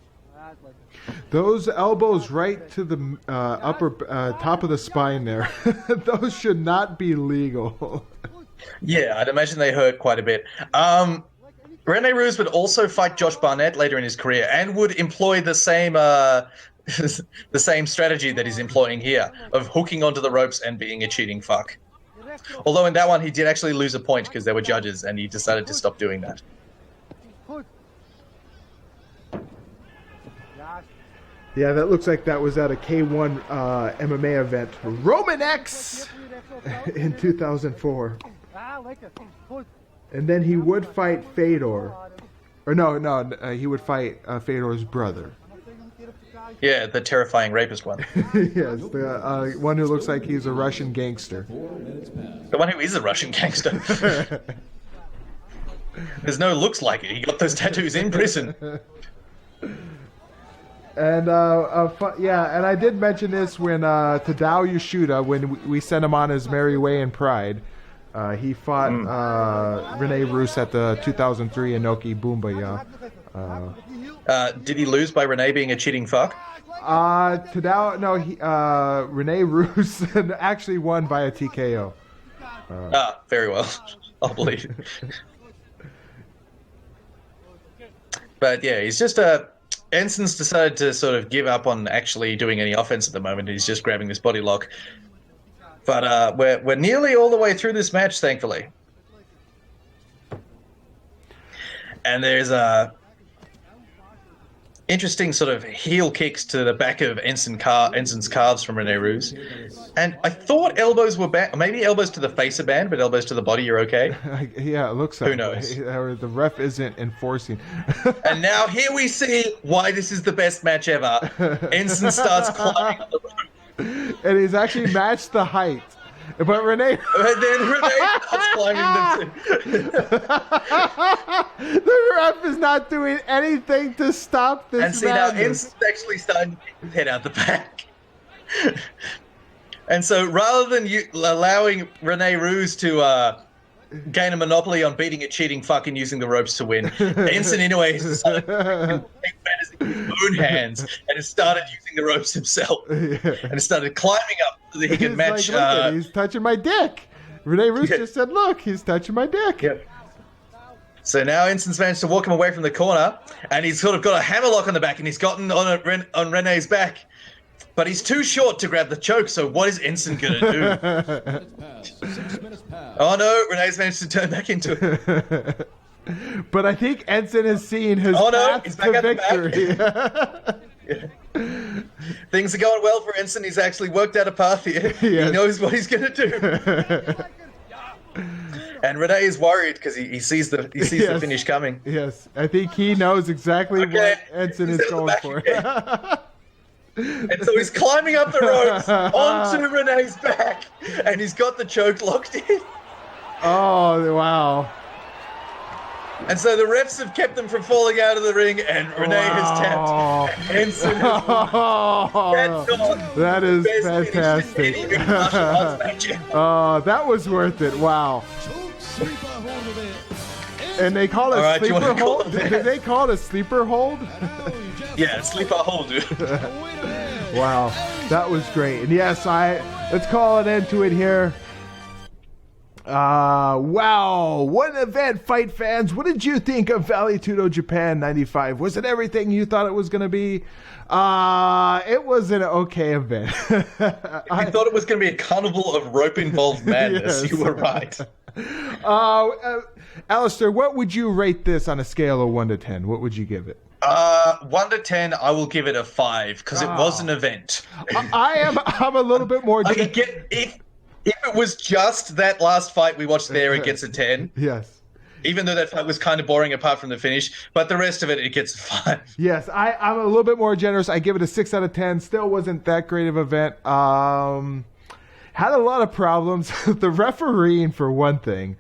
Those elbows right to the upper top of the spine there, those should not be legal. Yeah, I'd imagine they hurt quite a bit. Rene Rooze would also fight Josh Barnett later in his career and would employ the same the same strategy that he's employing here of hooking onto the ropes and being a cheating fuck. Although in that one he did actually lose a point because there were judges and he decided to stop doing that. Yeah, that looks like that was at a K1 MMA event. Roman X in 2004. And then he would fight Fedor. Or no, he would fight Fedor's brother. Yeah, the terrifying rapist one. Yes, the one who looks like he's a Russian gangster. The one who is a Russian gangster. There's no looks like it. He got those tattoos in prison. And and I did mention this when Tadao Yoshida, when we sent him on his merry way in Pride, he fought Rene Rooze at the 2003 Inoki Boombaya. Did he lose by Rene being a cheating fuck? Tadao, no, Rene Rooze actually won by a TKO. Very well. I'll believe it. But yeah, he's just Enson's decided to sort of give up on actually doing any offense at the moment. He's just grabbing this body lock. But we're nearly all the way through this match, thankfully. And there's interesting sort of heel kicks to the back of Enson's calves from Rene Rooze. And I thought elbows were banned. Maybe elbows to the face are banned, but elbows to the body you're okay. Yeah, it looks like who knows? The ref isn't enforcing. And now here we see why this is the best match ever. Enson starts climbing up the rope. And he's actually matched the height. But Rene... But then Rene starts climbing the ref is not doing anything to stop this And see, madness. now Enson's actually starting to get his head out the back. And so rather than allowing Rene Rooze to gain a monopoly on beating a cheating fuck and using the ropes to win. Enson Inoue has decided to take matters into his own hands and has started using the ropes himself. And has started climbing up so that he can match... Like, look at, he's touching my dick. Rene Rooze just said, look, he's touching my dick. Yeah. So now Enson's managed to walk him away from the corner, and he's sort of got a hammerlock on the back, and he's gotten on Rene's back. But he's too short to grab the choke, so what is Enson going to do? Oh no, Rene's managed to turn back into it. But I think Enson has seen his path to victory. Things are going well for Enson. He's actually worked out a path here. Yes. He knows what he's going to do. And Rene is worried because he sees the the finish coming. Yes, I think he knows exactly what Enson is going for. And so he's climbing up the ropes onto Rene's back, and he's got the choke locked in. Oh, wow. And so the refs have kept them from falling out of the ring, and Rene has tapped. Enson has that is fantastic. That was worth it. Wow. And they call it sleeper hold? Did they call it a sleeper hold? Yeah, sleeper hold, dude. Wow, that was great. And yes, let's call an end to it here. Wow, what an event, fight fans. What did you think of Vale Tudo Japan 95? Was it everything you thought it was going to be? It was an okay event. I thought it was going to be a carnival of rope-involved madness. Yes. You were right. Alistair, what would you rate this on a scale of 1 to 10? What would you give it? 1 to 10, I will give it a 5 because it was an event. I'm a little bit more. If it was just that last fight we watched there, it gets a 10. Yes. Even though that fight was kind of boring apart from the finish, but the rest of it gets a 5. Yes, I'm a little bit more generous. I give it a 6 out of 10. Still wasn't that great of an event. Had a lot of problems. The refereeing, for one thing,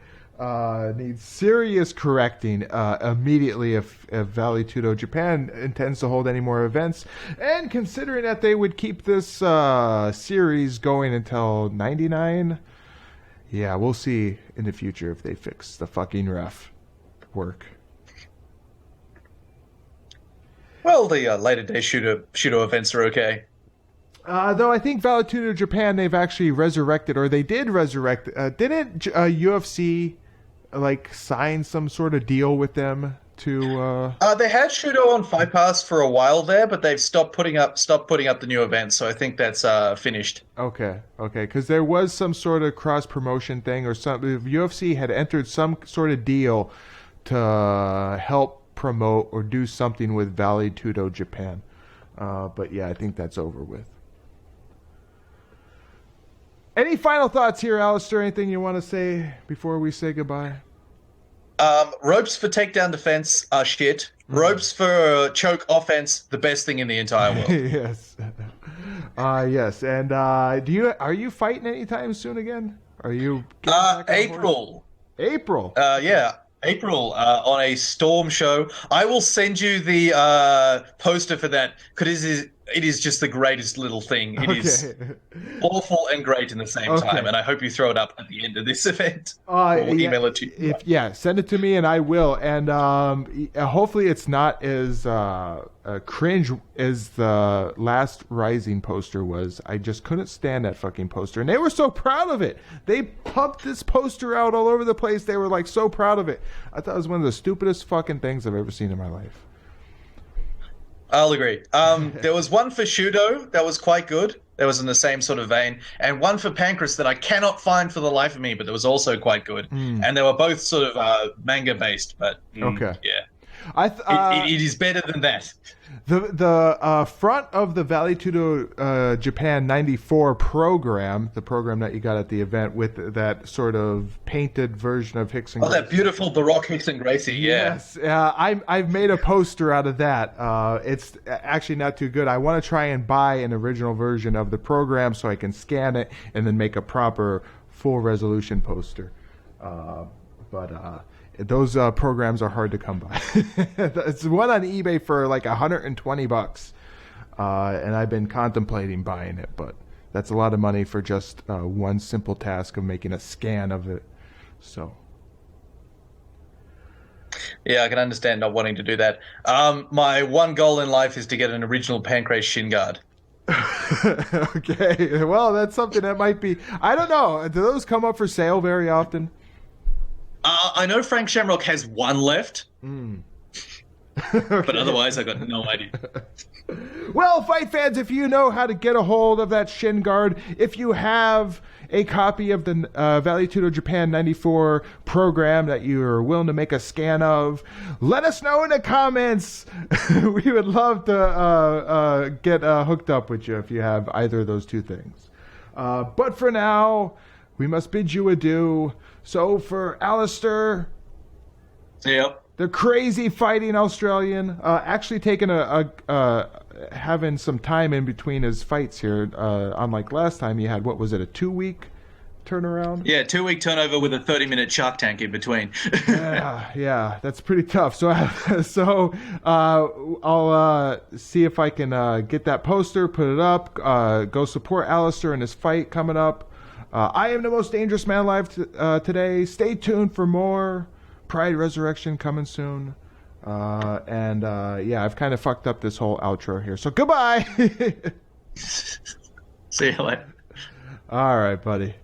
needs serious correcting immediately if Vale Tudo Japan intends to hold any more events. And considering that they would keep this series going until 99, yeah, we'll see in the future if they fix the fucking ref work. Well, the later day Shudo events are okay. Though I think Vale Tudo Japan, they've actually resurrected, or they did resurrect. Didn't UFC sign some sort of deal with them to? They had Shudo on Fight Pass for a while there, but they've stopped putting up the new events. So I think that's finished. Okay, because there was some sort of cross promotion thing, or something. UFC had entered some sort of deal to help promote or do something with Vale Tudo Japan. But yeah, I think that's over with. Any final thoughts here, Alistair? Anything you want to say before we say goodbye? Ropes for takedown defense are shit. Ropes for choke offense, the best thing in the entire world. Yes. Yes. And are you fighting anytime soon again? Are you? April. April. Yeah. April on a Storm show. I will send you the poster for that because it is just the greatest little thing. It is awful and great in the same time, and I hope you throw it up at the end of this event. Or email it to you. Send it to me and I will. And hopefully it's not as cringe as the last Rising poster was. I just couldn't stand that fucking poster. And they were so proud of it. They pumped this poster out all over the place. They were so proud of it. I thought it was one of the stupidest fucking things I've ever seen in my life. I'll agree. There was one for Shudo that was quite good. That was in the same sort of vein. And one for Pancras that I cannot find for the life of me, but that was also quite good. And they were both sort of manga-based, but yeah. It is better than that. The front of the Vale Tudo Japan 94 program, the program that you got at the event with that sort of painted version of Rickson Gracie. That beautiful Baroque Rickson Gracie, yeah. Yes, I've made a poster out of that. It's actually not too good. I want to try and buy an original version of the program so I can scan it and then make a proper full resolution poster. Those programs are hard to come by. It's one on eBay for $120, and I've been contemplating buying it, but that's a lot of money for just one simple task of making a scan of it. So, Yeah, I can understand not wanting to do that. My one goal in life is to get an original Pancrase shin guard. Okay, well, that's something that might be... I don't know. Do those come up for sale very often? I know Frank Shamrock has one left. Okay. But otherwise, I got no idea. Well, fight fans, if you know how to get a hold of that shin guard, if you have a copy of the Vale Tudo Japan 94 program that you are willing to make a scan of, let us know in the comments. We would love to get hooked up with you if you have either of those two things. But for now, we must bid you adieu. So for Alistair... Yep. The crazy fighting Australian, actually taking having some time in between his fights here. Unlike last time, he had, what was it, a 2-week turnaround? Yeah, 2-week turnover with a 30-minute Shark Tank in between. yeah, that's pretty tough. So I'll see if I can get that poster, put it up, go support Alistair in his fight coming up. I am the most dangerous man alive today. Stay tuned for more. Pride Resurrection coming soon. Yeah, I've kind of fucked up this whole outro here. So goodbye. See you later. All right, buddy.